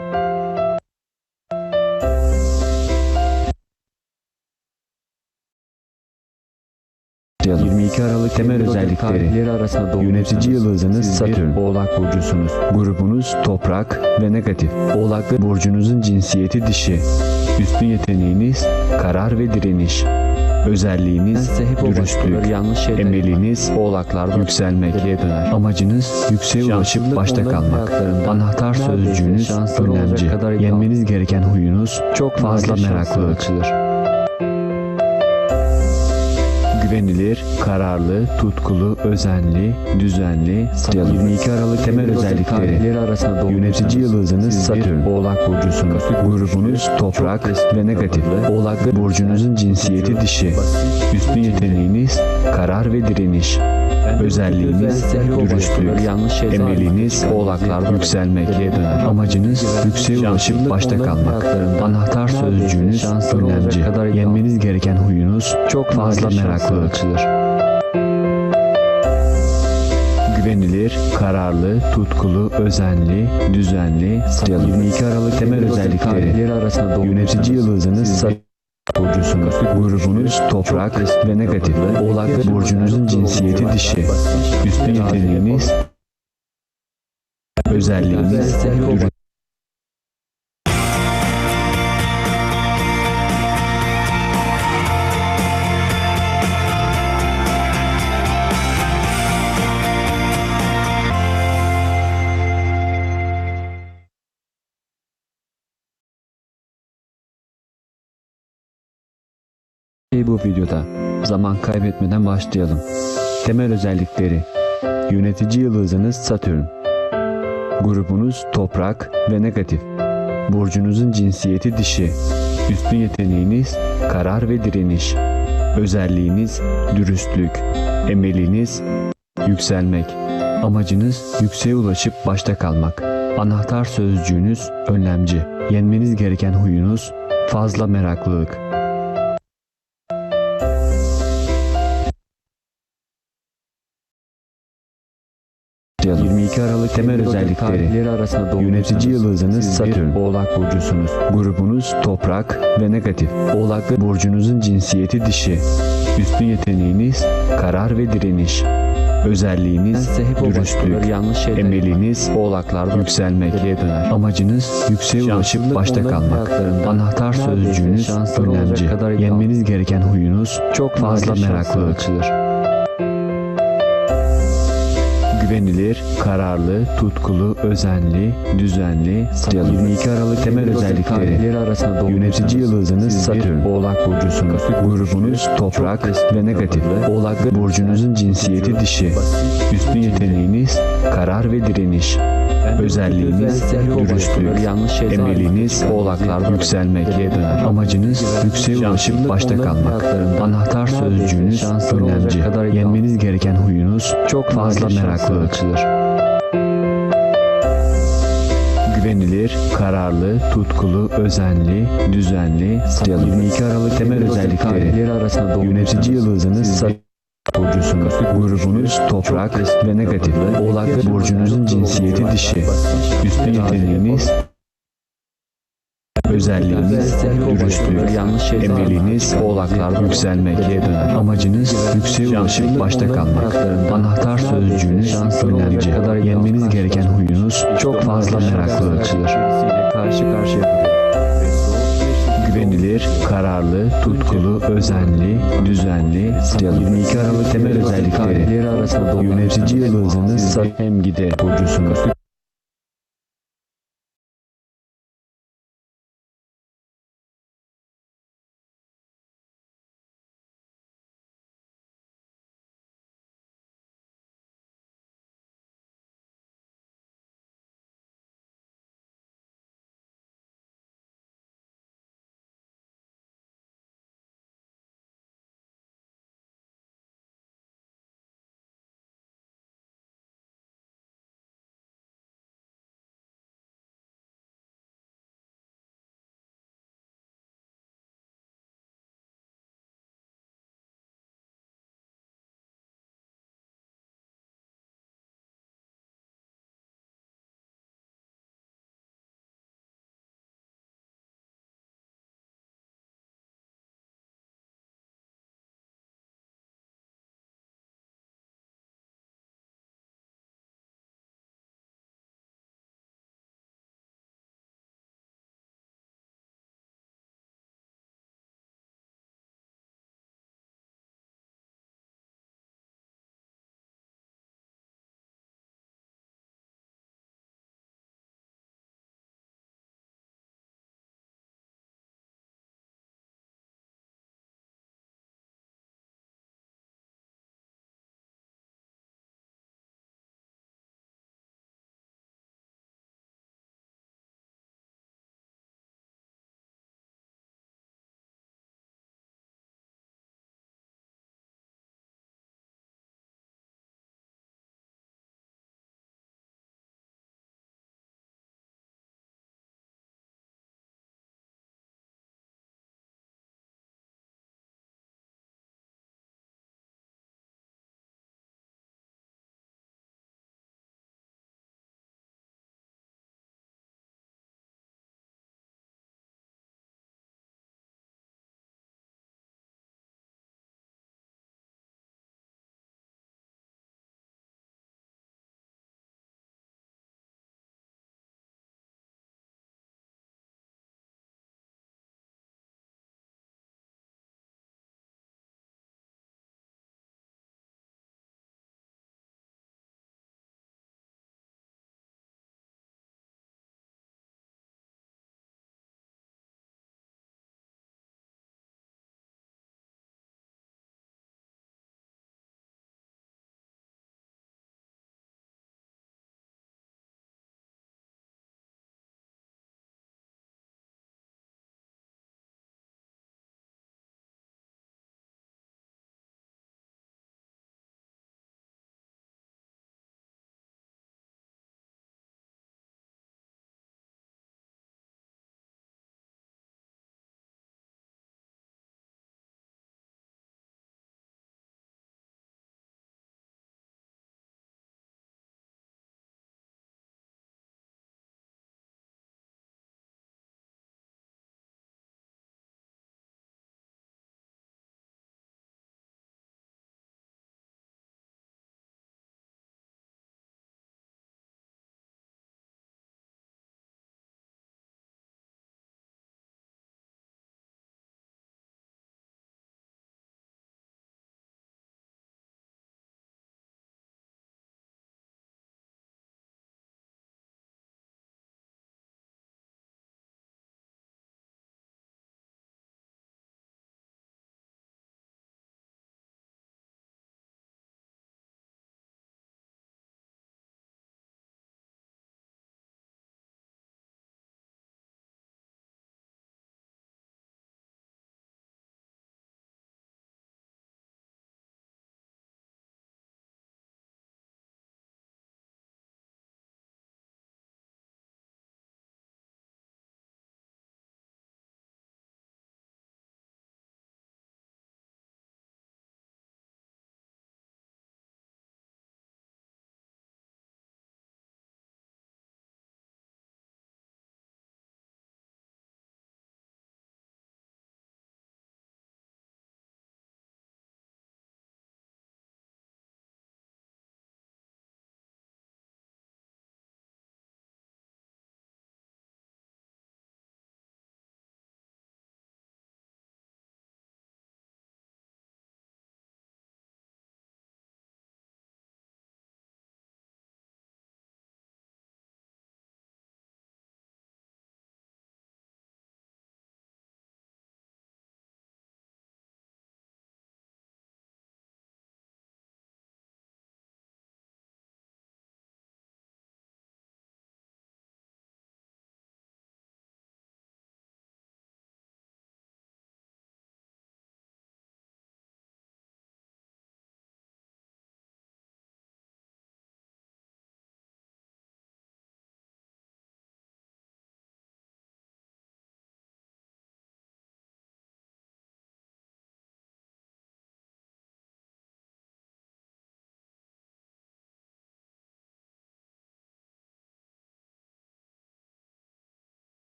22 Aralık temel özellikleri arasında yönetici yıldızınız Satürn, Oğlak burcusunuz. Grubunuz toprak ve negatif. Oğlak burcunuzun cinsiyeti dişi. Üstün yeteneğiniz karar ve direniş. Özelliğiniz dürüstlük, emeliniz Oğlaklarda yükselmek, amacınız yükseğe ulaşıp başta kalmak, anahtar sözcüğünüz önlemci, yenmeniz gereken huyunuz çok fazla meraklılık. Güvenilir, kararlı, tutkulu, özenli, düzenli, 22 Aralık temel özellikleri arasında yönetici yıldızınız Satürn, Oğlak burcusunuz. Grubunuz toprak ve negatif. Oğlak burcunuzun cinsiyeti dişi. Üstün yeteneğiniz karar ve direniş. Özelliğiniz dürüstlük, emeliniz oğlaklarda yükselmekle döner. Amacınız yükseğe ulaşıp başta kalmak. Anahtar sözcüğünüz önemli. Yenmeniz gereken huyunuz çok fazla meraklılık. Güvenilir, kararlı, tutkulu, özenli, düzenli, 22 Aralık temel özellikleri arasında yönetici yıldızınız Satürn burcusunuz. Grubunuz toprak ve negatif. Oğlak burcunuzun cinsiyeti dişi. Üstün yeteneğiniz, özelliğiniz, dürüstlük. Bu videoda zaman kaybetmeden başlayalım. Temel özellikleri: yönetici yıldızınız Satürn. Grubunuz toprak ve negatif. Burcunuzun cinsiyeti dişi. Üstün yeteneğiniz karar ve direniş. Özelliğiniz dürüstlük. Emeliniz yükselmek. Amacınız yükseğe ulaşıp başta kalmak. Anahtar sözcüğünüz önlemci. Yenmeniz gereken huyunuz fazla meraklılık. 22 Aralık temel özellikleri arasında yönetici yıldızınız Satürn, Oğlak burcusunuz. Grubunuz toprak ve negatif. Oğlak burcunuzun cinsiyeti dişi. Üstün yeteneğiniz karar ve direniş. Özelliğiniz dürüstlük. Emeliniz oğlaklarda yükselmekle döner. Amacınız yükseğe ulaşıp başta kalmak. Anahtar sözcüğünüz önlemci. Yenmeniz gereken huyunuz çok fazla meraklılık. Güvenilir, kararlı, tutkulu, özenli, düzenli, 22 Aralık temel özellikleri arasında yönetici yıldızınız Satürn, Oğlak burcusunuz. Grubunuz toprak ve negatif. Oğlak burcunuzun cinsiyeti dişi. Üstün yeteneğiniz karar ve direniş. Özelliğiniz dürüstlük. Emeliniz oğlaklarda yükselmekle döner. Amacınız yükseğe ulaşıp başta kalmak. Anahtar sözcüğünüz önemli. Yenmeniz gereken huyunuz çok fazla meraklılık. Güvenilir, kararlı, tutkulu, özenli, düzenli, 22 Aralık temel özellikleri arasında yönetici yıldızınız Satürn burcusunuz. Grubunuz toprak ve negatif. Oğlak burcunuzun cinsiyeti dişi. Üstün yeteneğiniz, özelliğiniz dürüstlük. Emeliniz oğlaklarda yükselmekle döner. Amacınız yükseğe ulaşıp başta kalmak. Anahtar sözcüğünüz önemli. Yenmeniz gereken huyunuz çok fazla meraklılık. Karşı karşıya güvenilir, kararlı, tutkulu, özenli, düzenli, 22 Aralık temel özellikleri arasında yönetici yıldızınız Satürn burcusunuz.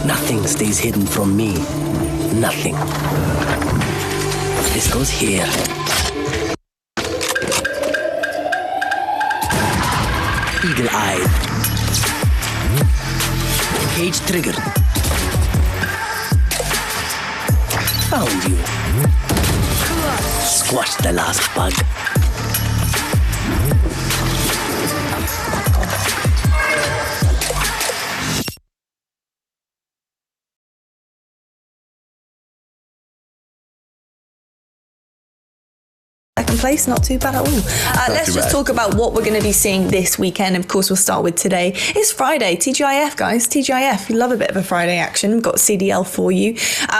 Nothing stays hidden from me. Nothing. This goes here. Eagle-eyed. Cage triggered. Found you. Squash the last bug. Second place, not too bad at all. Let's just talk about what we're going to be seeing this weekend. Of course, we'll start with today. It's Friday, TGIF, guys. TGIF, we love a bit of a Friday action. We've got CDL for you.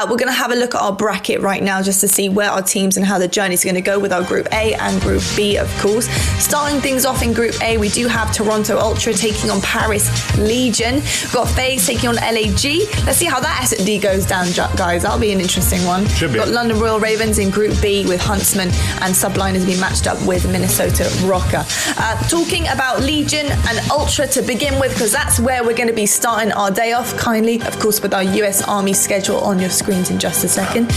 We're going to have a look at our bracket right now just to see where our teams and how the journey is going to go with our Group A and Group B, of course. Starting things off in Group A, we do have Toronto Ultra taking on Paris Legion. We've got FaZe taking on LAG. Let's see how that S&D goes down, guys. That'll be an interesting one. Should be. We've got London Royal Ravens in Group B with Huntsman, and Sublime has been matched up with Minnesota Rocker. Talking about Legion and Ultra to begin with, because that's where we're going to be starting our day off, kindly, of course, with our US Army schedule on your screens in just a second.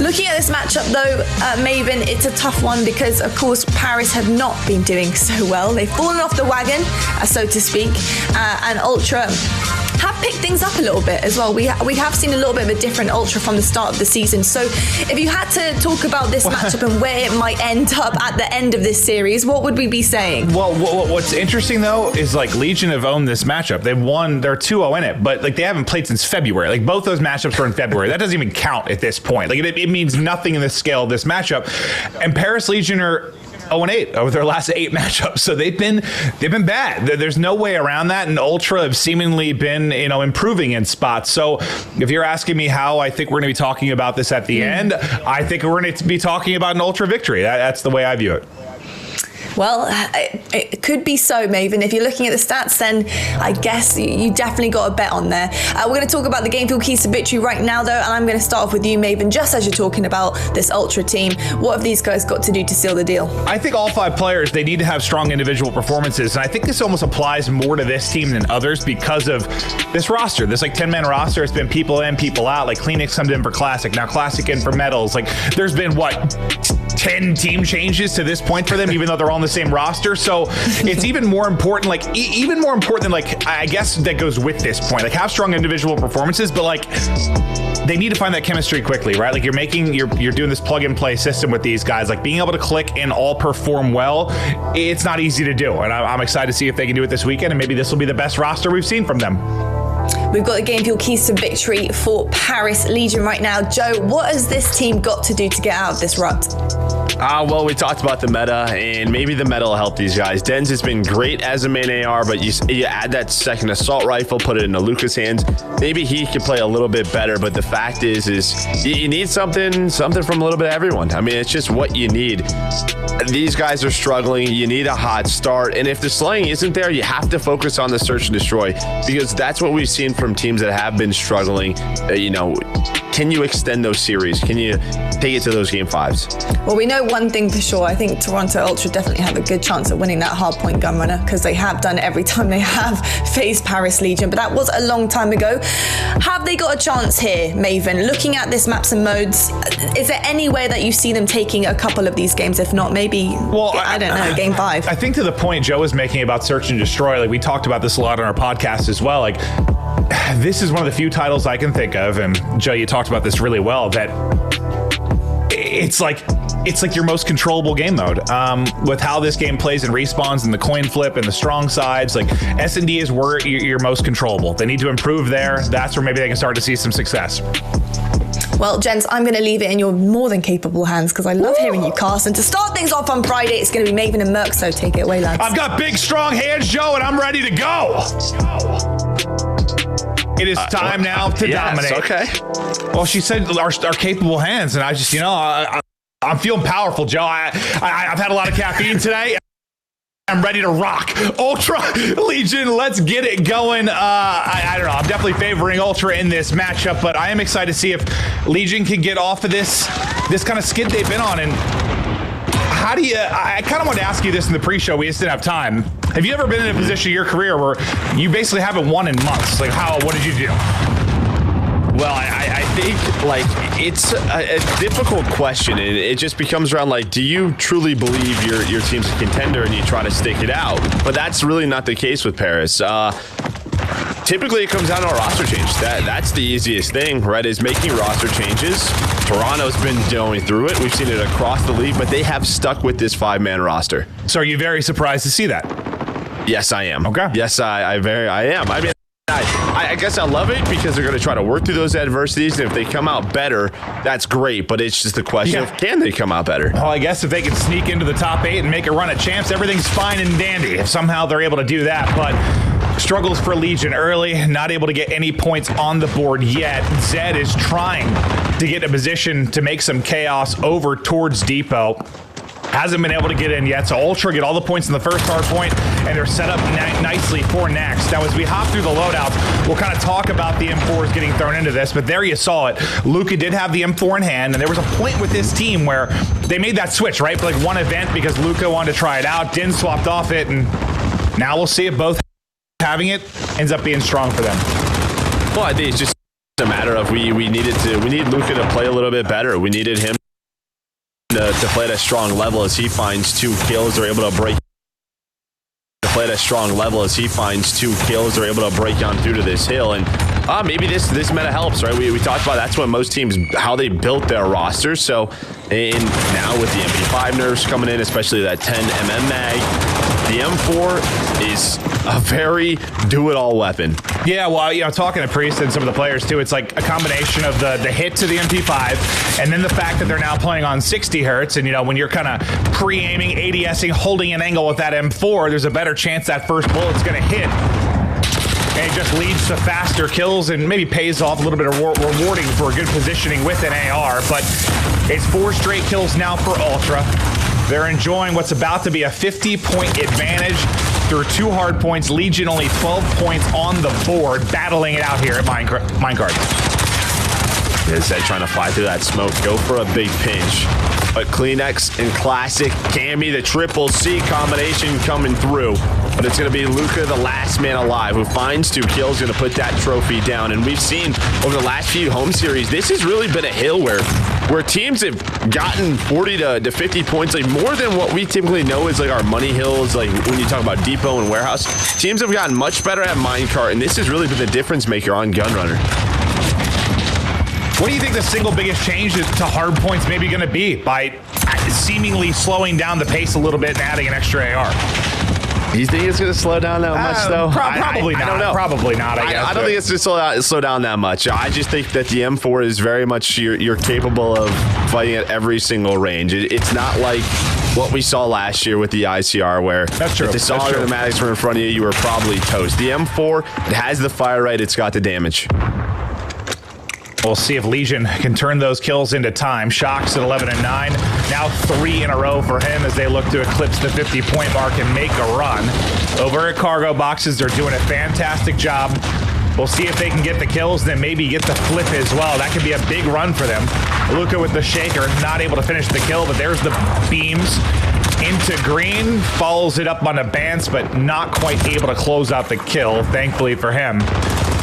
Looking at this matchup, though, Maven, it's a tough one because, of course, Paris have not been doing so well. They've fallen off the wagon, so to speak, and Ultra have picked things up a little bit as well. We have seen a little bit of a different Ultra from the start of the season. So if you had to talk about this matchup and where it might end up at the end of this series, what would we be saying? Well, what's interesting though is like Legion have owned this matchup. They've won, they're 2-0 in it, but like they haven't played since February. Like both those matchups were in February. That doesn't even count at this point. Like it means nothing in the scale of this matchup. And Paris Legion are 0-8 over their last 8 matchups, so they've been bad. There's no way around that, and Ultra have seemingly been improving in spots. So if you're asking me how I think we're going to be talking about this at the end, I think we're going to be talking about an Ultra victory. That's the way I view it. Well, it could be so, Maven. If you're looking at the stats, then I guess you definitely got a bet on there. We're going to talk about the game fuel keys to victory right now, though, and I'm going to start off with you, Maven, just as you're talking about this Ultra team. What have these guys got to do to seal the deal? I think all 5 players, they need to have strong individual performances, and I think this almost applies more to this team than others because of this roster. This 10-man roster, it's been people in, people out. Like Kleenex comes in for Classic, now Classic in for Metals. Like there's been, 10 team changes to this point for them, even though they're all on the same roster. So it's even more important, even more important than I guess that goes with this point. Like have strong individual performances, but they need to find that chemistry quickly, right? Like you're doing this plug and play system with these guys, like being able to click and all perform well. It's not easy to do. And I'm excited to see if they can do it this weekend. And maybe this will be the best roster we've seen from them. We've got the game fuel keys to victory for Paris Legion right now. Joe, what has this team got to do to get out of this rut? Well, we talked about the meta, and maybe the meta will help these guys. Denz has been great as a main AR, but you add that second assault rifle, put it into Luca's hands. Maybe he can play a little bit better, but the fact is you need something from a little bit of everyone. I mean, it's just what you need. These guys are struggling. You need a hot start, and if the slaying isn't there, you have to focus on the search and destroy, because that's what we've seen from teams that have been struggling. Can you extend those series? Can you take it to those game 5s? Well, we know one thing for sure. I think Toronto Ultra definitely have a good chance of winning that hardpoint gun runner, because they have done it every time they have faced Paris Legion, but that was a long time ago. Have they got a chance here, Maven? Looking at this maps and modes, is there any way that you see them taking a couple of these games? If not, maybe, I don't know, game 5? I think to the point Joe was making about search and destroy, we talked about this a lot on our podcast as well. This is one of the few titles I can think of, and Joe, you talked about this really well, that it's like your most controllable game mode with how this game plays and respawns and the coin flip and the strong sides. S&D is where you're most controllable. They need to improve there. That's where maybe they can start to see some success. Well, gents, I'm going to leave it in your more than capable hands, because I love hearing you cast. And to start things off on Friday, it's going to be Maven and Merc, so take it away, lads. I've got big, strong hands, Joe, and I'm ready to go. It is time now to dominate. Okay. Well, she said our capable hands, and I just, I'm feeling powerful, Joe. I've had a lot of caffeine today. I'm ready to rock. Ultra Legion, let's get it going. I don't know. I'm definitely favoring Ultra in this matchup, but I am excited to see if Legion can get off of this kind of skid they've been on. And how do you? I kind of wanted to ask you this in the pre-show. We just didn't have time. Have you ever been in a position in your career where you basically haven't won in months? What did you do? Well, I think, like, it's a difficult question, and it just becomes around, like, do you truly believe your team's a contender and you try to stick it out? But that's really not the case with Paris. Typically, it comes down to a roster change. That's the easiest thing, right, is making roster changes. Toronto's been going through it. We've seen it across the league, but they have stuck with this 5-man roster. So are you very surprised to see that? Yes, I am. Okay. Yes, I am. I mean, I guess I love it because they're going to try to work through those adversities, and if they come out better, that's great, but it's just the question of, can they come out better? Well, I guess if they can sneak into the top 8 and make a run at champs, everything's fine and dandy. If somehow they're able to do that, but struggles for Legion early, not able to get any points on the board yet. Zed is trying to get in a position to make some chaos over towards Depot. Hasn't been able to get in yet, so Ultra get all the points in the first hard point, and they're set up nicely for next. Now, as we hop through the loadouts, we'll kind of talk about the M4s getting thrown into this, but there you saw it. Luka did have the M4 in hand, and there was a point with this team where they made that switch, right, for like one event because Luka wanted to try it out. Din swapped off it, and now we'll see if both having it ends up being strong for them. Well, I think it's just a matter of we need Luka to play a little bit better. We needed him to play at a strong level as he finds 2 kills. They're able to break play at a strong level as he finds 2 kills. They're able to break on through to this hill, and maybe this meta helps, right? We talked about that's what most teams, how they built their rosters. So, and now with the MP5 nerfs coming in, especially that 10mm mag, the M4 is a very do-it-all weapon. Yeah, well, you know, talking to Priest and some of the players too, it's like a combination of the hit to the MP5 and then the fact that they're now playing on 60 hertz. And, you know, when you're kind of pre-aiming, ADSing, holding an angle with that M4, there's a better chance that first bullet's going to hit. And it just leads to faster kills and maybe pays off a little bit of rewarding for good positioning with an AR. But it's 4 straight kills now for Ultra. They're enjoying what's about to be a 50-point advantage through 2 hard points. Legion only 12 points on the board, battling it out here at Minecart. Zed trying to fly through that smoke, go for a big pinch. But Kleenex and Classic, Cammy, the triple C combination coming through. But it's going to be Luka, the last man alive, who finds 2 kills, going to put that trophy down. And we've seen over the last few home series, this has really been a hill where teams have gotten 40 to 50 points, like more than what we typically know is like our money hills, like when you talk about Depot and Warehouse. Teams have gotten much better at Minecart, and this has really been the difference maker on Gunrunner. What do you think the single biggest change to hard points maybe going to be by seemingly slowing down the pace a little bit and adding an extra AR? You think it's going to slow down that much, though? Probably not. I don't know. Probably not, I guess. I don't think it's going to slow down that much. I just think that the M4 is very much, you're capable of fighting at every single range. It's not like what we saw last year with the ICR, where that's true. If the solid automatics were in front of you, you were probably toast. The M4, it has the fire rate, it's got the damage. We'll see if Legion can turn those kills into time. Shocks at 11 and 9. Now 3 in a row for him as they look to eclipse the 50-point mark and make a run. Over at Cargo Boxes, they're doing a fantastic job. We'll see if they can get the kills, then maybe get the flip as well. That could be a big run for them. Luka with the shaker, not able to finish the kill, but there's the beams into green. Follows it up on a Bance, but not quite able to close out the kill, thankfully for him.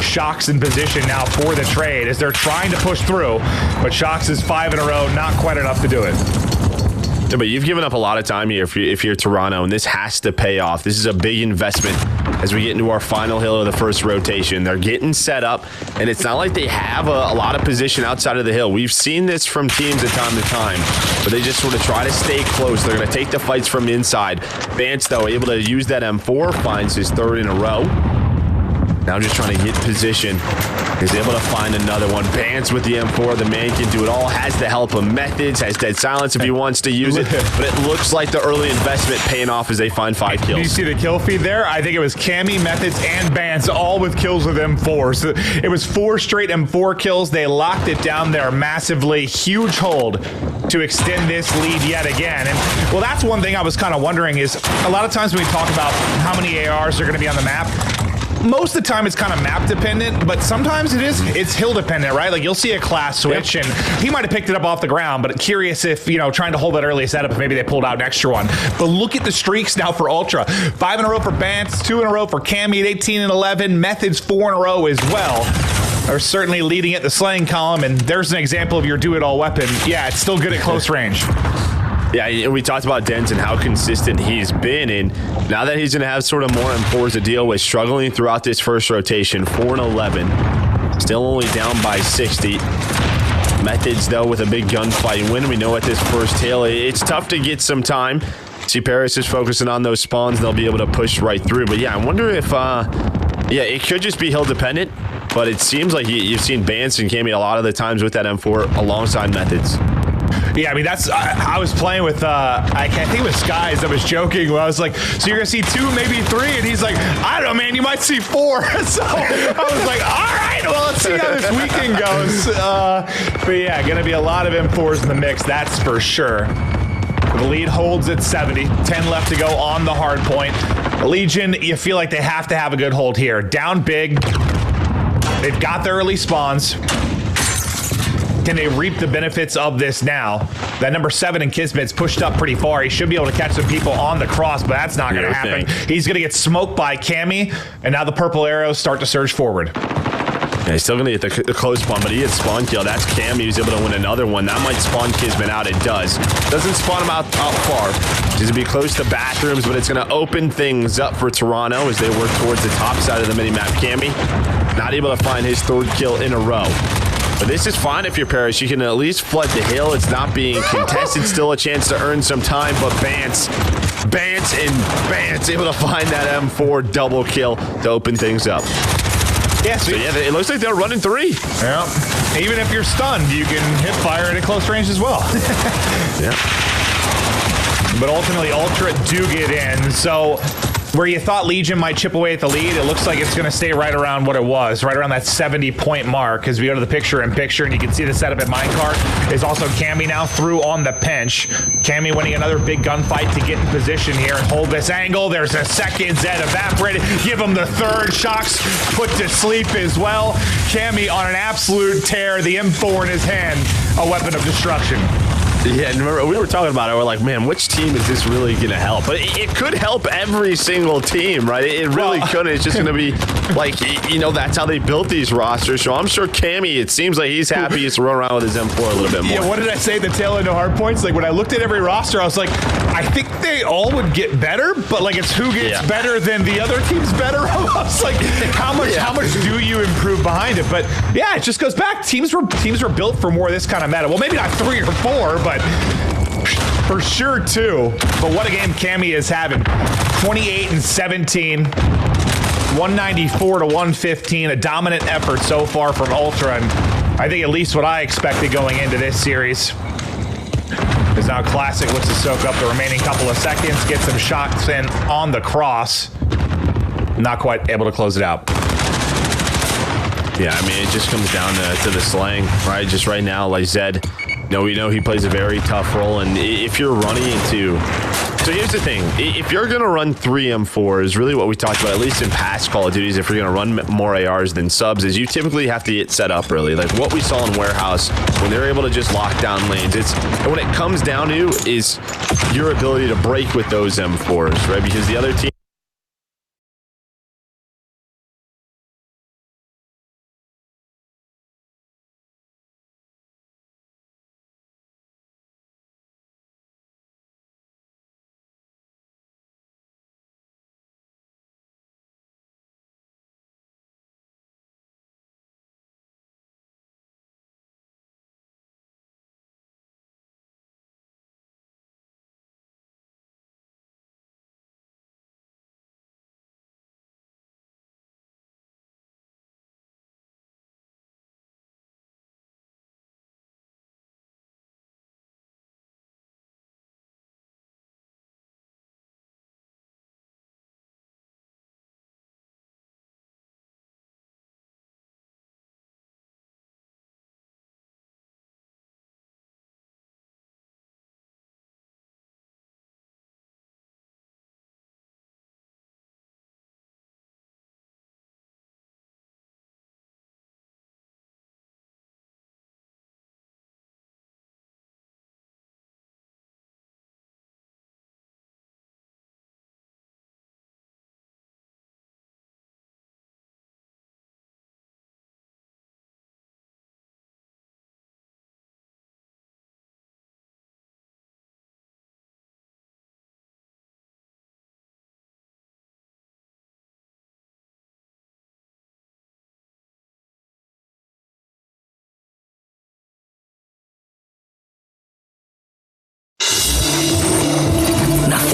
Shocks in position now for the trade as they're trying to push through, but Shocks is 5 in a row, not quite enough to do it. Yeah, but you've given up a lot of time here if you're Toronto, and this has to pay off. This is a big investment as we get into our final hill of the first rotation. They're getting set up, and it's not like they have a lot of position outside of the hill. We've seen this from teams at time to time, but they just sort of try to stay close. They're going to take the fights from inside. Vance, though, able to use that M4, finds his 3rd in a row. Now just trying to get position. He's able to find another one. Vance with the M4. The man can do it all. Has the help of Methods. Has Dead Silence if he wants to use it. But it looks like the early investment paying off as they find 5 kills. Did you see the kill feed there? I think it was Cammy, Methods, and Vance all with kills with M4. So it was 4 straight M4 kills. They locked it down there massively. Huge hold to extend this lead yet again. And well, that's one thing I was kind of wondering is a lot of times when we talk about how many ARs are going to be on the map, most of the time it's kind of map dependent, but sometimes it's hill dependent, right? Like you'll see a class switch and he might have picked it up off the ground, but curious if, you know, trying to hold that early setup, if maybe they pulled out an extra one. But look at the streaks now for Ultra. 5 in a row for Bance, 2 in a row for Cammy at 18 and 11, Methods 4 in a row as well. are certainly leading at the slaying column, and there's an example of your do-it-all weapon. Yeah, it's still good at close range. Yeah, we talked about Dens and how consistent he's been, and now that he's going to have sort of more M4s to deal with, struggling throughout this first rotation, 4-11, still only down by 60. Methods, though, with a big gunfight win. We know at this first tail, it's tough to get some time. See, Paris is focusing on those spawns. They'll be able to push right through. But yeah, I wonder if, yeah, it could just be hill dependent, but it seems like you've seen Bance and Cammy a lot of the times with that M4 alongside Methods. Yeah, I mean, that's, I was playing with, I think it was Skies that was joking. Where I was like, so you're going to see 2, maybe 3? And he's like, I don't know, man, you might see 4. So I was like, all right, well, let's see how this weekend goes. But yeah, going to be a lot of M4s in the mix, that's for sure. The lead holds at 70, 10 left to go on the hard point. Legion, you feel like they have to have a good hold here. Down big, they've got the early spawns. Can they reap the benefits of this now? That number 7 in Kismet's pushed up pretty far. He should be able to catch some people on the cross, but that's not going to happen. He's going to get smoked by Cammy, and now the purple arrows start to surge forward. Yeah, he's still going to get the close spawn, but he hits spawn kill. That's Cammy who's able to win another one. That might spawn Kismet out. It does. Doesn't spawn him out far. He's going to be close to bathrooms, but it's going to open things up for Toronto as they work towards the top side of the minimap. Cammy not able to find his 3rd kill in a row. But this is fine if you're Paris. You can at least flood the hill. It's not being contested. Still a chance to earn some time, but Bance able to find that M4 double kill to open things up. Yeah, so yeah, it looks like they're running 3. Yeah. Even if you're stunned, you can hip fire at a close range as well. Yeah. But ultimately, Ultra do get in. So where you thought Legion might chip away at the lead, it looks like it's going to stay right around what it was, right around that 70-point mark. As we go to the picture-in-picture, and you can see the setup at Minecart is also Cammy now through on the pinch. Cammy winning another big gunfight to get in position here and hold this angle. There's a second, Zed evaporated. Give him the 3rd. Shocks put to sleep as well. Cammy on an absolute tear. The M4 in his hand, a weapon of destruction. Yeah, and remember, we were talking about it. We're like, man, which team is this really going to help? But it could help every single team, right? It really couldn't. It's just going to be like, you know, that's how they built these rosters. So I'm sure Cammy, it seems like he's happy he's to run around with his M4 a little bit more. Yeah, what did I say at the tail end of hard points? Like, when I looked at every roster, I was like, I think they all would get better, but like, it's who gets better than the other team's better. I was like, how much do you improve behind it? But yeah, it just goes back. Teams were built for more of this kind of meta. Well, maybe not 3 or 4, but for sure 2. But what a game Cammy is having. 28 and 17, 194 to 115, a dominant effort so far from Ultra, and I think at least what I expected going into this series. Is now Classic looks to soak up the remaining couple of seconds, get some shots in on the cross. Not quite able to close it out. Yeah, I mean, it just comes down to the slang, right? Just right now, like Zed, we know he plays a very tough role, and if you're running into... So here's the thing. If you're going to run 3 M4s, really what we talked about, at least in past Call of Duties, if you're going to run more ARs than subs, is you typically have to get set up early. Like what we saw in Warehouse, when they're able to just lock down lanes, and what it comes down to is your ability to break with those M4s, right? Because the other team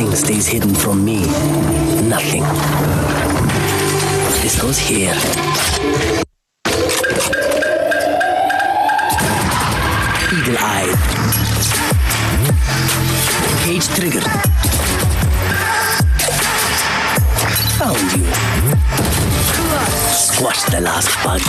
Nothing stays hidden from me. Nothing. This goes here. Eagle-eyed. Cage triggered. Found you. Squash the last bug.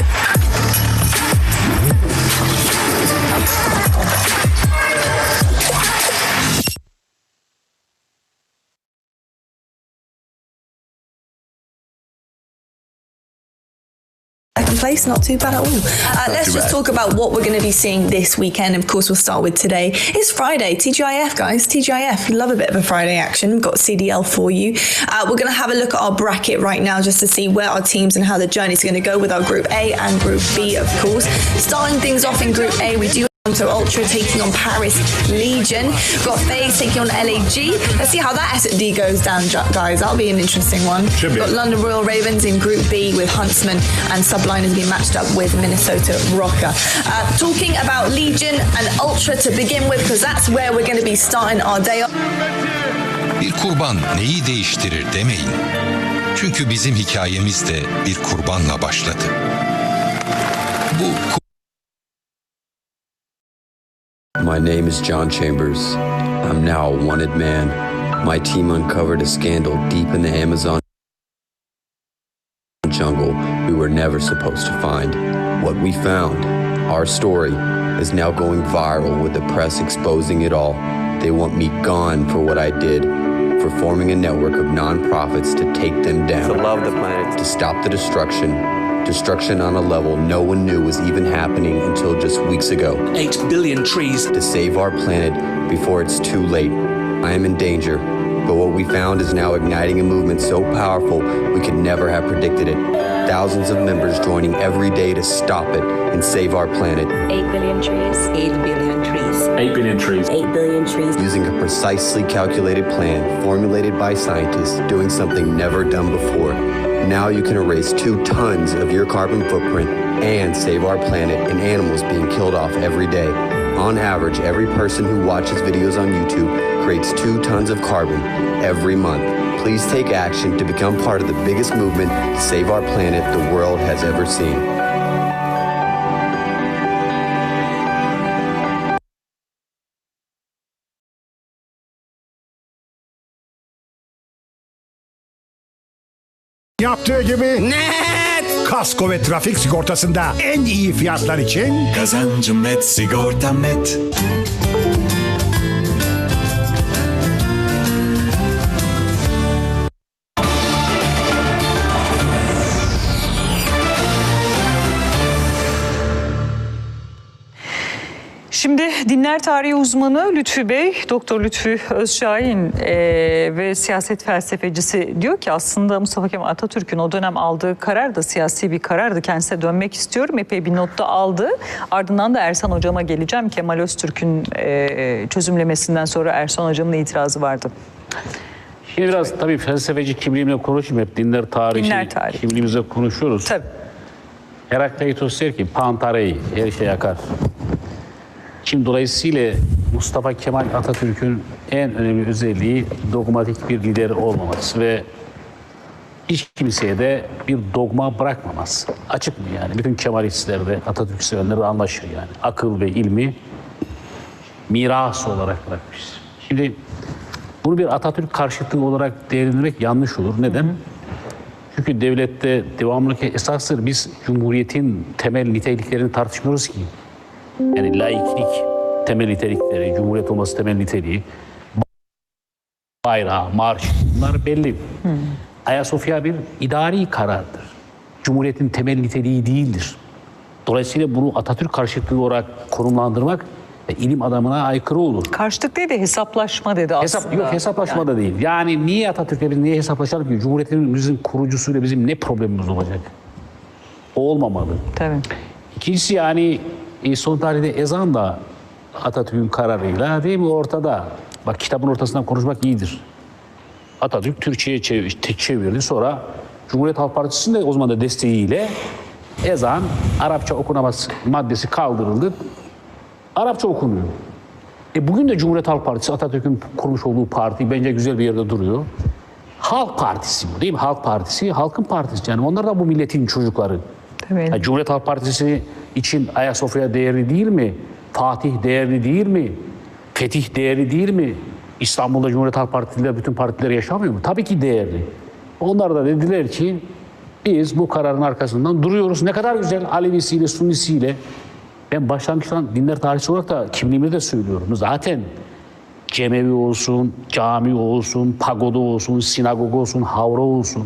Place, not too bad at all. Let's just talk about what we're going to be seeing this weekend. Of course, we'll start with today. It's Friday, TGIF, guys. TGIF. We love a bit of a Friday action. We've got CDL for you. We're going to have a look at our bracket right now just to see where our teams and how the journey is going to go with our Group A and Group B, of course. Starting things off in Group A, we do ZoOm-AtOmXpLuS taking on Paris Legion. We've got FaZe taking on LAG. Let's see how that S&D goes down, guys. That'll be an interesting one. We've got London Royal Ravens in Group B with Huntsman, and Sublime has been matched up with Minnesota Rocker. Talking about Legion and Ultra to begin with, because that's where we're going to be starting our day off. Bir kurban neyi değiştirir demeyin. Çünkü bizim hikayemiz de bir kurbanla başladı. My name is John Chambers. I'm now a wanted man. My team uncovered a scandal deep in the Amazon jungle we were never supposed to find. What we found, our story, is now going viral with the press exposing it all. They want me gone for what I did, for forming a network of nonprofits to take them down. To love the planet. To stop the destruction on a level no one knew was even happening until just weeks ago. 8 billion trees. To save our planet before it's too late. I am in danger, but what we found is now igniting a movement so powerful we could never have predicted it. Thousands of members joining every day to stop it and save our planet. 8 billion trees. 8 billion trees. 8 billion trees. 8 billion trees. Using a precisely calculated plan formulated by scientists doing something never done before. Now you can erase 2 tons of your carbon footprint and save our planet and animals being killed off every day. On average, every person who watches videos on YouTube creates 2 tons of carbon every month. Please take action to become part of the biggest movement to save our planet the world has ever seen. Yaptığı gibi net kasko ve trafik sigortasında en iyi fiyatlar için kazancım net, sigortam net. Şimdi dinler tarihi uzmanı Lütfü Bey, Doktor Lütfü Özşahin ve siyaset felsefecisi diyor ki aslında Mustafa Kemal Atatürk'ün o dönem aldığı karar da siyasi bir karardı. Kendisine dönmek istiyorum. Epey bir notta aldı. Ardından da Ersan Hocam'a geleceğim. Kemal Öztürk'ün çözümlemesinden sonra Ersan Hocam'ın itirazı vardı. Şimdi biraz tabii felsefeci kimliğimle konuşayım. Hep dinler tarihi. Kimliğimizle konuşuyoruz. Tabii. Herakleitos der ki Pantarei, her şey yakar. Şimdi dolayısıyla Mustafa Kemal Atatürk'ün en önemli özelliği dogmatik bir lider olmaması ve hiç kimseye de bir dogma bırakmaması. Açık mı yani? Bütün Kemalistler de Atatürk sevenler de anlaşır yani. Akıl ve ilmi miras olarak bırakmış. Şimdi bunu bir Atatürk karşıtlığı olarak değerlendirmek yanlış olur. Neden? Çünkü devlette devamlılık esastır. Biz Cumhuriyet'in temel niteliklerini tartışmıyoruz ki. Yani laiklik temel nitelikleri, Cumhuriyet olması temel niteliği, bayrağı, marş, bunlar belli. Ayasofya bir idari karardır. Cumhuriyetin temel niteliği değildir. Dolayısıyla bunu Atatürk karşıtlığı olarak konumlandırmak ilim adamına aykırı olur. Karşıtlık değil de hesaplaşma dedi aslında. Yok hesaplaşma da değil. Yani niye Atatürk'le biz niye hesaplaşalım ki? Cumhuriyetimizin kurucusuyla bizim ne problemimiz olacak? O olmamalı. Tabii. İkincisi yani son tarihte ezan da Atatürk'ün kararıyla değil mi ortada. Bak kitabın ortasından konuşmak iyidir. Atatürk Türkçe'ye çevirdi. Sonra Cumhuriyet Halk Partisi'nin de o zaman da desteğiyle ezan Arapça okunamaz maddesi kaldırıldı. Arapça okunuyor. Bugün de Cumhuriyet Halk Partisi, Atatürk'ün kurmuş olduğu parti bence güzel bir yerde duruyor. Halk Partisi bu değil mi? Halk Partisi, halkın partisi. Yani onlar da bu milletin çocukları. Evet. Yani Cumhuriyet Halk Partisi için Ayasofya değerli değil mi? Fatih değerli değil mi? Fetih değerli değil mi? İstanbul'da Cumhuriyet Halk Partililer bütün partiler yaşamıyor mu? Tabii ki değerli. Onlar da dediler ki biz bu kararın arkasından duruyoruz. Ne kadar güzel Alevisiyle, Sunnisiyle. Ben başlangıçtan dinler tarihçi olarak da kimliğimi de söylüyorum. Zaten cemevi olsun, cami olsun, pagoda olsun, sinagog olsun, havra olsun.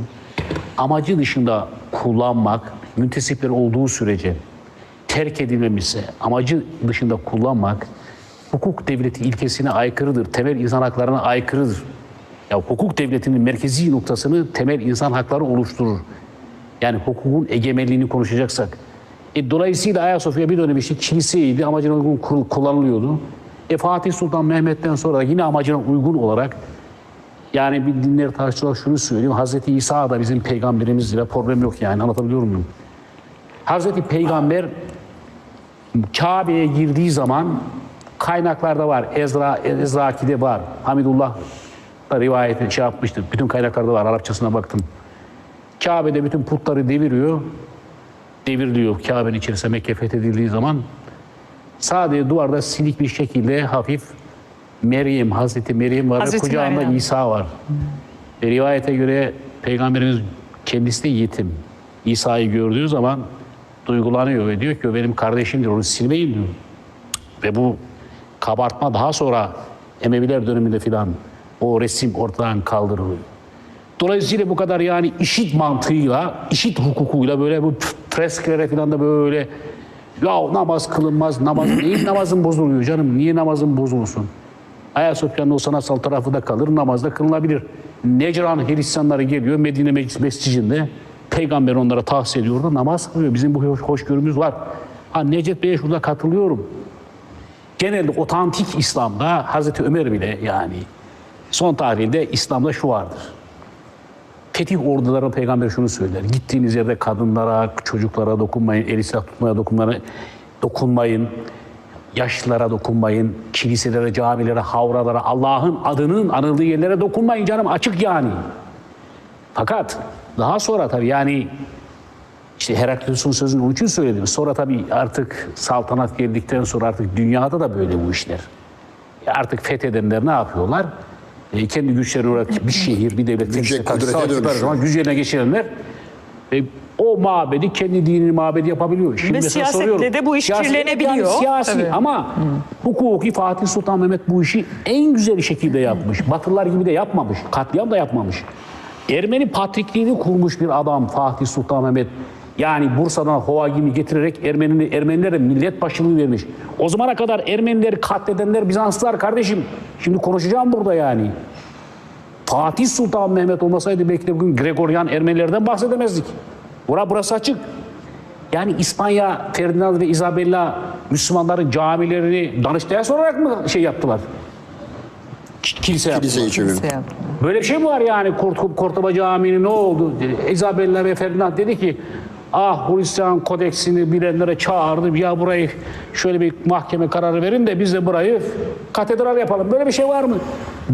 Amacı dışında kullanmak, müntesipler olduğu sürece terk edilmemişse, amacı dışında kullanmak hukuk devleti ilkesine aykırıdır. Temel insan haklarına aykırıdır. Ya hukuk devletinin merkezi noktasını temel insan hakları oluşturur. Yani hukukun egemenliğini konuşacaksak. Dolayısıyla Ayasofya bir dönem işte kiliseydi, amacına uygun kullanılıyordu. Fatih Sultan Mehmet'ten sonra da yine amacına uygun olarak, yani bir dinler tarihçi olarak şunu söyleyeyim, Hazreti İsa da bizim peygamberimizle problem yok yani, anlatabiliyor muyum? Hazreti Peygamber Kabe'ye girdiği zaman kaynaklarda var, Ezraki'de var, Hamidullah da rivayet yapmıştır, bütün kaynaklarda var, Arapçasına baktım. Kabe'de bütün putları devriliyor Kabe'nin içerisinde Mekke fethedildiği zaman. Sadece duvarda silik bir şekilde hafif Meryem, Hazreti Meryem var ve kucağında Meryem. İsa var. Rivayete göre Peygamberimiz kendisi de yetim. İsa'yı gördüğü zaman duygulanıyor ve diyor ki benim kardeşimdir, onu silmeyin diyor. Ve bu kabartma daha sonra Emeviler döneminde filan o resim ortadan kaldırılıyor. Dolayısıyla bu kadar yani işit mantığıyla, işit hukukuyla böyle bu fresklere filan da böyle ya namaz kılınmaz, niye namazın bozuluyor canım, niye namazın bozulsun? Ayasofya'nın o sanatsal tarafı da kalır, namaz da kılınabilir. Necran Hristiyanları geliyor Medine Mescidi'nde, Peygamber onlara tahsis ediyor da namaz kılıyor. Bizim bu hoşgörümüz var. Necdet Bey'e şurada katılıyorum. Genelde otantik İslam'da Hazreti Ömer bile yani son tarihinde İslam'da şu vardır. Fetih ordularına Peygamber şunu söyler. Gittiğiniz yerde kadınlara, çocuklara dokunmayın, el silah tutmaya dokunmayın, yaşlılara dokunmayın, kiliselere, camilere, havralara, Allah'ın adının anıldığı yerlere dokunmayın canım, açık yani. Fakat daha sonra tabii yani işte Heraklius'un sözünü onun için söyledim. Sonra tabii artık saltanat geldikten sonra artık dünyada da böyle bu işler. Artık fethedenler ne yapıyorlar? Kendi güçlerine olarak bir şehir, bir devlet savaştıkları zaman gücüne geçirenler o mabedi, kendi dinini mabedi yapabiliyor. Şimdi ve siyasetle de bu iş kirlenebiliyor. Yani siyasi ama hukuki Fatih Sultan Mehmet bu işi en güzel şekilde yapmış. Batılılar gibi de yapmamış, katliam da yapmamış. Ermeni patrikliğini kurmuş bir adam Fatih Sultan Mehmet. Yani Bursa'dan Hovagim'i getirerek Ermenilere millet başlığı vermiş. O zamana kadar Ermenileri katledenler Bizanslılar kardeşim. Şimdi konuşacağım burada yani. Fatih Sultan Mehmet olmasaydı belki de bugün Gregoryan Ermenilerden bahsedemezdik. Burası açık. Yani İspanya, Ferdinand ve Isabella Müslümanların camilerini Danıştay'a sorarak mı yaptılar? Kilise yaptılar. Böyle bir şey mi var yani? Kordoba Camii'nin ne oldu? Isabella ve Ferdinand dedi ki Hristiyan kodeksini bilenlere çağırdı. Ya burayı şöyle bir mahkeme kararı verin de biz de burayı katedral yapalım. Böyle bir şey var mı?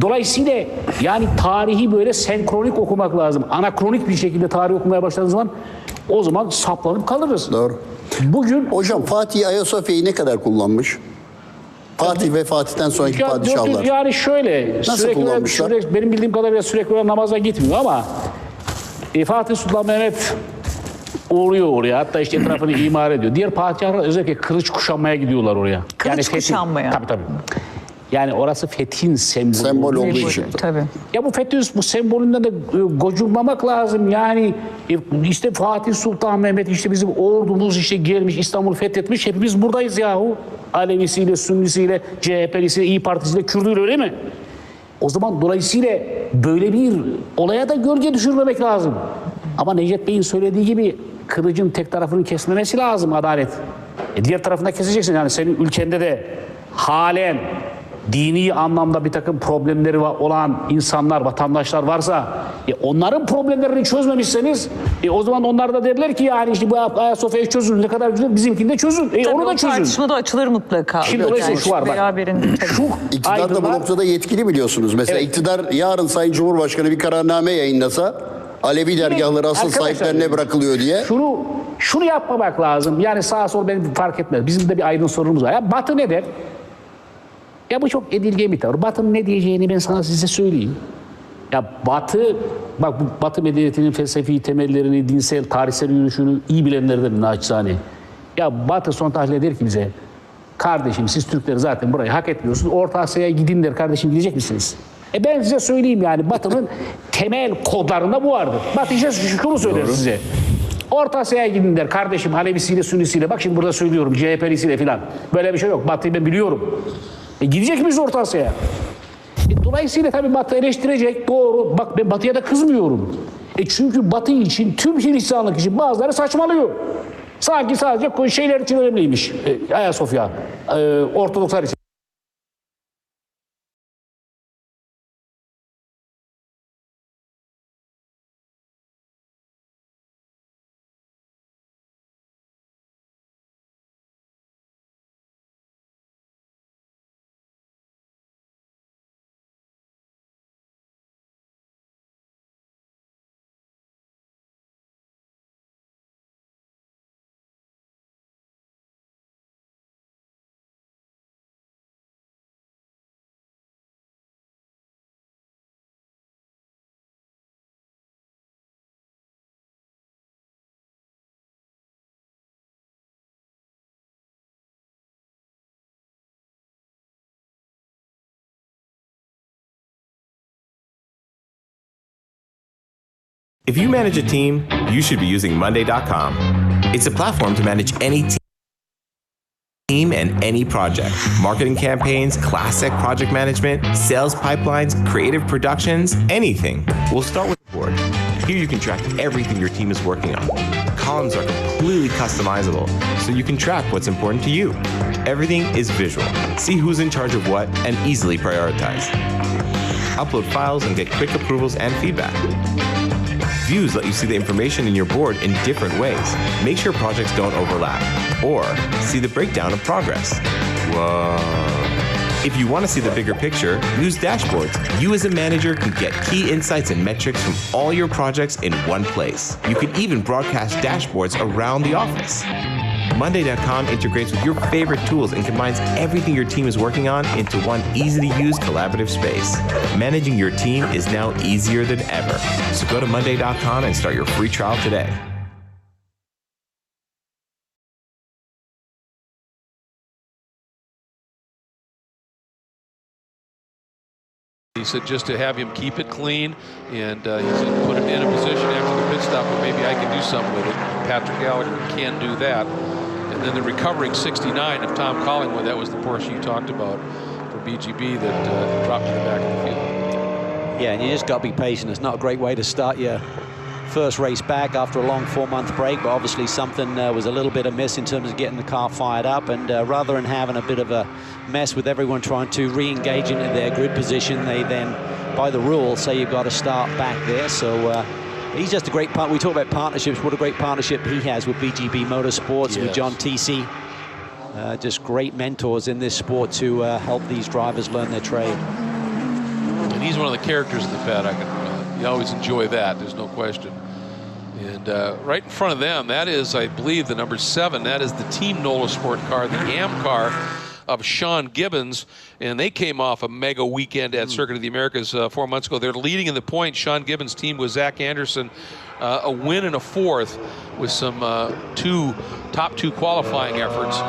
Dolayısıyla yani tarihi böyle senkronik okumak lazım. Anakronik bir şekilde tarih okumaya başladığınız zaman o zaman saplanıp kalırız. Doğru. Bugün hocam Fatih Ayasofya'yı ne kadar kullanmış? Fatih ve Fatih'ten sonraki padişahlar. Yani şöyle nasıl kullanmışlar? Benim bildiğim kadarıyla sürekli namaza gitmiyor ama Fatih Sultan Mehmet uğruyor oraya. Hatta işte etrafını imar ediyor. Diğer padişahlar özellikle kılıç kuşanmaya gidiyorlar oraya. Kılıç kuşanmaya. Tabii. Yani orası fethin sembolü. Sembol olduğu için. Tabii. Ya bu fetih bu sembolünden de gocunmamak lazım. Yani işte Fatih Sultan Mehmet işte bizim ordumuz işte gelmiş İstanbul'u fethetmiş. Hepimiz buradayız yahu. Alevisiyle, Sünnisiyle, CHP'lisiyle, İYİ Partisiyle, Kürdüyle öyle mi? O zaman dolayısıyla böyle bir olaya da gölge düşürmemek lazım. Ama Necdet Bey'in söylediği gibi kılıcın tek tarafını kesmemesi lazım adalet. Diğer tarafını keseceksin yani senin ülkende de halen dini anlamda bir takım problemleri olan insanlar, vatandaşlar varsa onların problemlerini çözmemişseniz o zaman onlar da derler ki yani işte bu Ayasofya'yı çözün ne kadar güzel, bizimkini de çözün. Onu da çözün. Tartışma da açılır mutlaka. Şimdi dolayısıyla şu var bak. İktidar da bu noktada yetkili biliyorsunuz. Mesela iktidar yarın Sayın Cumhurbaşkanı bir kararname yayınlasa Alevi dergahları asıl sahiplerine bırakılıyor diye. Şunu yapmamak lazım. Yani sağa sola benim fark etmez. Bizim de bir aydın sorunumuz var. Ya Batı ne der? Ya bu çok edilgen bir tavır. Batı'nın ne diyeceğini ben sana size söyleyeyim. Ya Batı, bak bu Batı medeniyetinin felsefi temellerini, dinsel, tarihsel yürüyüşünü iyi bilenlerden naçizane. Ya Batı son tahlil eder ki bize, kardeşim siz Türkler zaten burayı hak etmiyorsunuz. Orta Asya'ya gidin der kardeşim, gidecek misiniz? Ben size söyleyeyim yani Batı'nın temel kodlarında bu vardır. Batı işte şunu söyler size. Orta Asya'ya gidin der kardeşim, Alevisiyle, Sünnisiyle. Bak şimdi burada söylüyorum, CHP'lisiyle filan. Böyle bir şey yok. Batı'yı ben biliyorum. Gidecek miyiz Orta Asya'ya? Dolayısıyla tabii Batı eleştirecek, doğru. Bak ben Batı'ya da kızmıyorum. Çünkü Batı için, tüm Hristiyanlık için bazıları saçmalıyor. Sanki sadece şeyler için önemliymiş. Ayasofya, Ortodokslar için. If you manage a team, you should be using Monday.com. It's a platform to manage any team and any project. Marketing campaigns, classic project management, sales pipelines, creative productions, anything. We'll start with the board. Here you can track everything your team is working on. Columns are completely customizable, so you can track what's important to you. Everything is visual. See who's in charge of what and easily prioritize. Upload files and get quick approvals and feedback. Views let you see the information in your board in different ways. Make sure projects don't overlap. Or see the breakdown of progress. Whoa. If you want to see the bigger picture, use dashboards. You as a manager can get key insights and metrics from all your projects in one place. You can even broadcast dashboards around the office. Monday.com integrates with your favorite tools and combines everything your team is working on into one easy-to-use collaborative space. Managing your team is now easier than ever. So go to Monday.com and start your free trial today. He said just to have him keep it clean, and he said put it in a position after the pit stop where maybe I can do something with it. Patrick Gallagher can do that. And then the recovering 69 of Tom Collingwood, that was the Porsche you talked about for BGB that dropped to the back of the field. Yeah, and you just got to be patient. It's not a great way to start your first race back after a long 4-month break, but obviously something was a little bit amiss in terms of getting the car fired up, and rather than having a bit of a mess with everyone trying to re-engage into their grid position, they then, by the rule, say you've got to start back there. So he's just a great part. We talk about partnerships. What a great partnership he has with BGB Motorsports, with John TC. Just great mentors in this sport to help these drivers learn their trade. And he's one of the characters in the paddock. You always enjoy that, there's no question. And right in front of them, that is, I believe, the number 7. That is the Team NOLA Sport car, the AM car of Sean Gibbons. And they came off a mega weekend at Circuit of the Americas 4 months ago. They're leading in the points. Sean Gibbons' team with Zach Anderson, a win and a 4th with some top two qualifying efforts.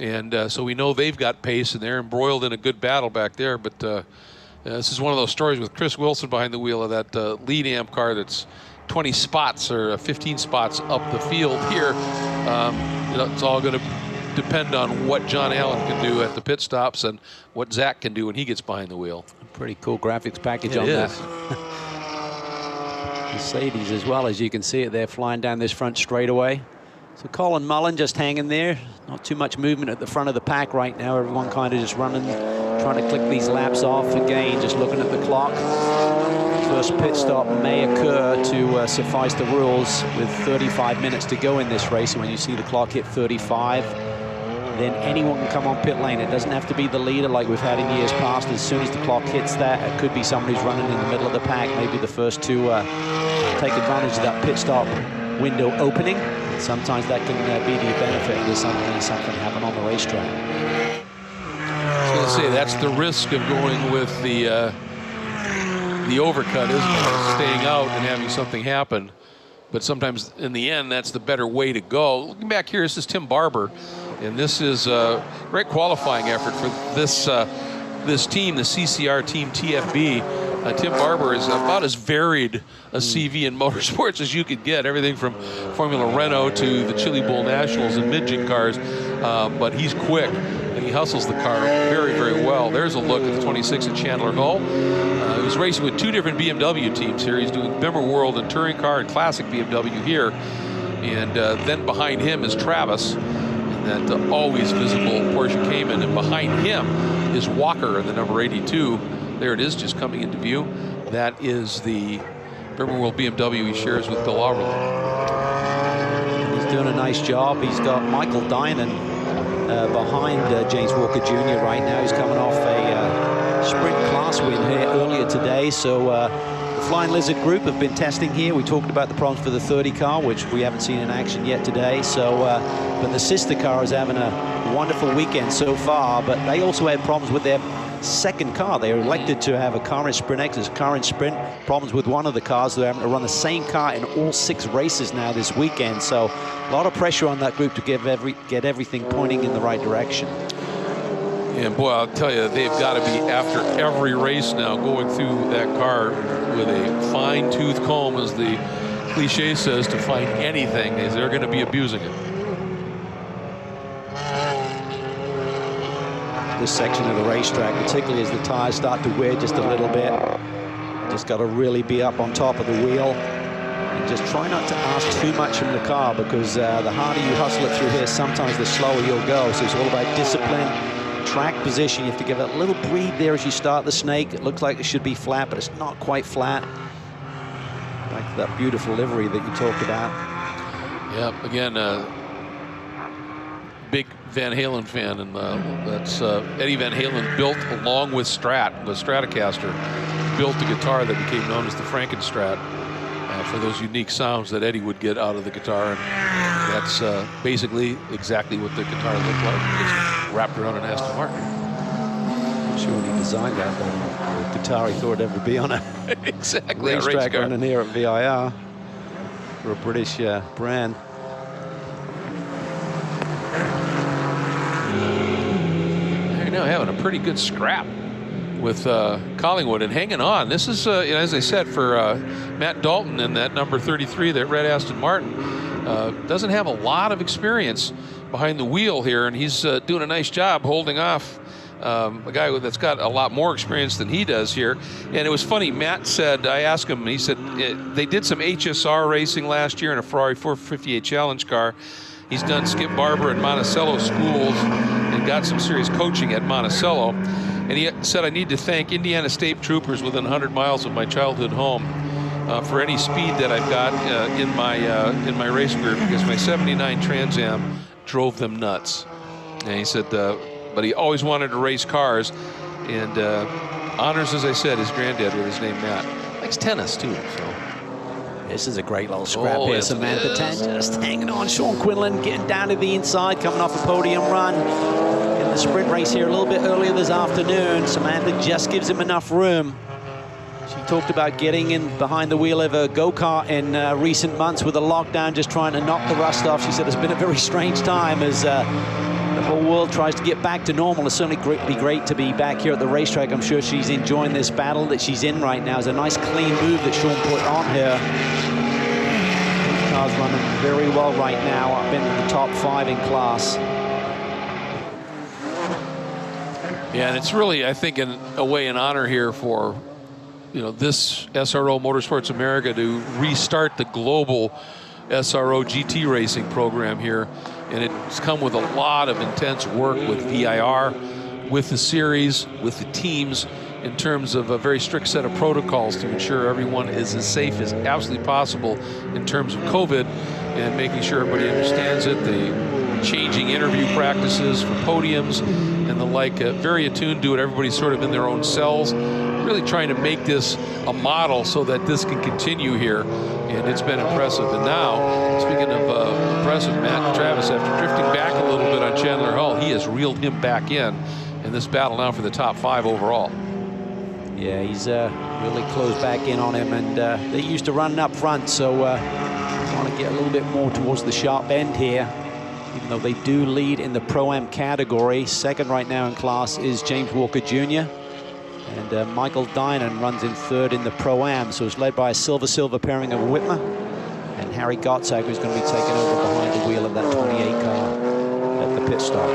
And so we know they've got pace, and they're embroiled in a good battle back there. But this is one of those stories with Chris Wilson behind the wheel of that lead amp car that's 20 spots or 15 spots up the field here. It's all going to depend on what John Allen can do at the pit stops and what Zach can do when he gets behind the wheel. Pretty cool graphics package on that. Mercedes as well, as you can see it there, flying down this front straightaway. So Colin Mullen just hanging there. Not too much movement at the front of the pack right now. Everyone kind of just running trying to click these laps off again, just looking at the clock. First pit stop may occur to suffice the rules with 35 minutes to go in this race. And when you see the clock hit 35, then anyone can come on pit lane. It doesn't have to be the leader like we've had in years past. As soon as the clock hits that, it could be somebody who's running in the middle of the pack, maybe the first to take advantage of that pit stop window opening. Sometimes that can be the benefit of something happen on the racetrack. I was going to say, that's the risk of going with the overcut, isn't it? Staying out and having something happen. But sometimes in the end, that's the better way to go. Looking back here, this is Tim Barber. And this is a great qualifying effort for this team, the CCR team TFB. Tim Barber is about as varied a CV in motorsports as you could get. Everything from Formula Renault to the Chili Bowl Nationals and Midget cars. But he's quick and he hustles the car very, very well. There's a look at the 26 at Chandler Hull. He was racing with two different BMW teams here. He's doing Bimmer World and Touring Car and Classic BMW here. And then behind him is Travis. That always visible Porsche Cayman, and behind him is Walker in the number 82. There it is, just coming into view. That is the Bimmer World BMW he shares with Bill Auerle. He's doing a nice job. He's got Michael Dinan behind James Walker Jr. right now. He's coming off a sprint class win here earlier today. So the Flying Lizard group have been testing here. We talked about the problems for the 30 car, which we haven't seen in action yet today. So, but the sister car is having a wonderful weekend so far, but they also had problems with their second car. They were elected to have a car in Sprint X, a car in Sprint. Problems with one of the cars. They're having to run the same car in all 6 races now this weekend. So a lot of pressure on that group to get everything pointing in the right direction. And boy, I'll tell you, they've got to be after every race now going through that car with a fine-tooth comb, as the cliche says, to find anything. They're going to be abusing it. This section of the racetrack, particularly as the tires start to wear just a little bit, just got to really be up on top of the wheel and just try not to ask too much from the car, because the harder you hustle it through here, sometimes the slower you'll go. So it's all about discipline, track position. You have to give it a little breathe there as you start the snake. It looks like it should be flat, but it's not quite flat. Like that beautiful livery that you talked about. Yep, again, big Van Halen fan, and that's Eddie Van Halen built, along with Stratocaster, built the guitar that became known as the Frankenstrat for those unique sounds that Eddie would get out of the guitar, and that's basically exactly what the guitar looked like, just wrapped around an Aston Martin. I'm sure when he designed that, the guitar he thought it'd ever be on a exactly racetrack running here at VIR for a British brand. They're now having a pretty good scrap with Collingwood and hanging on. This is, as I said, for Matt Dalton in that number 33, that red Aston Martin, doesn't have a lot of experience behind the wheel here, and he's doing a nice job holding off a guy that's got a lot more experience than he does here. And it was funny, Matt said, I asked him, and he said they did some HSR racing last year in a Ferrari 458 Challenge car. He's done Skip Barber and Monticello schools and got some serious coaching at Monticello. And he said, I need to thank Indiana State Troopers within 100 miles of my childhood home for any speed that I've got in my race career, because my 79 Trans Am drove them nuts. And he said, but he always wanted to race cars, and honors, as I said, his granddad with his name Matt. Likes tennis too. So this is a great little scrap here. Samantha 10 just hanging on. Sean Quinlan getting down to the inside, coming off a podium run in the sprint race here a little bit earlier this afternoon. Samantha just gives him enough room. She talked about getting in behind the wheel of a go-kart in recent months with a lockdown, just trying to knock the rust off. She said it's been a very strange time as the whole world tries to get back to normal. It's certainly be great to be back here at the racetrack. I'm sure she's enjoying this battle that she's in right now. It's a nice clean move that Sean put on her. The car's running very well right now, up into the top 5 in class. yeah, and it's really, I think, in a way, an honor here for this SRO Motorsports America to restart the global SRO GT racing program here. And it's come with a lot of intense work with VIR, with the series, with the teams, in terms of a very strict set of protocols to ensure everyone is as safe as absolutely possible in terms of COVID, and making sure everybody understands it. The changing interview practices for podiums and the like, very attuned to it. Everybody's sort of in their own cells, really trying to make this a model so that this can continue here, and it's been impressive. And now, speaking of impressive, Matt Travis, after drifting back a little bit on Chandler Hull, he has reeled him back in this battle now for the top 5 overall. Yeah, he's really closed back in on him, and they're used to running up front, so want to get a little bit more towards the sharp end here, even though they do lead in the Pro-Am category. Second right now in class is James Walker Jr., and Michael Dinan runs in third in the Pro-Am, so it's led by a silver-silver pairing of Whitmer and Harry Gottsag, who's going to be taking over behind the wheel of that 28 car at the pit stop.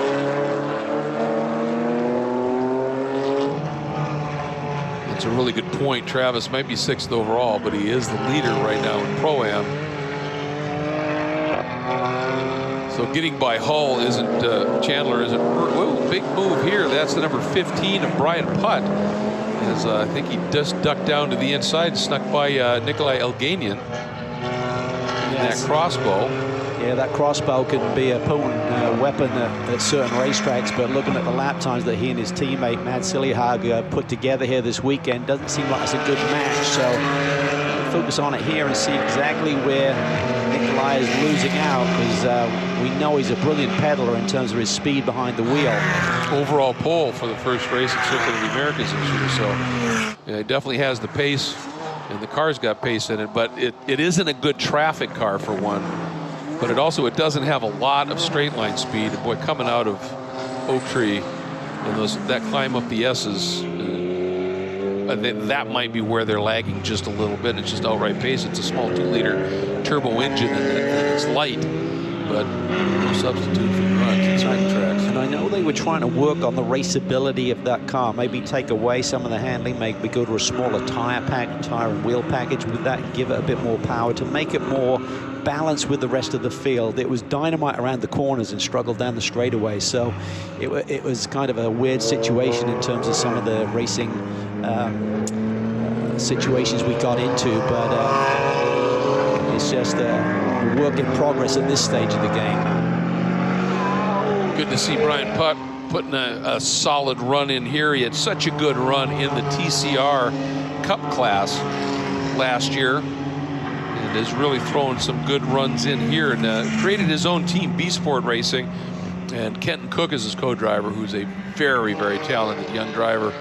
It's a really good point. Travis might be 6th overall, but he is the leader right now in Pro-Am. So getting by Hull isn't, Chandler isn't hurt. Whoa, big move here. That's the number 15 of Brian Putt. As I think he just ducked down to the inside, snuck by Nikolai Elganian in that crossbow. Yeah, that crossbow can be a potent weapon at certain racetracks, but looking at the lap times that he and his teammate Mads Siljehaug put together here this weekend, doesn't seem like it's a good match. So focus on it here and see exactly where Nikolai is losing out, because we know he's a brilliant pedaler in terms of his speed behind the wheel. Overall pole for the first race at Circuit of the Americas this year, so yeah, he definitely has the pace, and the car's got pace in it, but it isn't a good traffic car for one. But it doesn't have a lot of straight line speed. And boy, coming out of Oak Tree and that climb up the S's, that might be where they're lagging just a little bit. It's just outright pace. It's a small 2-liter turbo engine, and it's light, but no substitute for runs and certain tracks. And I know they were trying to work on the raceability of that car. Maybe take away some of the handling, maybe go to a smaller tire and wheel package with that, and give it a bit more power to make it more balanced with the rest of the field. It was dynamite around the corners and struggled down the straightaway. So it was kind of a weird situation in terms of some of the racing situations we got into, but it's just a work in progress at this stage of the game. Good to see Brian Putt putting a solid run in here. He had such a good run in the TCR Cup class last year, and is really throwing some good runs in here, and created his own team, B-Sport Racing, and Kenton Cook is his co-driver, who's a very, very talented young driver.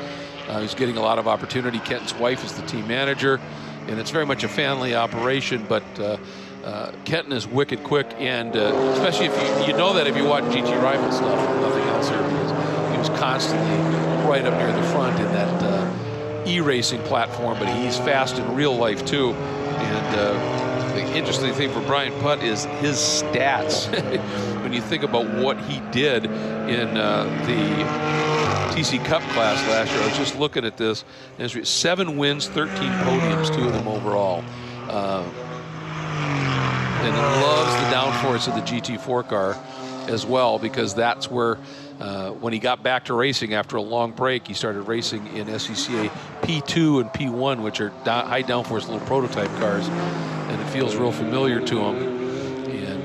He's getting a lot of opportunity. Kenton's wife is the team manager, and it's very much a family operation, but Kenton is wicked quick, and especially if you know that if you watch GT Rival stuff, nothing else here, because he was constantly right up near the front in that e-racing platform, but he's fast in real life too. And the interesting thing for Brian Putt is his stats. When you think about what he did in the TC Cup class last year, I was just looking at this. 7 wins, 13 podiums, 2 of them overall. And he loves the downforce of the GT4 car as well, because that's where, when he got back to racing after a long break, he started racing in SCCA P2 and P1, which are high downforce little prototype cars, and it feels real familiar to him. And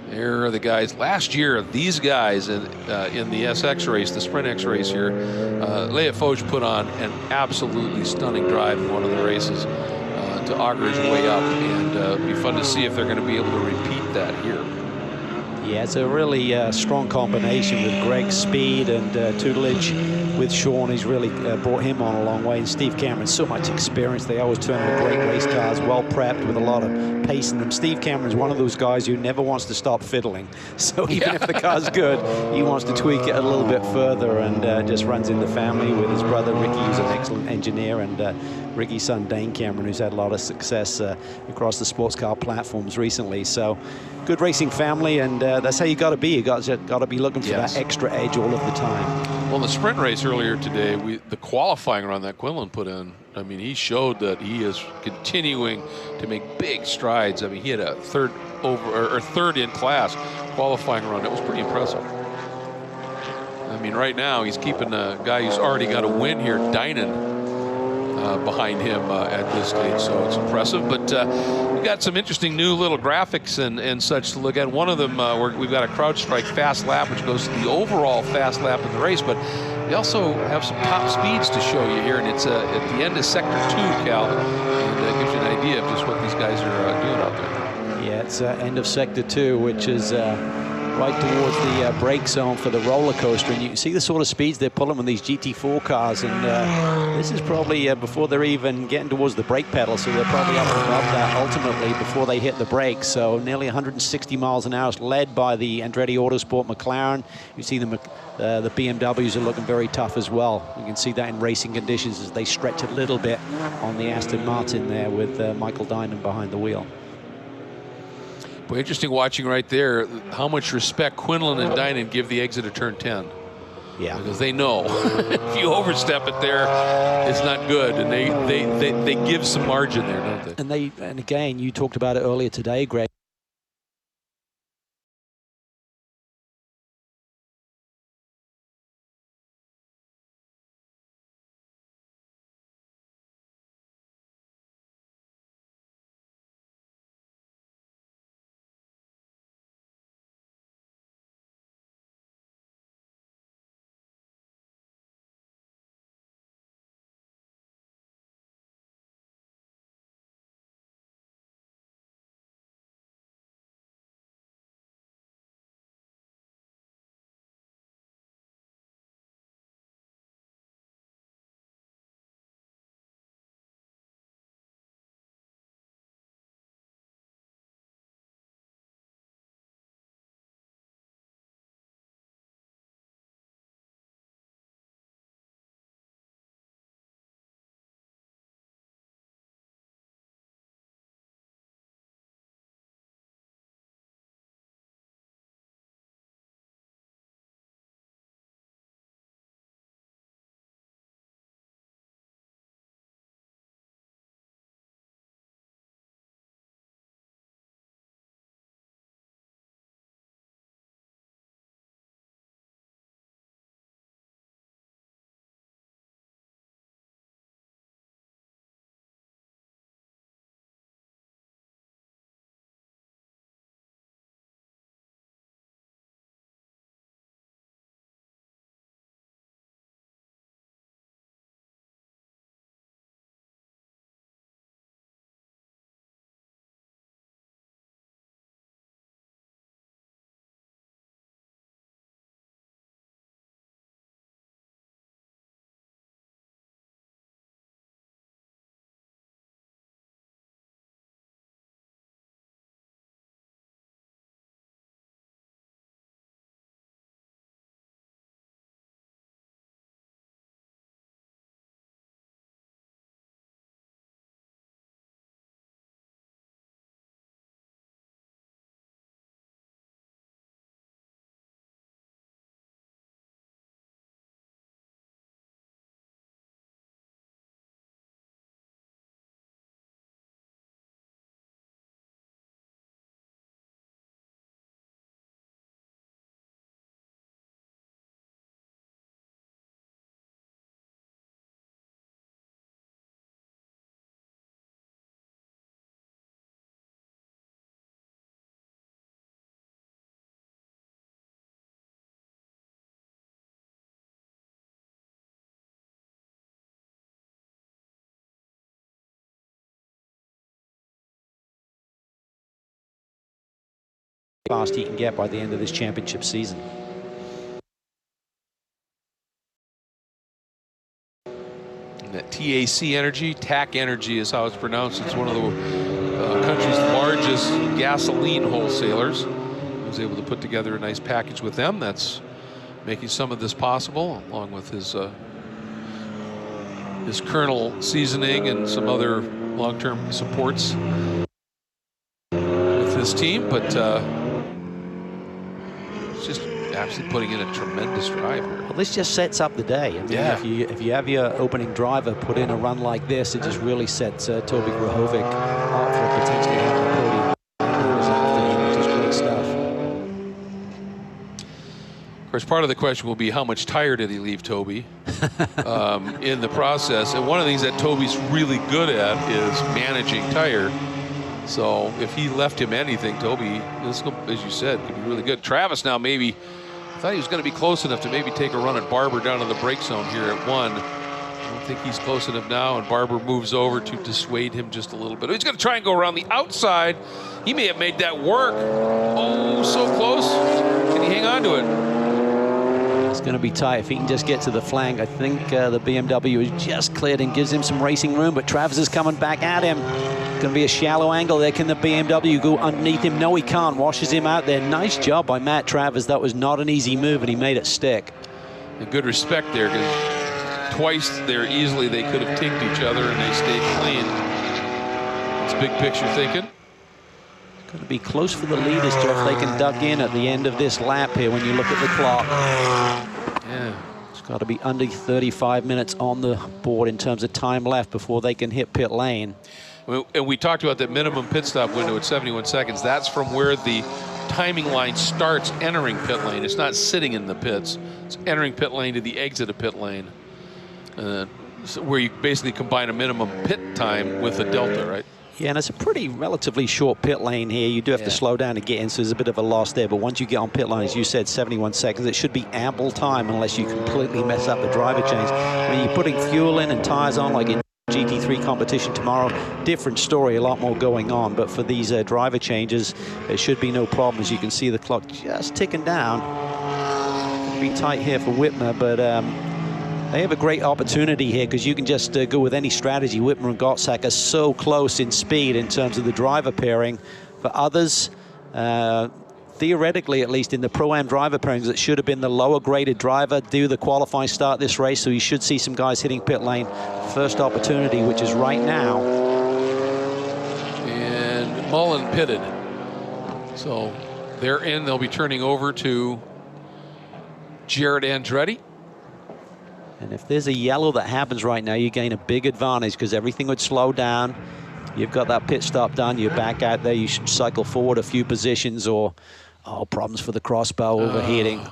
there are the guys. Last year, these guys in the SX race, the Sprint X race here, Leia Foch put on an absolutely stunning drive in one of the races to augur his way up, and it'll be fun to see if they're going to be able to repeat that here. Yeah, it's a really strong combination with Greg's speed and tutelage with Sean. He's really brought him on a long way. And Steve Cameron, so much experience. They always turn out great race cars, well prepped with a lot of pace in them. Steve Cameron's one of those guys who never wants to stop fiddling. So even if the car's good, he wants to tweak it a little bit further, and just runs in the family with his brother Ricky, who's an excellent engineer, and Ricky's son Dane Cameron, who's had a lot of success across the sports car platforms recently. So good racing family, and that's how you got to be. You got to be looking for that extra edge all of the time. Well, the sprint race earlier today, the qualifying run that Quinlan put in, I mean, he showed that he is continuing to make big strides. I mean, he had a third in class qualifying run. It was pretty impressive. I mean, right now he's keeping a guy who's already got a win here, Dynan, behind him at this stage, so it's impressive. But we got some interesting new little graphics and such to look at. One of them, we've got a CrowdStrike fast lap, which goes to the overall fast lap in the race, but we also have some top speeds to show you here, and it's at the end of Sector 2, Cal, and gives you an idea of just what these guys are doing out there. Yeah, it's end of Sector 2, which is right towards the brake zone for the roller coaster, and you can see the sort of speeds they're pulling with these GT4 cars, and this is probably before they're even getting towards the brake pedal, so they're probably up above that ultimately before they hit the brakes. So nearly 160 miles an hour, led by the Andretti Autosport McLaren. You see the BMWs are looking very tough as well. You can see that in racing conditions as they stretch a little bit on the Aston Martin there with Michael Dynan behind the wheel. But interesting watching right there how much respect Quinlan and Dynan give the exit of turn 10. Yeah. Because they know if you overstep it there, it's not good, and they give some margin there, don't they? And again, you talked about it earlier today, Greg. Fast he can get by the end of this championship season. And that TAC energy, TAC energy is how it's pronounced. It's one of the country's largest gasoline wholesalers. He was able to put together a nice package with them. That's making some of this possible, along with his kernel seasoning and some other long-term supports with this team. But it's just absolutely putting in a tremendous drive here. Well, this just sets up the day. I mean, Yeah. if you have your opening driver put in a run like this, it just really sets Toby Grahovic up for potentially having a podium this afternoon, which is great stuff. course, part of the question will be how much tire did he leave Toby in the process. And one of the things that Toby's really good at is managing tire. So if he left him anything, Toby, as you said, could be really good. Travis now maybe, I thought he was going to be close enough to maybe take a run at Barber down in the break zone here at 1. I don't think he's close enough now, and Barber moves over to dissuade him just a little bit. He's going to try and go around the outside. He may have made that work. Oh, so close. Can he hang on to it? It's going to be tight if he can just get to the flank. I think the BMW is just cleared and gives him some racing room, but Travis is coming back at him. Going to be a shallow angle there. Can the BMW go underneath him? No, he can't. Washes him out there. Nice job by Matt Travis. That was not an easy move, and he made it stick. A good respect there, because twice there easily they could have tinked each other and they stayed clean. It's big picture thinking. Going to be close for the leaders to if they can duck in at the end of this lap here when you look at the clock. Yeah. It's got to be under 35 minutes on the board in terms of time left before they can hit pit lane. And we talked about that minimum pit stop window at 71 seconds. That's from where the timing line starts entering pit lane. It's not sitting in the pits. It's entering pit lane to the exit of pit lane. So where you basically combine a minimum pit time with a delta, right? Yeah, and it's a pretty relatively short pit lane here. You do have to slow down to get in, so there's a bit of a loss there. But once you get on pit lane, as you said, 71 seconds, it should be ample time unless you completely mess up the driver change. When you're putting fuel in and tires on, like in GT3 competition tomorrow, different story, a lot more going on. But for these driver changes, it should be no problem. As you can see, the clock just ticking down. It'll be tight here for Whitmer, but they have a great opportunity here because you can just go with any strategy. Whitmer and Gottsack are so close in speed in terms of the driver pairing. For others, theoretically, at least in the Pro-Am driver pairings, it should have been the lower graded driver do the qualifying start this race. So you should see some guys hitting pit lane first opportunity, which is right now. And Mullen pitted. So they're in. They'll be turning over to Jared Andretti. And if there's a yellow that happens right now, you gain a big advantage because everything would slow down. You've got that pit stop done. You're back out there. You should cycle forward a few positions or, problems for the crossbow overheating.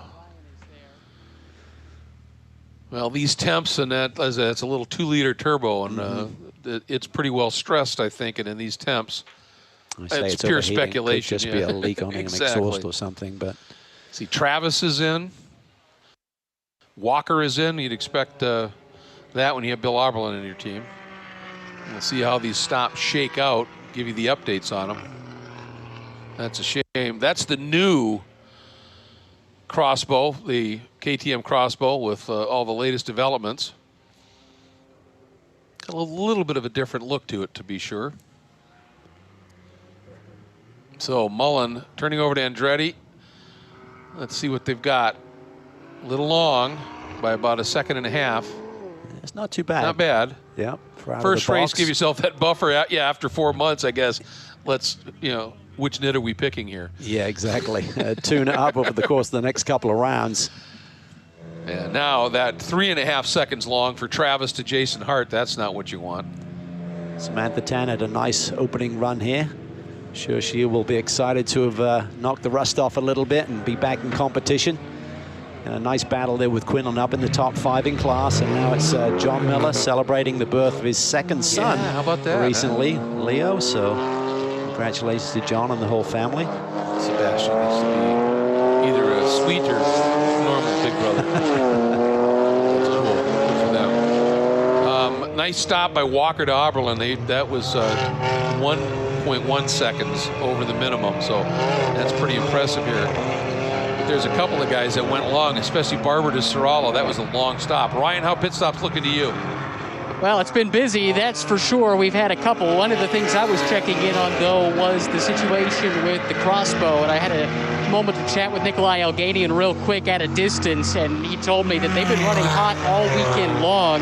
Well, these temps and that, it's a little 2-liter turbo, and it's pretty well stressed, I think, and in these temps. It's pure speculation. Could just be a leak on exactly. an exhaust or something. But see, Travis is in. Walker is in. You'd expect that when you have Bill Auberlen in your team. We'll see how these stops shake out, give you the updates on them. That's a shame. That's the new crossbow, the KTM crossbow with all the latest developments. Got a little bit of a different look to it, to be sure. So Mullen turning over to Andretti. Let's see what they've got. A little long by about 1.5 seconds. It's not too bad. Not bad. Yeah. First race, give yourself that buffer. Yeah, after 4 months, I guess. Let's, which knit are we picking here? Yeah, exactly. Tune it up over the course of the next couple of rounds. And now that 3.5 seconds long for Travis to Jason Hart, that's not what you want. Samantha Tan had a nice opening run here. Sure, she will be excited to have knocked the rust off a little bit and be back in competition. And a nice battle there with Quinlan up in the top 5 in class. And now it's John Miller celebrating the birth of his second son. Yeah, how about that? Recently, Leo. So congratulations to John and the whole family. Sebastian needs to be either a sweet or normal big brother. That's cool. Good for them. Nice stop by Walker to Auberlen. That was 1.1 seconds over the minimum. So that's pretty impressive here. There's a couple of guys that went long, especially Barber to Serralo. That was a long stop. Ryan, how pit stops looking to you? Well, it's been busy, that's for sure. We've had a couple. One of the things I was checking in on, though, was the situation with the crossbow. And I had a moment to chat with Nikolai Elganian real quick at a distance, and he told me that they've been running hot all weekend long,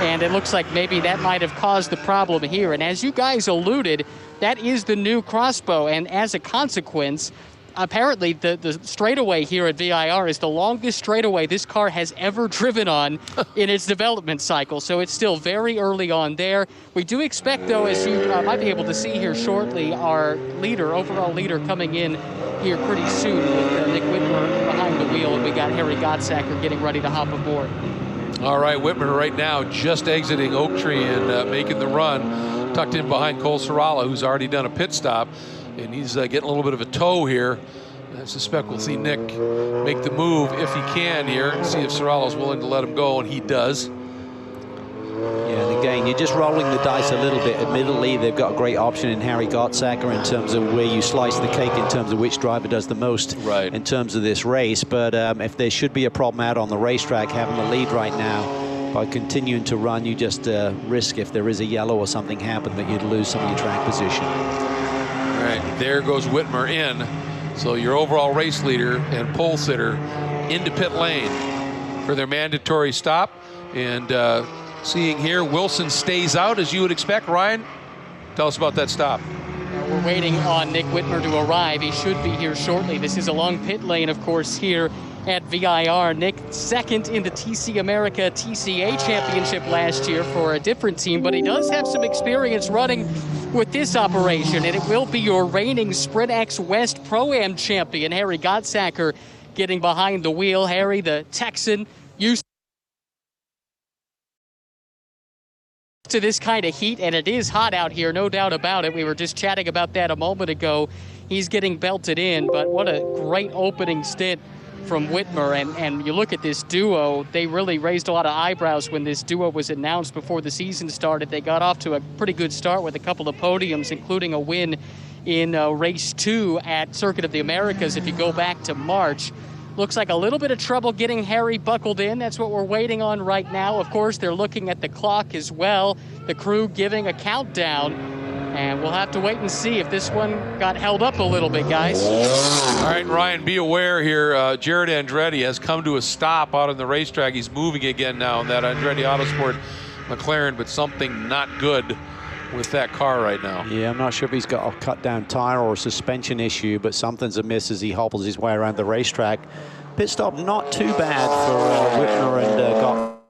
and it looks like maybe that might have caused the problem here. And as you guys alluded, that is the new crossbow, and as a consequence, apparently the straightaway here at VIR is the longest straightaway this car has ever driven on in its development cycle. So it's still very early on there. We do expect, though, as you might be able to see here shortly, our leader, overall leader, coming in here pretty soon with Nick Whitmer behind the wheel, and we got Harry Gottsacker getting ready to hop aboard. All right, Whitmer right now just exiting Oak Tree and making the run, tucked in behind Cole Soralla, who's already done a pit stop, and he's getting a little bit of a tow here. I suspect we'll see Nick make the move if he can here, and see if Soralla's willing to let him go, and he does. Yeah, and again, you're just rolling the dice a little bit. Admittedly, they've got a great option in Harry Gottsacker in terms of where you slice the cake in terms of which driver does the most in terms of this race. But if there should be a problem out on the racetrack, having the lead right now, by continuing to run, you just risk, if there is a yellow or something happen, that you'd lose some of your track position. All right, there goes Whitmer in. So your overall race leader and pole sitter into pit lane for their mandatory stop. And seeing here, Wilson stays out, as you would expect. Ryan, tell us about that stop. We're waiting on Nick Whitmer to arrive. He should be here shortly. This is along pit lane, of course, here at VIR. Nick second in the TC America TCA Championship last year for a different team, but he does have some experience running with this operation, and it will be your reigning Sprint X West Pro-Am champion, Harry Gottsacker, getting behind the wheel. Harry, the Texan, used to this kind of heat, and it is hot out here, no doubt about it. We were just chatting about that a moment ago. He's getting belted in, but what a great opening stint from Whitmer. And you look at this duo, they really raised a lot of eyebrows when this duo was announced before the season started. They got off to a pretty good start with a couple of podiums, including a win in race 2 at Circuit of the Americas. If you go back to March, looks like a little bit of trouble getting Harry buckled in. That's what we're waiting on right now. Of course, they're looking at the clock as well. The crew giving a countdown. And we'll have to wait and see if this one got held up a little bit, guys. All right, Ryan, be aware here. Jared Andretti has come to a stop out on the racetrack. He's moving again now in that Andretti Autosport McLaren, but something not good with that car right now. Yeah, I'm not sure if he's got a cut down tire or a suspension issue, but something's amiss as he hobbles his way around the racetrack. Pit stop not too bad for Whitmer and Gott.